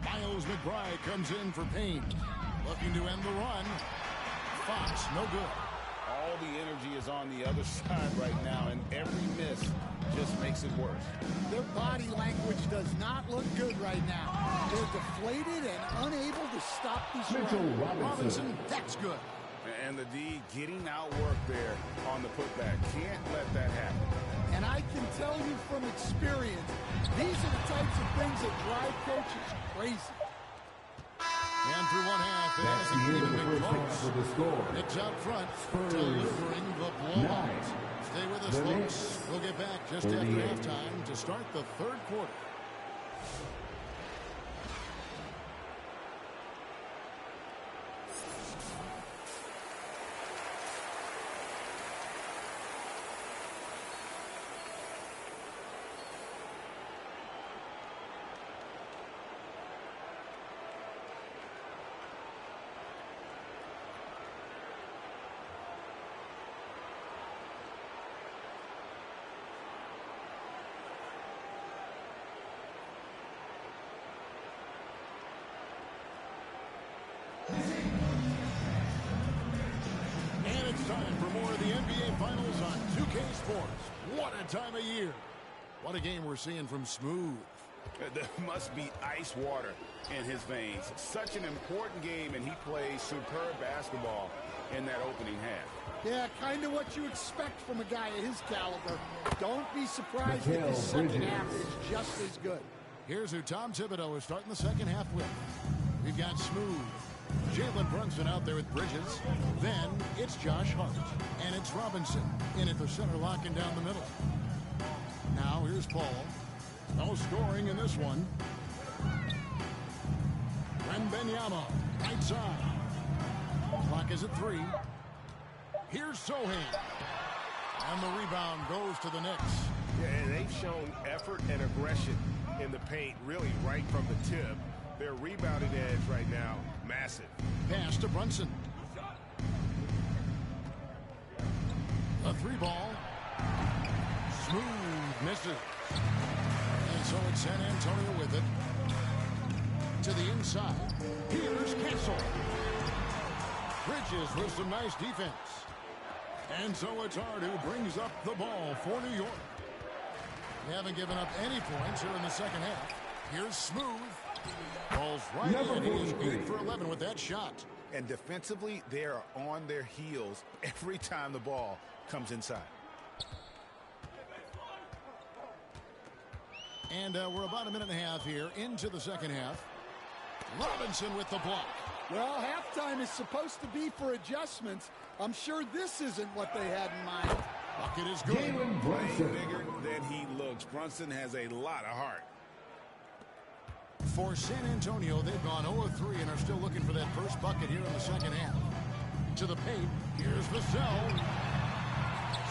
Miles McBride comes in for Payne. Looking to end the run. Fox, no good. All the energy is on the other side right now, and every miss just makes it worse. Their body language does not look good right now. They're deflated and unable to stop this run. Robinson, that's good. And the D getting outworked there on the putback. Can't let that happen. And I can tell you from experience, these are the types of things that drive coaches crazy. And through one half, it That's hasn't the even end of been the first close. half for the score. Knicks out front, Spurs, delivering the blowout. 9. Stay with us, The folks. Knicks, We'll get back just 38. after halftime to start the third quarter. And it's time for more of the NBA Finals on 2K Sports. What a time of year. What a game we're seeing from Smooth. There must be ice water in his veins. Such an important game, and he plays superb basketball in that opening half. Yeah, kind of what you expect from a guy of his caliber. Don't be surprised if the second half is just as good. Here's who Tom Thibodeau is starting the second half with. We've got Smooth. Jalen Brunson out there with Bridges. Then it's Josh Hart. And it's Robinson in at the center, locking down the middle. Now here's Paul. No scoring in this one. Wembanyama, right side. Clock is at 3. Here's Sohan. And the rebound goes to the Knicks. Yeah, and they've shown effort and aggression in the paint, really right from the tip. Their rebounding edge right now, massive. Pass to Brunson. A 3-ball. Smooth misses. And so it's San Antonio with it. To the inside. Here's Castle. Bridges with some nice defense. And so it's Hart who brings up the ball for New York. They haven't given up any points here in the second half. Here's Smooth. Ball's right in. He is 8 for 11 with that shot. And defensively, they are on their heels every time the ball comes inside. And we're about a minute and a half here into the second half. Robinson with the block. Well, halftime is supposed to be for adjustments. I'm sure this isn't what they had in mind. Bucket is good. Playing bigger than he looks. Brunson has a lot of heart. For San Antonio, they've gone 0-3 and are still looking for that first bucket here in the second half. To the paint, here's Vassell.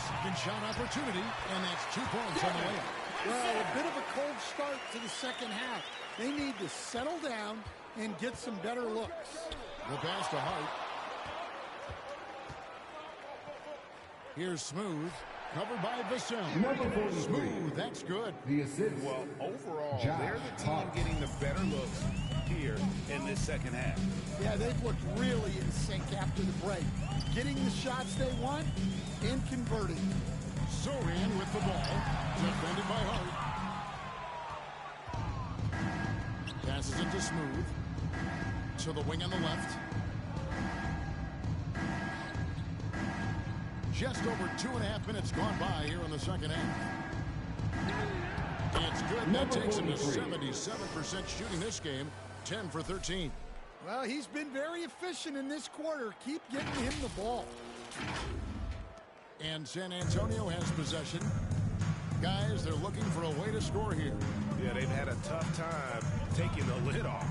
Second shot opportunity, and that's 2 points on the way. Well, a bit of a cold start to the second half. They need to settle down and get some better looks. The pass to Hart. Here's Smooth. Covered by Vassell. Number 43. Smooth, that's good. The assist. Well, overall, Josh they're the team Hart. getting the better looks here in this second half. Yeah, they've looked really in sync after the break. Getting the shots they want and converting. Sohan with the ball. Defended by Hart. Passes it to Smooth. To the wing on the left. Just over 2.5 minutes gone by here in the second half. It's good. That takes him to 77% shooting this game. 10 for 13. Well, he's been very efficient in this quarter. Keep getting him the ball. And San Antonio has possession. Guys, they're looking for a way to score here. Yeah, they've had a tough time taking the lid off.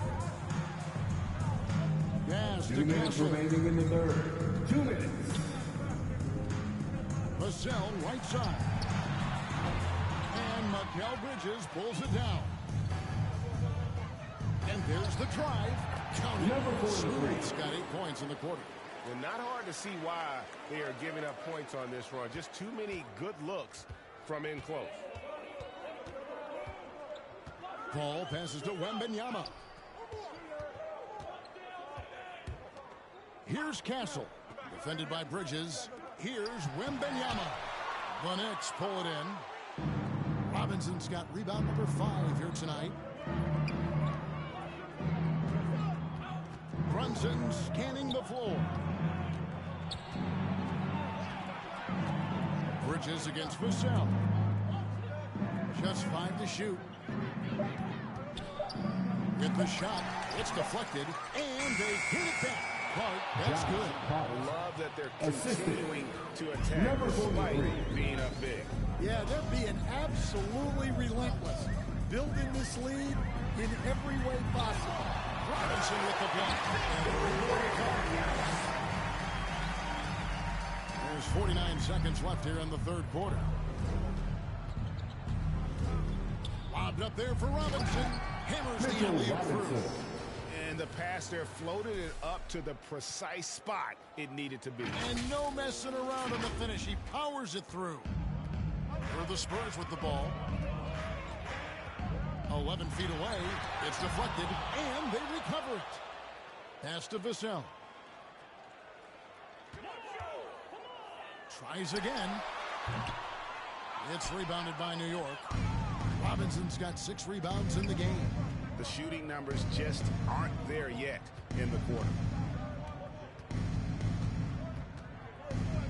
Yes, 2 minutes remaining in the third. 2 minutes. Vassell, right side. And Mikal Bridges pulls it down. And there's the drive. Counting. Smooth's got 8 points in the quarter. And not hard to see why they are giving up points on this run. Just too many good looks from in close. Ball passes to Wembanyama. Here's Castle. Defended by Bridges. Here's Wembanyama. The Knicks pull it in. Robinson's got rebound number 5 here tonight. Brunson scanning the floor. Bridges against Vassell. Just 5 to shoot. With the shot, it's deflected, and they hit it back. Clark, that's good. Love that they're continuing to attack despite being up big. Yeah, they're being absolutely relentless, building this lead in every way possible. Robinson with the block. There's 49 seconds left here in the third quarter. Lobbed up there for Robinson. Hammers the alley-oop through. And the pass there floated it up to the precise spot it needed to be. And no messing around on the finish. He powers it through. For the Spurs with the ball. 11 feet away. It's deflected, and they recover it. Pass to Vassell. Tries again. It's rebounded by New York. Robinson's got 6 rebounds in the game. The shooting numbers just aren't there yet in the quarter.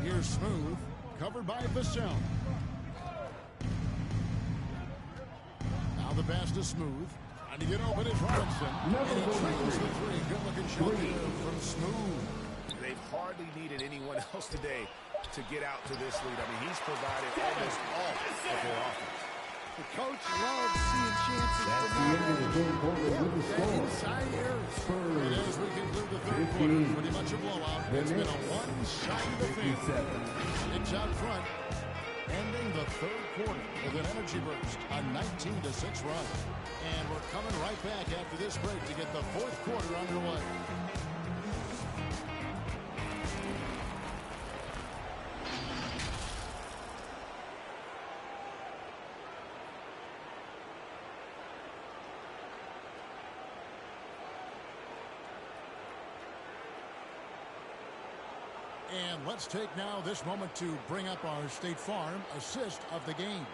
Here's Smooth, covered by Vassell. Now the pass to Smooth. Trying to get open is Robinson. And he trails the 3. Good-looking shot there from Smooth. They've hardly needed anyone else today to get out to this lead. I mean, he's provided almost all of their offense. The coach loves seeing chances from that inside area. And as we conclude the third quarter, pretty much a blowout. It's been a one-sided affair. Knicks out front, ending the third quarter with an energy burst, a 19-6 run. And we're coming right back after this break to get the fourth quarter underway. And let's take now this moment to bring up our State Farm assist of the game.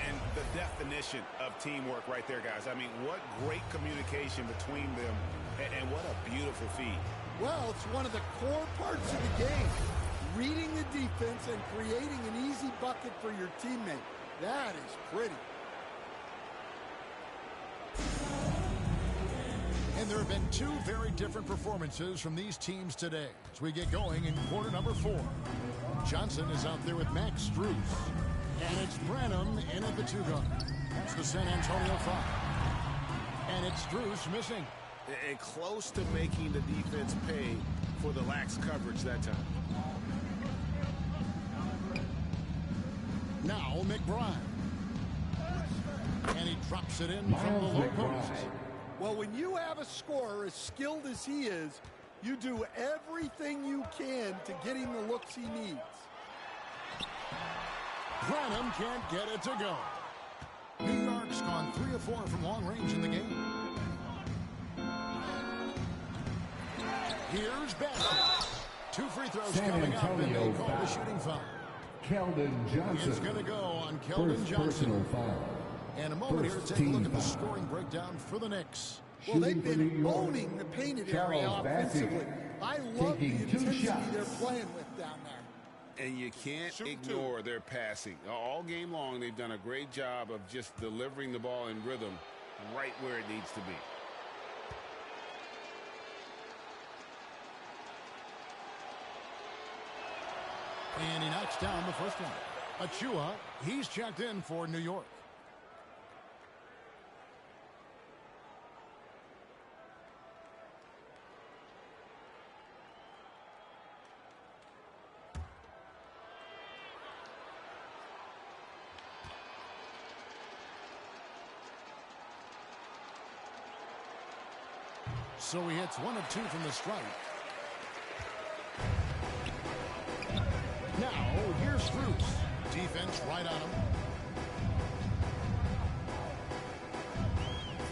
And the definition of teamwork right there, guys. I mean, what great communication between them, and what a beautiful feed. Well, it's one of the core parts of the game. Reading the defense and creating an easy bucket for your teammate. That is pretty. And there have been 2 very different performances from these teams today as we get going in quarter number 4. Johnson is out there with Max Strus. And it's Branham in at the 2-guard. That's the San Antonio foul. And it's Strus missing. And close to making the defense pay for the lax coverage that time. Now McBride. And he drops it in from the low post. Well, when you have a scorer as skilled as he is, you do everything you can to get him the looks he needs. Branham can't get it to go. New York's gone 3 of 4 from long range in the game. Here's Bassett. 2 free throws coming up, and they call the shooting foul. Keldon Johnson. It's going to go on Keldon Johnson. Foul. And a moment here to take a look at the scoring breakdown for the Knicks. Well, they've been owning the painted area offensively. I love the intensity they're playing with down there. And you can't ignore their passing. All game long, they've done a great job of just delivering the ball in rhythm right where it needs to be. And he knocks down the first one. Achua, he's checked in for New York. So he hits 1 of 2 from the strike. Now, here's Strus. Defense right on him.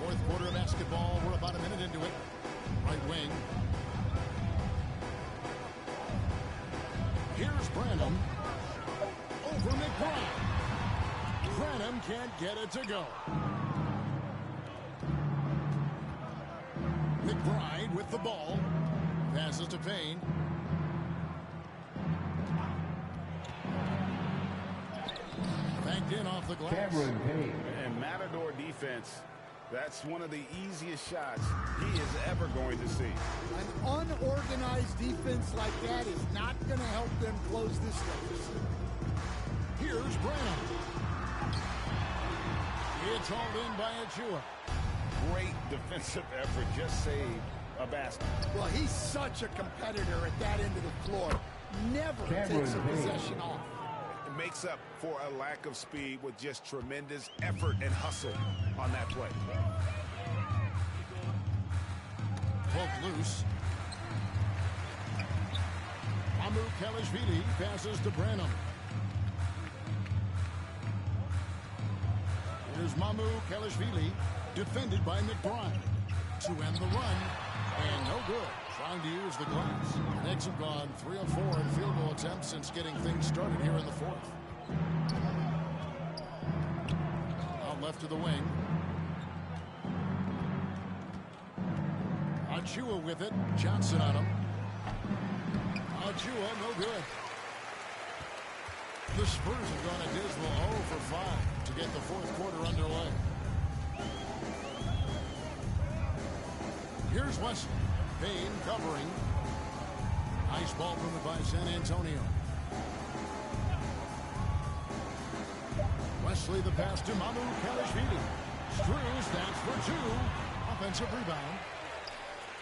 Fourth quarter of basketball. We're about a minute into it. Right wing. Here's Branham. Over McBride. Branham can't get it to go. McBride with the ball. Passes to Payne. Banked in off the glass. And Matador defense, that's one of the easiest shots he is ever going to see. An unorganized defense like that is not going to help them close this deficit. Here's Branham. It's hauled in by Achua. Great defensive effort, just saved a basket. Well, he's such a competitor at that end of the floor. Never takes a possession off. It makes up for a lack of speed with just tremendous effort and hustle on that play. Pulled loose. Mamu Kelishvili passes to Branham. Here's Mamu Kelishvili, defended by McBride. To end the run, and no good. Trying to use the glass. Knicks have gone 3 of 4 in field goal attempts since getting things started here in the fourth. Out left to the wing. Achua with it. Johnson on him. Achua, no good. The Spurs have gone a dismal 0 for 5 to get the fourth quarter underway. Here's Wesley. Payne covering. Nice ball movement by San Antonio. Wesley the pass to Mamu Kelishvili. Strus, that's for 2. Offensive rebound.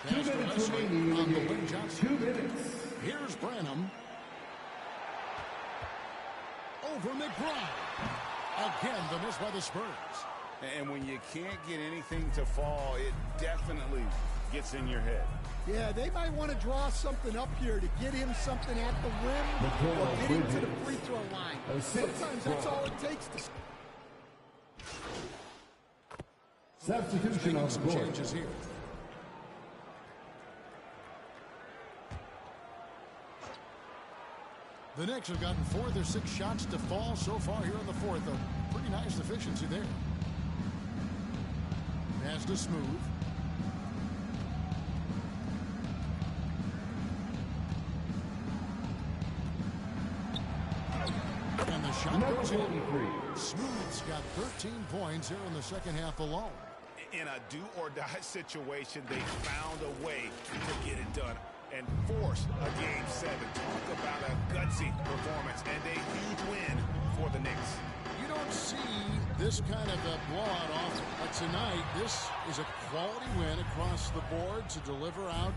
2 minutes remaining in the game. 2 minutes. Here's Branham. Over McBride. Again, the miss by the Spurs. And when you can't get anything to fall, it definitely gets in your head. Yeah, they might want to draw something up here to get him something at the rim or get him to the free throw line. Sometimes that's all it takes to... Substitution on the board. Changes here. The Knicks have gotten 4 of their 6 shots to fall so far here in the fourth. A pretty nice efficiency there. Pass to Smooth. And the shot goes in. Smooth's got 13 points here in the second half alone. In a do-or-die situation, they found a way to get it done and force a Game 7. Talk about a gutsy performance and a huge win for the Knicks. You don't see this kind of a blowout often, but tonight this is a quality win across the board to deliver out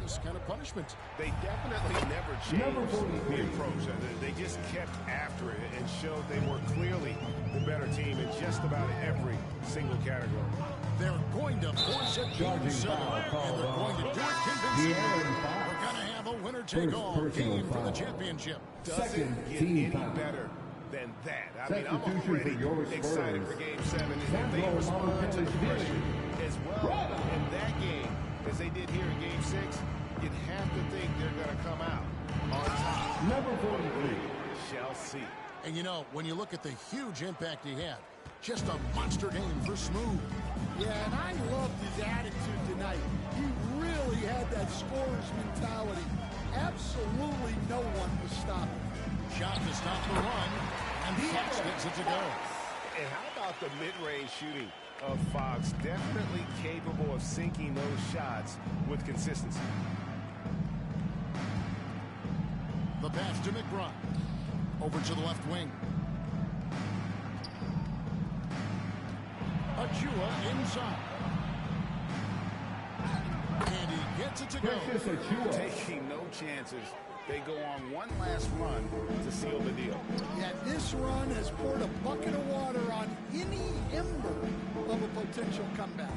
this kind of punishment. They definitely never changed the approach. They just kept after it and showed they were clearly the better team in just about every single category. They're going to force it Game 7, and they're going to do it convincingly. We're going to have a winner-take-all game for the championship. Doesn't get any better than that. I mean, I'm already excited for Game 7. If they respond to the pressure as well in that game as they did here in Game 6, you'd have to think they're going to come out on top. Number 43. Shall see. And, you know, when you look at the huge impact he had, just a monster game for Smooth. Yeah, and I loved his attitude tonight. He really had that scorer's mentality. Absolutely no one was stopping. Shot to stop the run, and Fox gets it to go. And how about the mid-range shooting of Fox? Definitely capable of sinking those shots with consistency. The pass to McBride. Over to the left wing. Achua inside. And he gets it to go. Taking no chances. They go on one last run to seal the deal. Yeah, this run has poured a bucket of water on any ember of a potential comeback.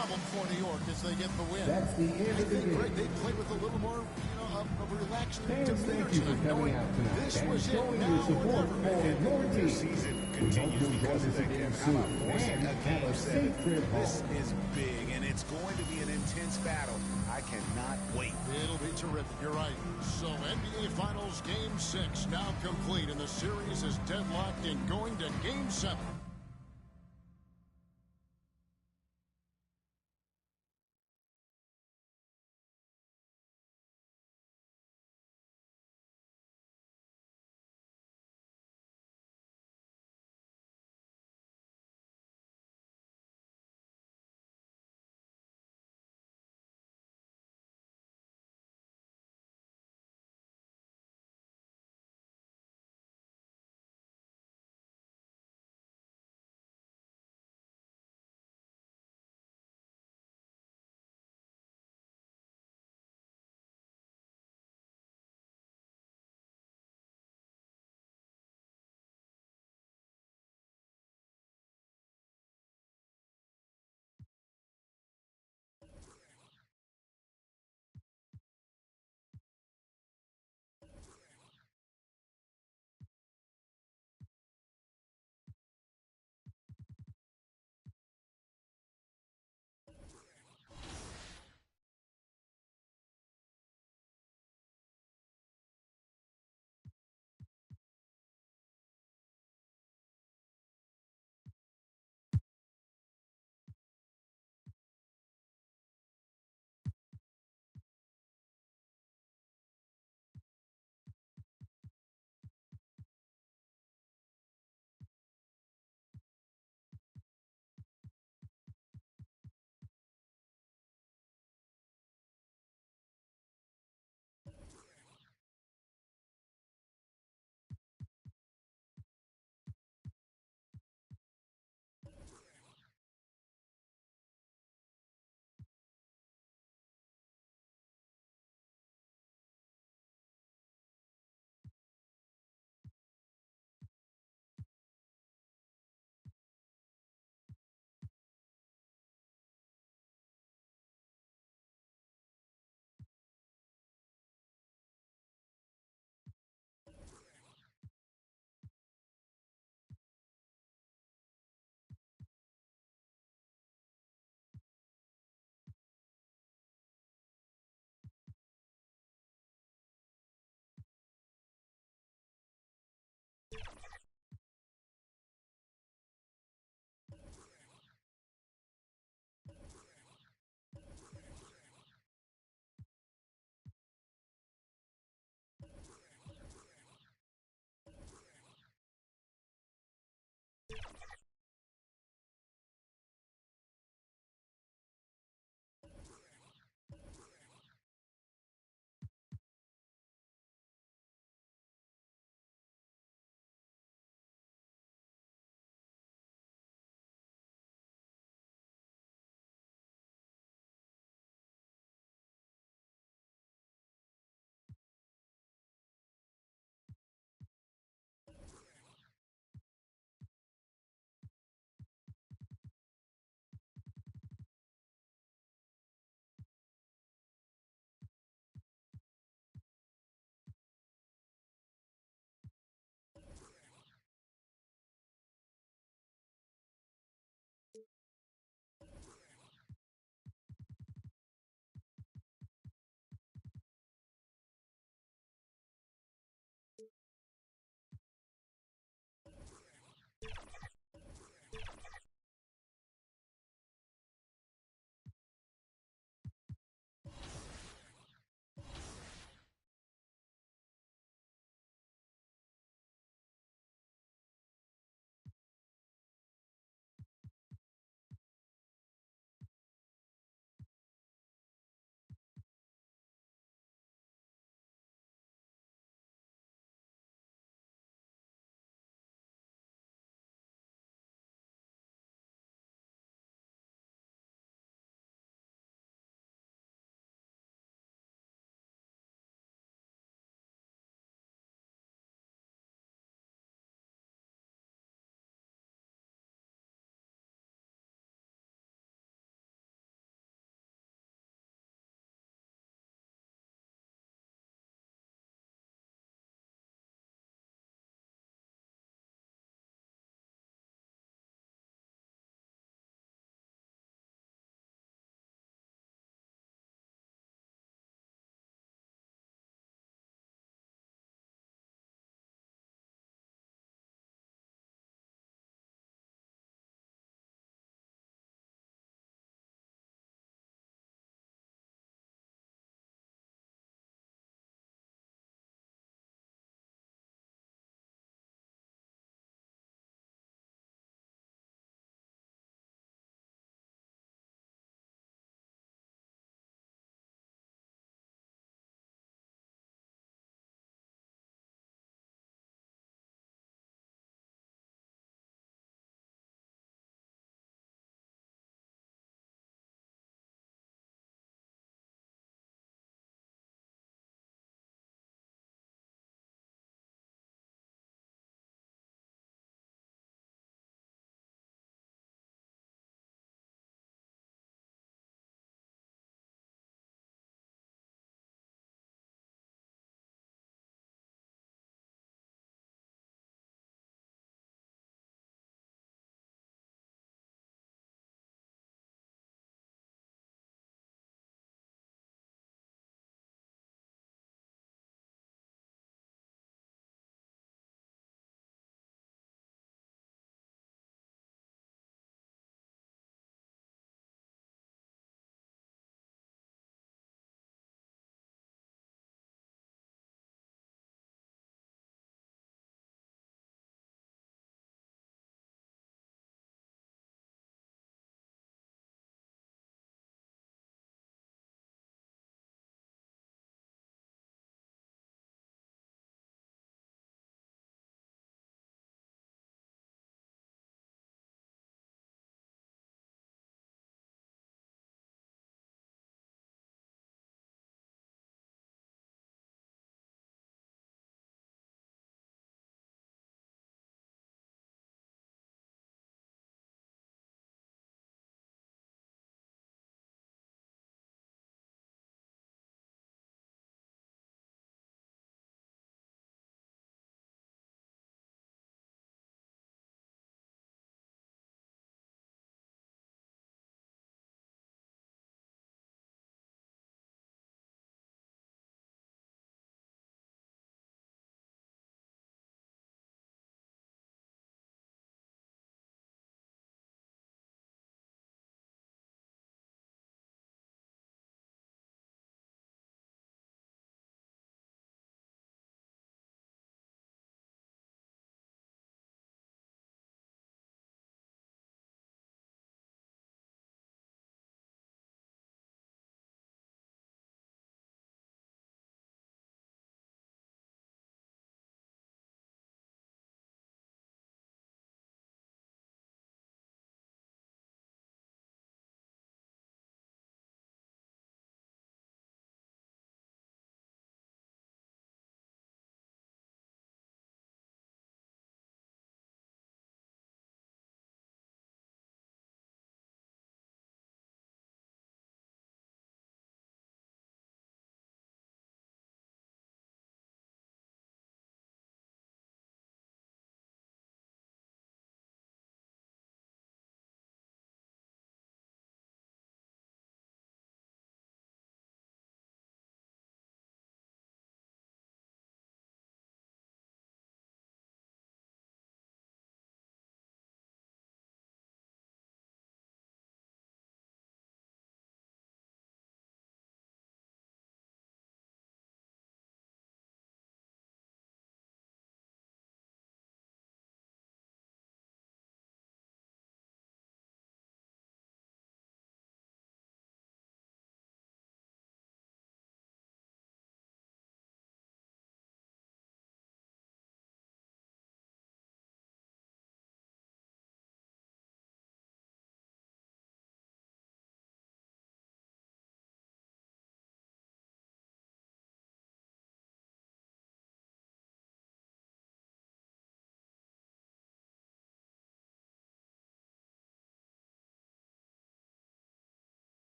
problem for New York as they get the win. That's the end I of the think, game. Greg, they played with a little more, of a relaxed Fans, demeanor thank you for tonight, coming knowing out tonight this and was it showing now your or support never. for your Their team. season We hope continues you'll because join of us that, again Kev. How soon. about forcing And a have game a seven? safe trip This home. is big, and it's going to be an intense battle. I cannot wait. It'll be terrific. You're right. So NBA Finals Game 6 now complete, and the series is deadlocked in going to Game 7.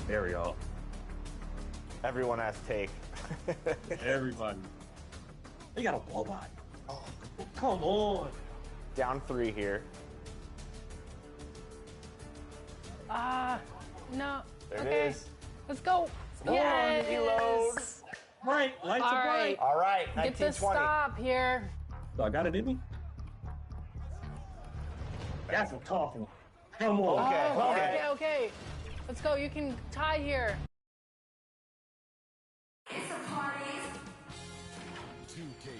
There we go. Everyone has take. Everybody. They got a ball by. Oh, come on. Down 3 here. No. There okay. it is. Let's go. Yes. Reload. Right. Lights are bright. All right. Get the 1920. stop here. So I got it in me? That's a tough one. Come on. Okay. Let's go. You can tie here. 2K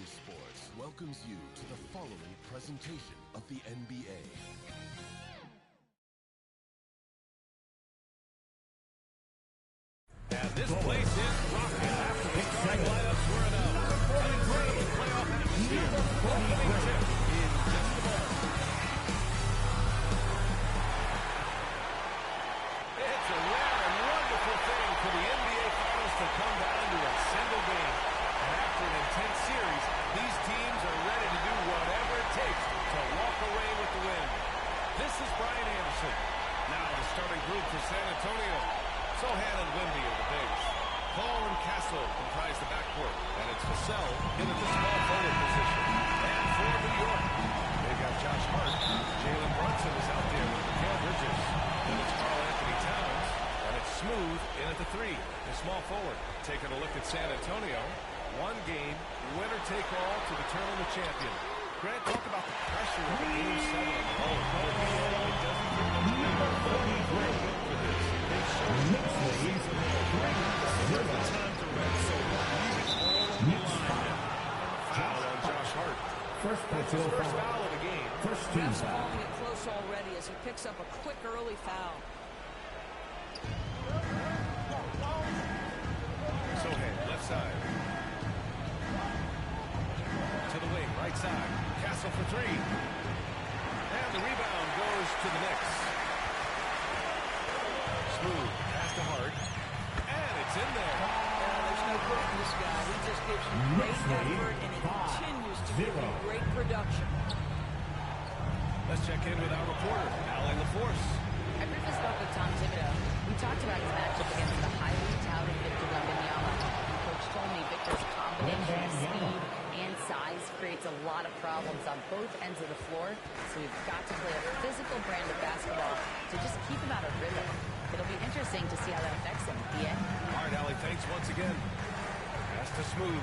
Sports welcomes you to the following presentation of the NBA. And this place is rocking after the starting lineups were announced. An incredible playoff atmosphere. Opening tip in just a moment. It's a rare and wonderful thing for the NBA Finals to come down to a single game. And after an intense series, these teams are ready to do whatever it takes to walk away with the win. This is Brian Anderson. Now the starting group for San Antonio. Sohan and Wemby are the bigs. Paul and Castle comprise the backcourt. And it's Vassell in at the small forward position. And for New York, they've got Josh Hart. Jalen Brunson is out there with Mikal Bridges. And it's Karl-Anthony Towns. And it's Smooth in at the 3, the small forward. Taking a look at San Antonio. One game, winner take all to determine the champion. Grant, talk about the pressure of Game 7 on the road. It doesn't take much for this. They show Knicks leads there's the time to rest, so leave it all on the line. Foul on Josh Hart. That's his first foul of the game. Refs calling it close already as he picks up a quick early foul. Sohan, left side. To the wing, right side. Castle for 3. And the rebound goes to the Knicks. Smooth, pass to Hart. And it's in there. There's no quitting this guy. He just gives you great effort, and he continues to give you great production. Let's check in with our reporter, Allie LaForce. I briefly spoke with Tom Thibodeau. We talked about his matchup against the highly touted Victor Wembanyama. Coach told me Victor's combination of speed and size creates a lot of problems on both ends of the floor, so we've got to play a physical brand of basketball to just keep him out of rhythm. It'll be interesting to see how that affects him. Yeah. All right, Allie, thanks once again. Pass to Smooth.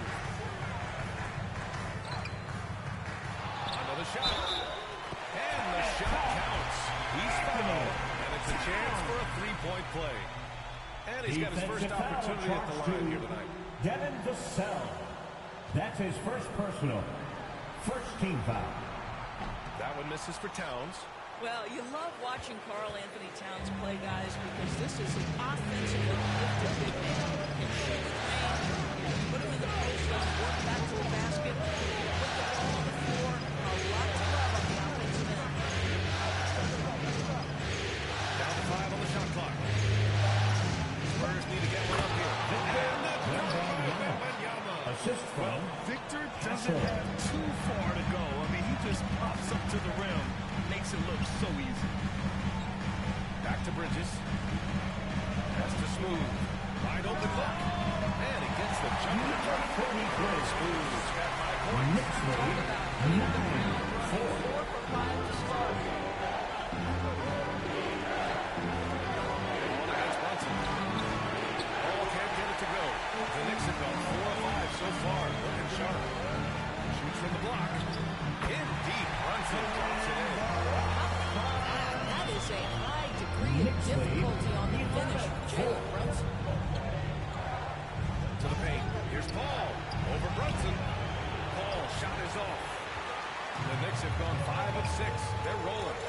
Another shot. And the shot counts. He's fouled. And it's a chance for a three-point play. And he's got his first opportunity at the line here tonight. Devin Vassell. That's his first personal. First team foul. That one misses for Towns. Well, you love watching Karl-Anthony Towns play, guys, because this is an offensively gifted big man. He can shoot the lane, he can put him in the post, doesn't work back to the basket, he can put the ball on the floor. A lot to love on the offensive end. Down to 5 on the shot clock. Spurs need to get one up here. Assist from Victor doesn't have too far to go. I mean, he just pops up to the rim. Makes it look so easy. Back to Bridges. Pass to Smooth. Wide open look. And he gets the jumper. Smooth's got 5 points. Knicks lead 9-4. 4 for 5 to start. Ball against Brunson. Ball can't get it to go. The Knicks have gone 4 of 5 so far. Looking sharp. Shoots from the block. In deep. Brunson drops it in. That is a high degree of difficulty on the finish for Jalen Brunson. To the paint. Here's Paul. Over Brunson. Paul, shot is off. The Knicks have gone 5 of 6. They're rolling.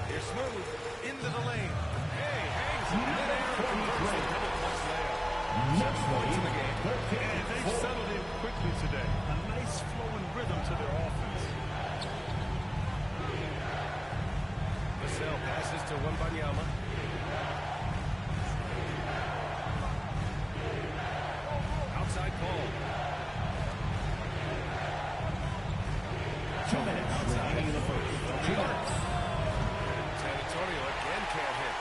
Here's Smooth. Into the lane. Hey, hangs in midair. Brunson double-plus layup. 7 points in the game. And they've settled in quickly today. A nice flowing rhythm to their offense. Vassell passes to Wembanyama. Outside Paul. 2 minutes remaining in the first. 2 minutes. San Antonio again can't hit.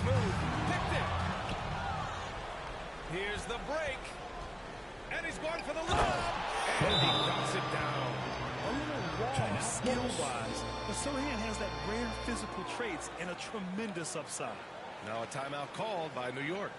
smooth. Picked it. Here's the break. And he's going for the lob. And he knocks it down. A little raw skill-wise, but Sohan has that rare physical traits and a tremendous upside. Now a timeout called by New York.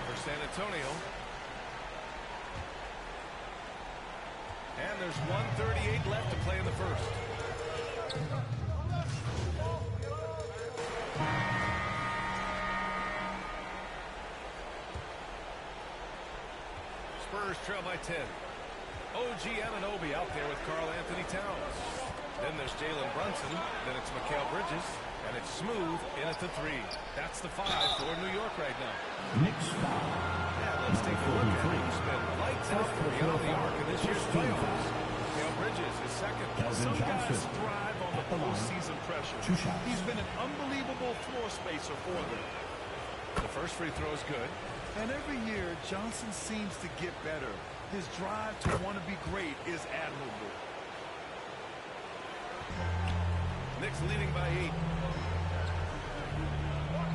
For San Antonio. And there's 1:38 left to play in the first. Spurs trail by 10. OG Anunoby out there with Karl Anthony Towns. Then there's Jalen Brunson. Then it's Mikal Bridges. And it's smooth in at the 3. That's the 5 for New York right now. Knicks foul. Yeah, let's take a look at who's been lights out beyond the arc in this year's playoffs. Mikal Bridges is second. Some guys thrive on the postseason pressure. He's been an unbelievable floor spacer for them. The first free throw is good. And every year, Johnson seems to get better. His drive to want to be great is admirable. Knicks leading by 8.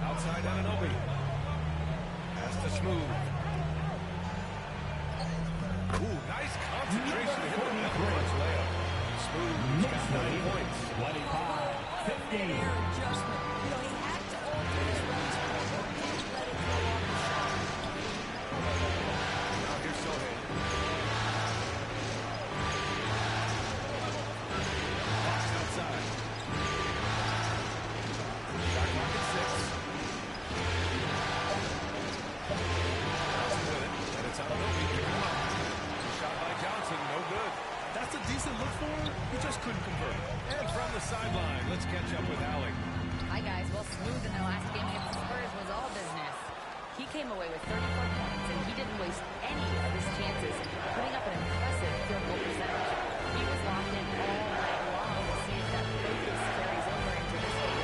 Outside Anunoby. Pass to Smooth. Ooh, nice concentration to hit the Memphis layup. Smooth's got 9 points. 25-15. Adjustment. You know, he had to alter his routes. Let it go on the shot. Now here's Sohan. Box outside. Shot clock at 6. Johnson with it, and it's Anunoby picking him up. Shot by Johnson, no good. That's a decent look for him. He just couldn't convert. And from the sideline, let's catch up with Allie. Hi, guys. Well, Smooth in their last game against the Spurs was all business. He came away with 34 points, and he didn't waste any of his chances, putting up an impressive field goal percentage. He was locked in all night long to see if that focus carries over into this game.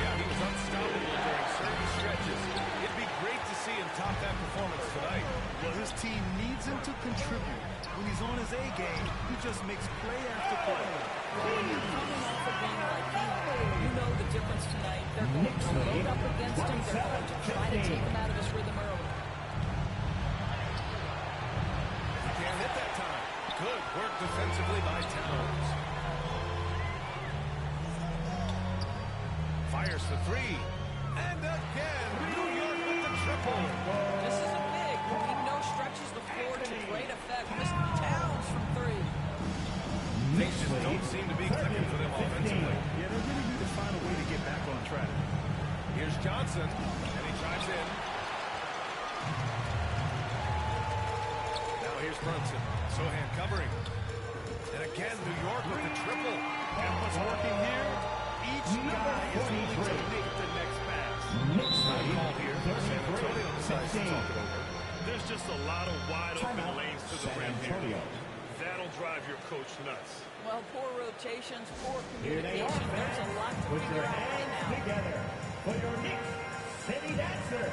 Yeah, he was unstoppable during certain stretches. It'd be great to see him top that performance tonight. Well, his team needs him to contribute. When he's on his A game, he just makes play after play. Well, when you're coming off a game like he had, you know the difference tonight. They're going to load up against him. They're going to try to take him out of his rhythm early. He can't hit that time. Good work defensively by Towns. Fires for 3. And again, New York with the triple. This is a big. He stretches the floor to great effect. Mr. Towns from 3. Things just don't seem to be clicking for them offensively. Yeah, they really need to find a way to get back on track. Here's Johnson, and he drives in. Now here's Brunson. Sohan covering. And again, New York with the triple. And what's working here? Each guy is willing to make the next pass. Not call here. San Antonio decides to talk it over. There's just a lot of wide open lanes to the rim here. That'll drive your coach nuts. Well, poor rotations, poor communication. There's a lot to figure out right now. Together for your Knicks City Dancer.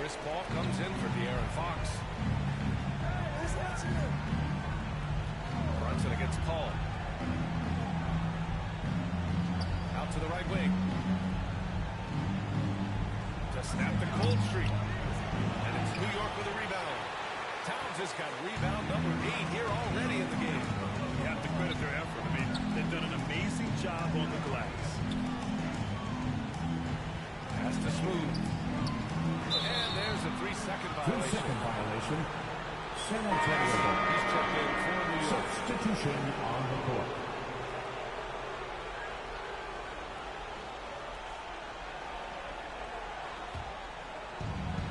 Chris Paul comes in for De'Aaron Fox. Brunson against Paul. Out to the right wing. To snap the cold streak. And it's New York with a rebound. Towns has got rebound number 8 here already in the game. You have to credit their effort. I mean, they've done an amazing job on the glass. Pass to Smooth. And there's a 3-second violation. 3-second violation. San Antonio. He's checked in for New York. Substitution on the court.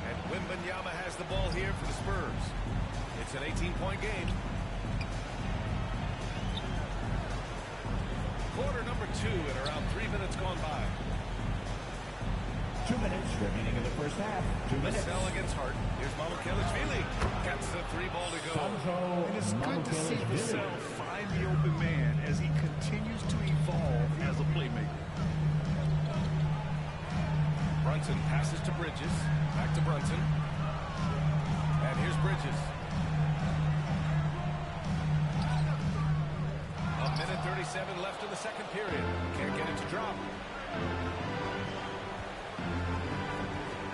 And Wembanyama has the ball here for the Spurs. It's an 18-point game. Quarter number 2 and around 3 minutes gone by. 2 minutes remaining in the first half. 2 minutes. Vassell against Hart. Here's Mamukelashvili. Gets the 3 ball to go. It is good to see Vassell find the open man as he continues to evolve as a playmaker. Brunson passes to Bridges. Back to Brunson. And here's Bridges. A minute 37 left in the second period. Can't get it to drop.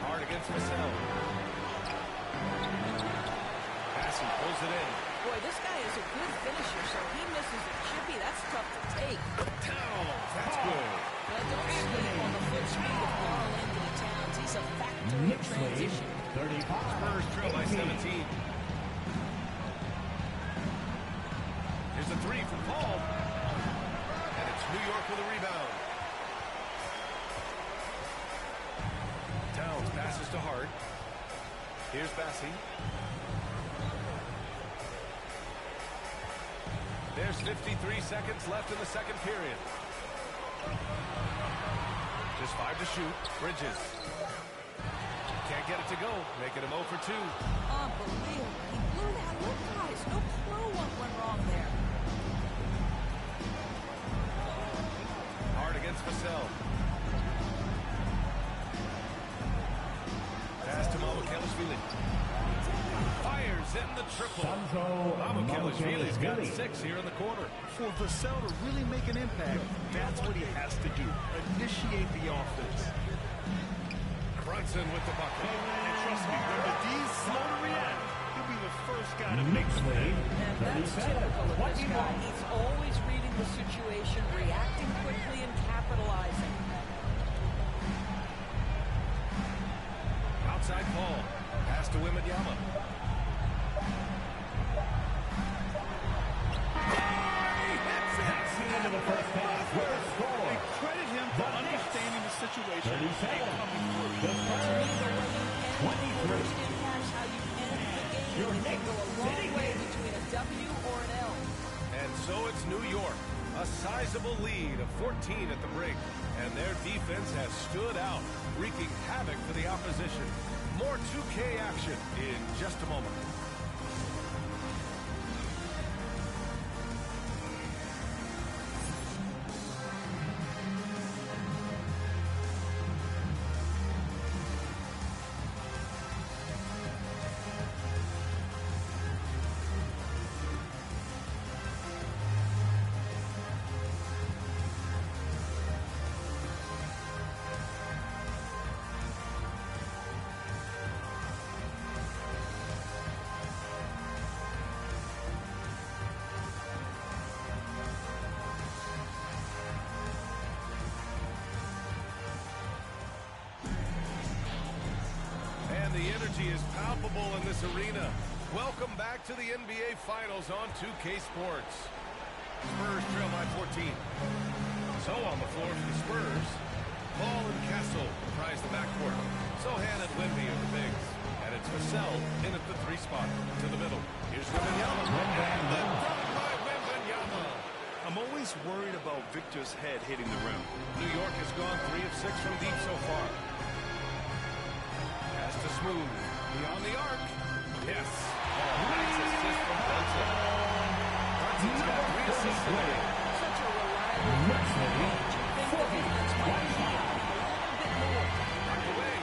Hard against Vassell. Passing pulls it in. Boy, this guy is a good finisher, so he misses a chippy. That's tough to take. Towns, that's good. But don't sleep on the foot speed of Carl Anthony Towns. He's a factor in transition. 35. Spurs trail by 17. Here's a 3 from Paul. And it's New York with a rebound. Towns passes to Hart. Here's Bassie. There's 53 seconds left in the second period. Just 5 to shoot. Bridges. Can't get it to go. Making him 0 for 2. Unbelievable. He blew that look, guys. No clue what went wrong there. Hard against Vassell. Pass to Mamukelashvili. Fires in the triple. Mamukelashvili's got 6 here in the quarter. For Vassell to really make an impact, that's what he has to do. Initiate the offense. Brunson with the bucket. And trust me, when the D's slow to react, he'll be the first guy to make the play. And that's typical of this guy. He's always reading the situation, reacting quickly, and capitalizing. Outside Paul. Pass to Wembanyama. That's the end of the first half. With a score. They credit him for understanding the situation and coming through. To me, the way you end the quarters impacts how you end the game. It can go a long way between a W or an L. And so it's New York. A sizable lead of 14 at the break. And their defense has stood out, wreaking havoc for the opposition. More 2K action in just a moment. The energy is palpable in this arena. Welcome back to the NBA Finals on 2K Sports. Spurs trail by 14. So on the floor for the Spurs, Paul and Castle comprise the backcourt. Sohan and Wemby are the bigs. And it's Vassell in at the 3 spot to the middle. Here's Wembanyama. And the dunk by Wembanyama. I'm always worried about Victor's head hitting the rim. New York has gone 3 of 6 from deep so far. To Smooth. Beyond the arc. Yes. Nice assist from Brunson. Brunson's got 3 assists today. Such a reliable range. You think the defense might be a little bit more. Knocked away.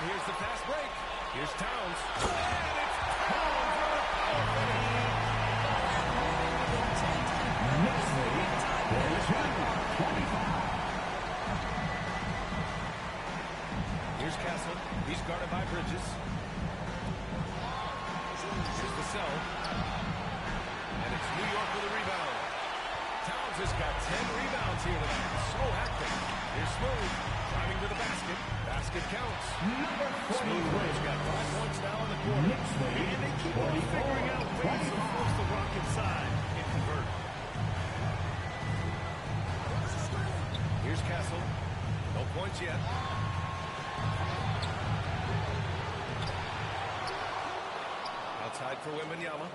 And here's the fast break. Here's Towns. And it's Towns with a power finish. Here's Castle. He's guarded by Bridges. Here's Vassell. And it's New York with a rebound. Towns has got 10 rebounds here tonight. So active. Here's Smooth. Driving to the basket. Basket counts. Smooth has got 5 points now in the quarter. And they keep on figuring out ways to force the rock inside and convert. Here's Castle. No points yet. Outside for Wembanyama.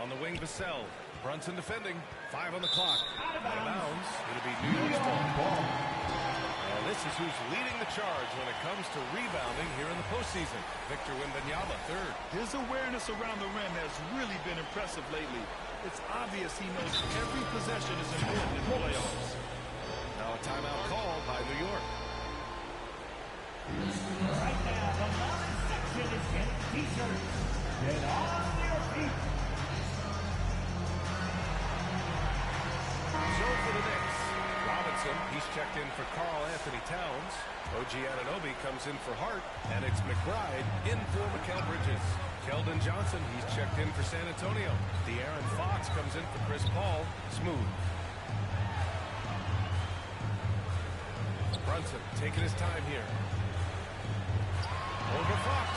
On the wing, Vassell. Brunson defending. 5 on the clock. Out of bounds. It'll be New York's ball. And this is who's leading the charge when it comes to rebounding here in the postseason. Victor Wembanyama, third. His awareness around the rim has really been impressive lately. It's obvious he knows every possession is important in playoffs. Now a timeout called by New York. Right now, the men's section is getting t-shirts. Get on your feet. So for the Knicks, Robinson, he's checked in for Karl Anthony Towns. OG Anunoby comes in for Hart, and it's McBride in for Mikal Bridges. Keldon Johnson, he's checked in for San Antonio. De'Aaron Fox comes in for Chris Paul. Smooth. Brunson taking his time here. Over Fox.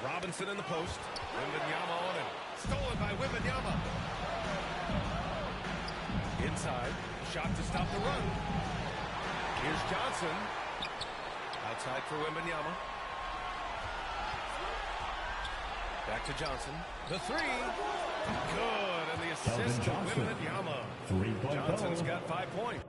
Robinson in the post. Wembanyama on him. Stolen by Wembanyama. Inside. Shot to stop the run. Here's Johnson. Outside for Wembanyama. Back to Johnson. The three. Good. And the assist to Wembanyama. Johnson's got 5 points.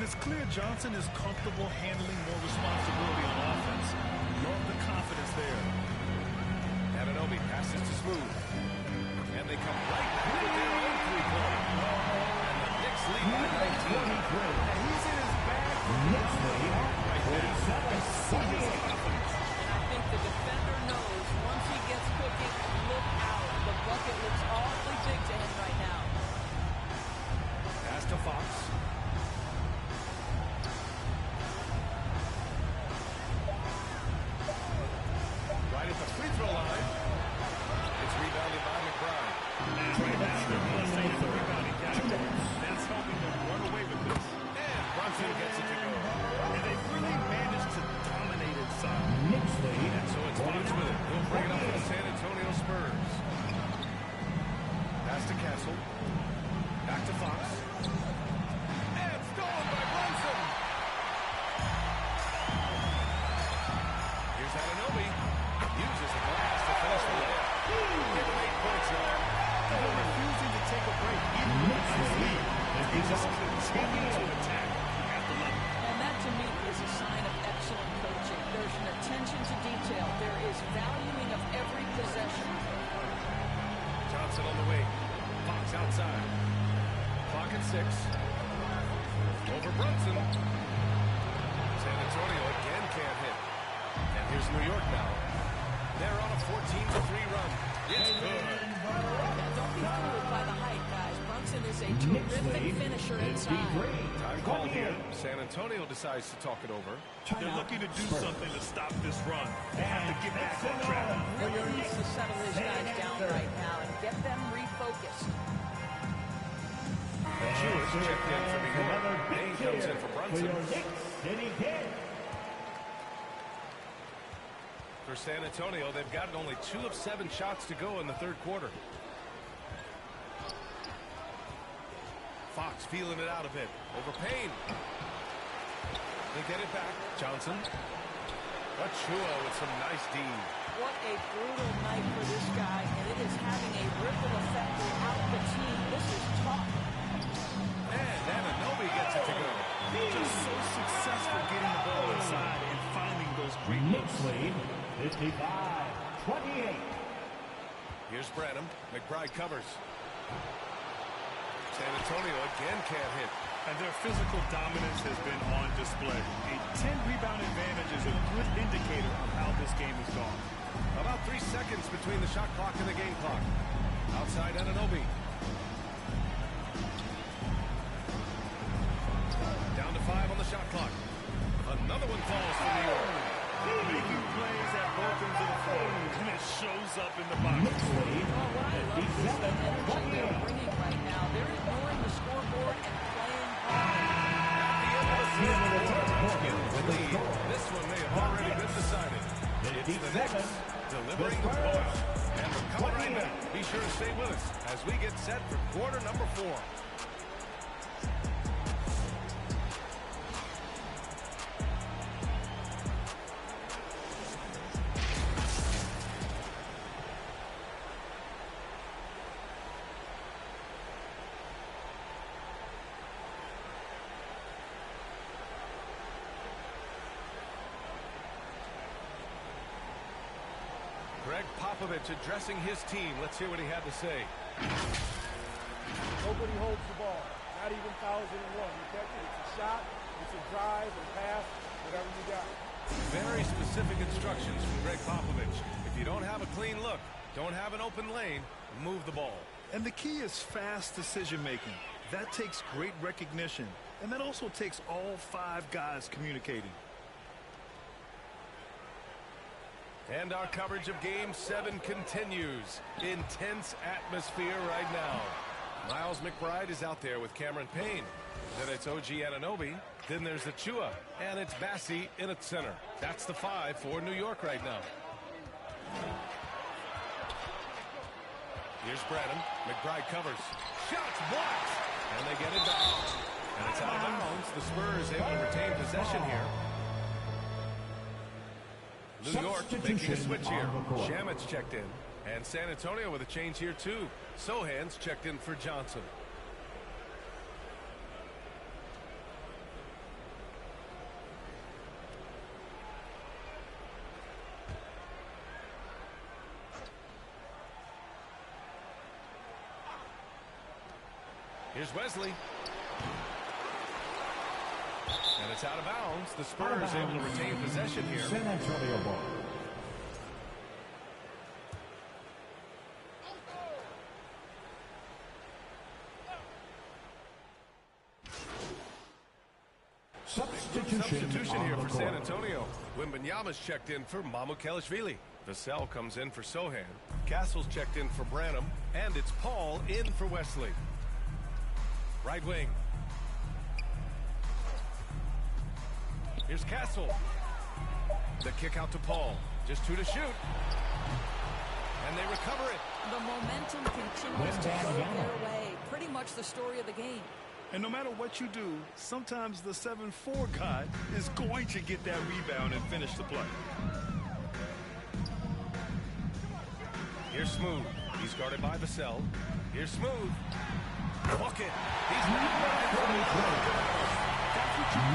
it's clear Johnson is comfortable handling more responsibility on offense. Love the confidence there. Anunoby passes to Smooth. And they come right back with their own three-pointer. And the Knicks lead by 19. And he's in his bag Knicks lead right now. And I think the defender knows once he gets cooking, look out. The bucket looks awfully big to him right now. Pass to Fox. Right at the free throw line. It's rebounded by McBride. And right now, they're blessing in the rebounding category. That's helping them run away with this. And Brunson gets it to go. And they've really managed to dominate inside. Knicks lead. And so it's Fox with it. He'll bring it up for the San Antonio Spurs. Pass to Castle. Back to Fox. And stolen by Brunson. Here's Anunoby. Uses the glass to finish the layup. Give him 8 points now. They're refusing to take a break even with a nice lead. They just continue to attack at the level. And that, to me, is a sign of excellent coaching. There's an attention to detail. There is valuing of every possession. Johnson on the wing. Fox outside. Clock at 6. Over Brunson. San Antonio again can't hit. And here's New York now. They're on a 14-3 run. It's good. Don't be fooled by the height, guys. Brunson is a terrific finisher inside. Time called here. San Antonio decides to talk it over. They're looking to do something to stop this run. They have to get back on track. Really needs to settle his guys down right now and get them refocused. Cheers checked in for New York. Payne comes in for Brunson. For San Antonio, they've gotten only 2 of 7 shots to go in the third quarter. Fox feeling it out a bit. Over Payne. They get it back. Johnson. Achua with some nice D. What a brutal night for this guy, and it is having a ripple effect throughout the team. This is tough. And Anunoby gets it to go. Just so successful getting the ball inside and finding those great looks. Lead 55-28. Here's Branham. McBride covers. San Antonio again can't hit. And their physical dominance has been on display. A 10-rebound advantage is a good indicator of how this game has gone. About 3 seconds between the shot clock and the game clock. Outside Anunoby. Down to 5 on the shot clock. Another one falls for New York. Making plays at both ends of the floor, and it shows up in the box. What I love is the energy they're bringing right now. They're ignoring the scoreboard and playing hard. This one may have already been decided. It's the Knicks delivering the points. And we're coming right back. Be sure to stay with us as we get set for quarter number 4. Greg Popovich addressing his team. Let's hear what he had to say. Nobody holds the ball. Not even fouls it in one. You catch it, it's a shot, it's a drive, a pass, whatever you got. Very specific instructions from Greg Popovich. If you don't have a clean look, don't have an open lane, move the ball. And the key is fast decision-making. That takes great recognition. And that also takes all 5 guys communicating. And our coverage of Game 7 continues. Intense atmosphere right now. Miles McBride is out there with Cameron Payne. Then it's OG Anunoby. Then there's Achua. And it's Bassi in at center. That's the 5 for New York right now. Here's Branham. McBride covers. Shots blocked. And they get it back. And it's out of bounds. The Spurs able to retain possession here. New York making a switch here. Shamit's checked in. And San Antonio with a change here too. Sohan's checked in for Johnson. Here's Wesley. And it's out of bounds. The Spurs able to retain possession here. San Antonio ball. Substitution here for San Antonio. Wembanyama's checked in for Mamukelashvili. Vassell comes in for Sohan. Castle's checked in for Branham. And it's Paul in for Wesley. Right wing. Here's Castle. The kick out to Paul. Just 2 to shoot. And they recover it. The momentum continues to go their way. Pretty much the story of the game. And no matter what you do, sometimes the 7-4 guy is going to get that rebound and finish the play. Here's Smooth. He's guarded by Vassell. Here's Smooth. Bucket. He's not That's what you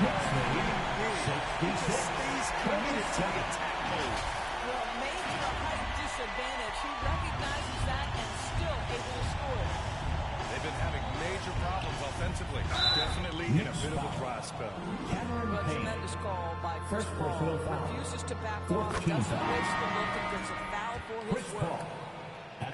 He just stays committed to the attack mode. Well, maybe the height disadvantage. He recognizes that and still able to score. They've been having major problems offensively. Definitely in a bit of a dry spell. A tremendous call by Chris Paul. Refuses to back off. Doesn't waste the look and gets a foul for his work.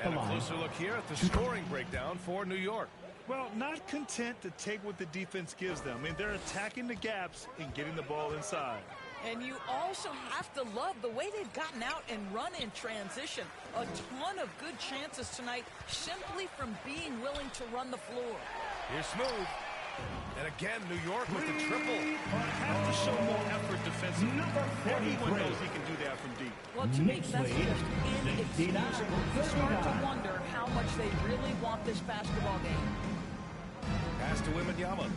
And a closer look here at the scoring breakdown for New York. Well, not content to take what the defense gives them. I mean, they're attacking the gaps and getting the ball inside. And you also have to love the way they've gotten out and run in transition. A ton of good chances tonight simply from being willing to run the floor. Here's Smooth. And again, New York with the triple. Have to show more effort defensively. Everyone knows he can do that from deep. Well, to me, that's just inexcusable. You start to wonder how much they really want this basketball game. Pass to Wembanyama.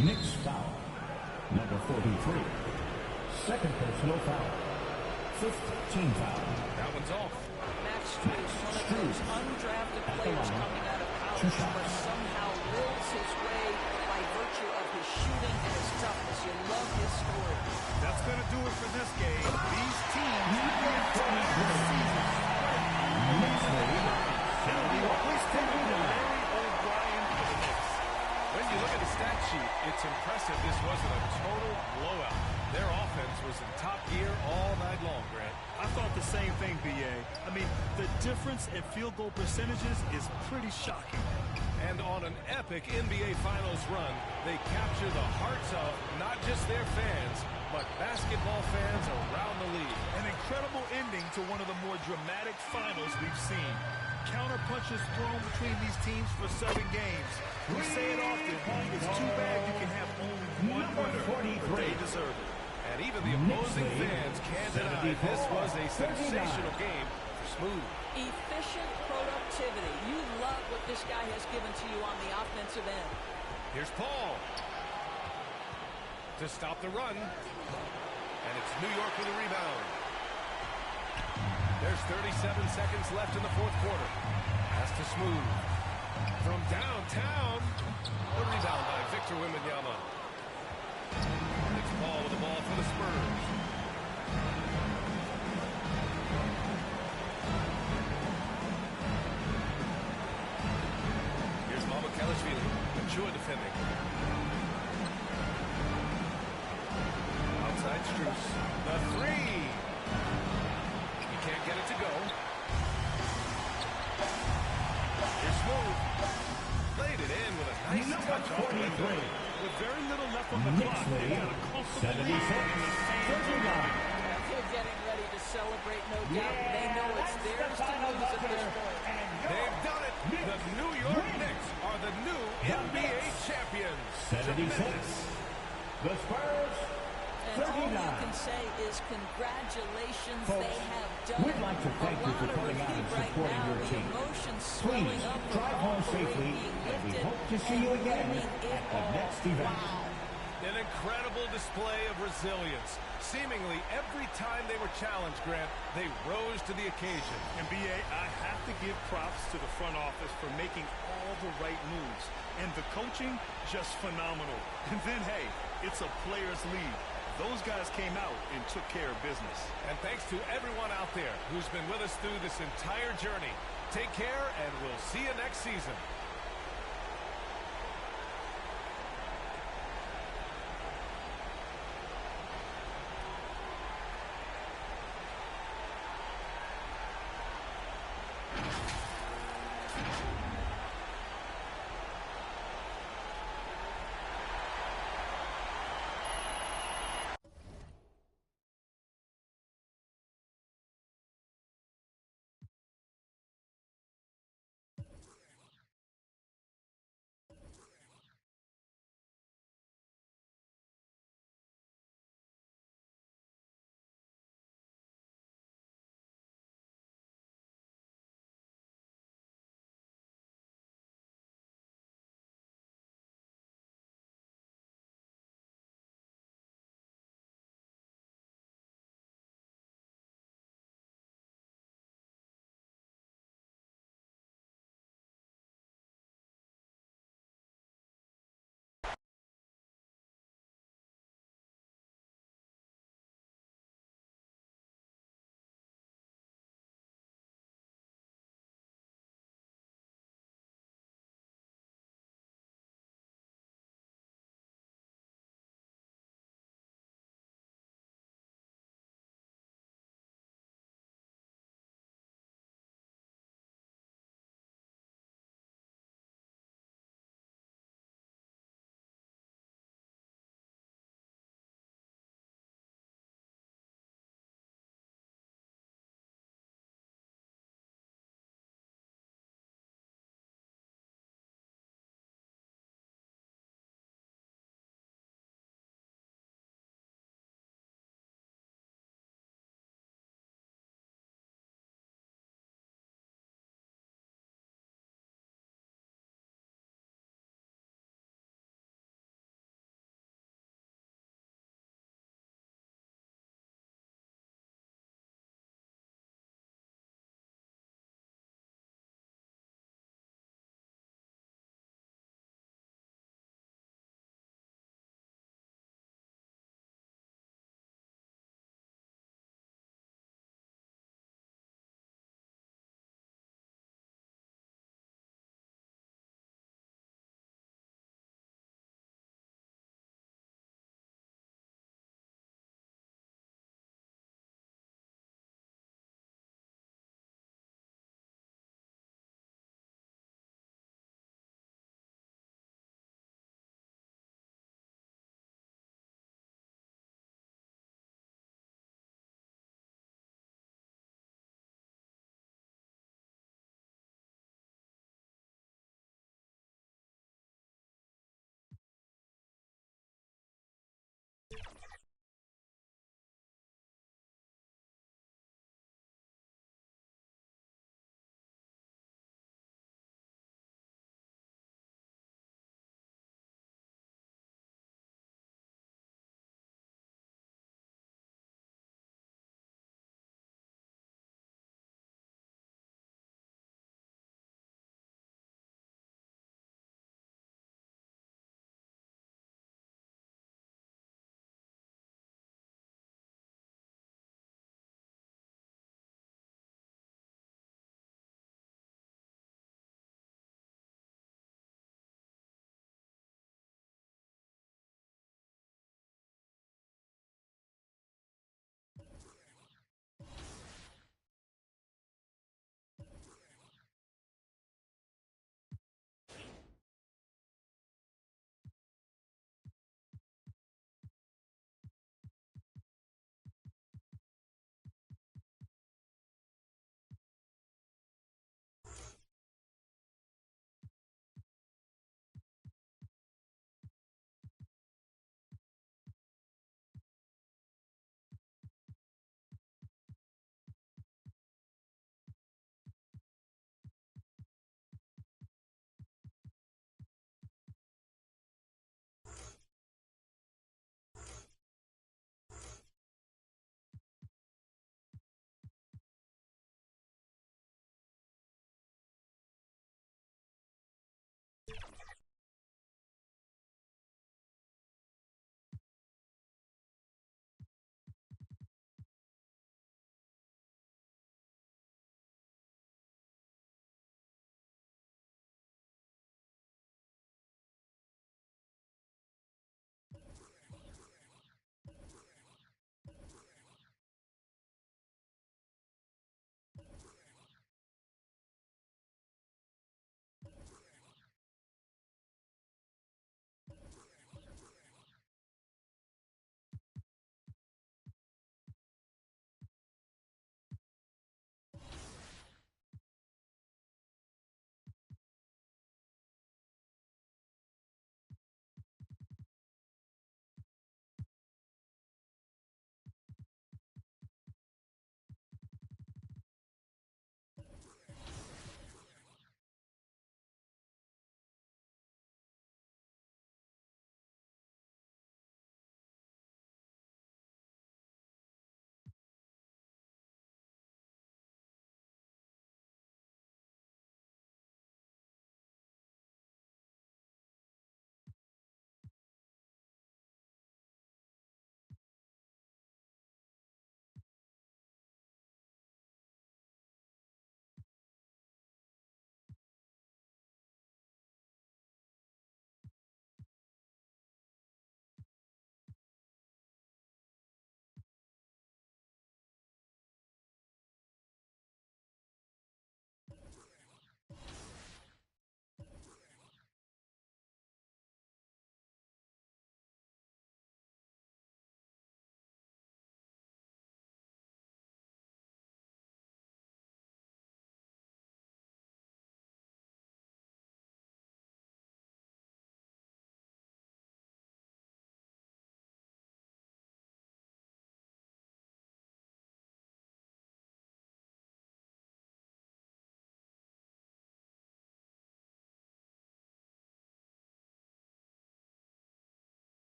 Knicks foul. Number 43. Second personal foul. Fifth team foul. That one's off. Max Strus, one of those undrafted players coming out of college, but somehow wills his way by virtue of his shooting and his toughness. You love his story. That's going to do it for this game. These teams are tied this season. When you look at the stat sheet, it's impressive this wasn't a total blowout. Their offense was in top gear all night long, Grant. I thought the same thing, B.A. I mean, the difference in field goal percentages is pretty shocking. And on an epic NBA Finals run, they capture the hearts of not just their fans, but basketball fans around the league. An incredible ending to one of the more dramatic finals we've seen. Counter punches thrown between these teams for 7 games. We say it often, it's too bad you can have only one winner, but they deserve it. And even the opposing fans can't deny this was a sensational game for Smooth. Efficient productivity. You love what this guy has given to you on the offensive end. Here's Paul to stop the run. And it's New York with a rebound. There's 37 seconds left in the fourth quarter. Pass to Smooth. From downtown. The rebound by Victor Wembanyama. It's Paul with the ball for the Spurs. Here's Mamukelashvili. Achua defending. Outside Strus. The three. He can't get it to go. Here's Smooth. Laid it in with a nice touch off the window. With very little left on the clock, they got a comfortable lead. They're getting ready to celebrate, no doubt. They know it's theirs to lose at this point. They've done it. The New York Knicks are the new NBA champions. 76. The Spurs, 39. And all you can say is congratulations. Folks, they have done we'd like to thank you for coming out and supporting your team. Please drive home safely, and we hope to see you again at the next event. Wow. An incredible display of resilience. Seemingly every time they were challenged, Grant, they rose to the occasion. And B.A., I have to give props to the front office for making all the right moves. And the coaching, just phenomenal. And then, hey, it's a players' league. Those guys came out and took care of business. And thanks to everyone out there who's been with us through this entire journey. Take care, and we'll see you next season.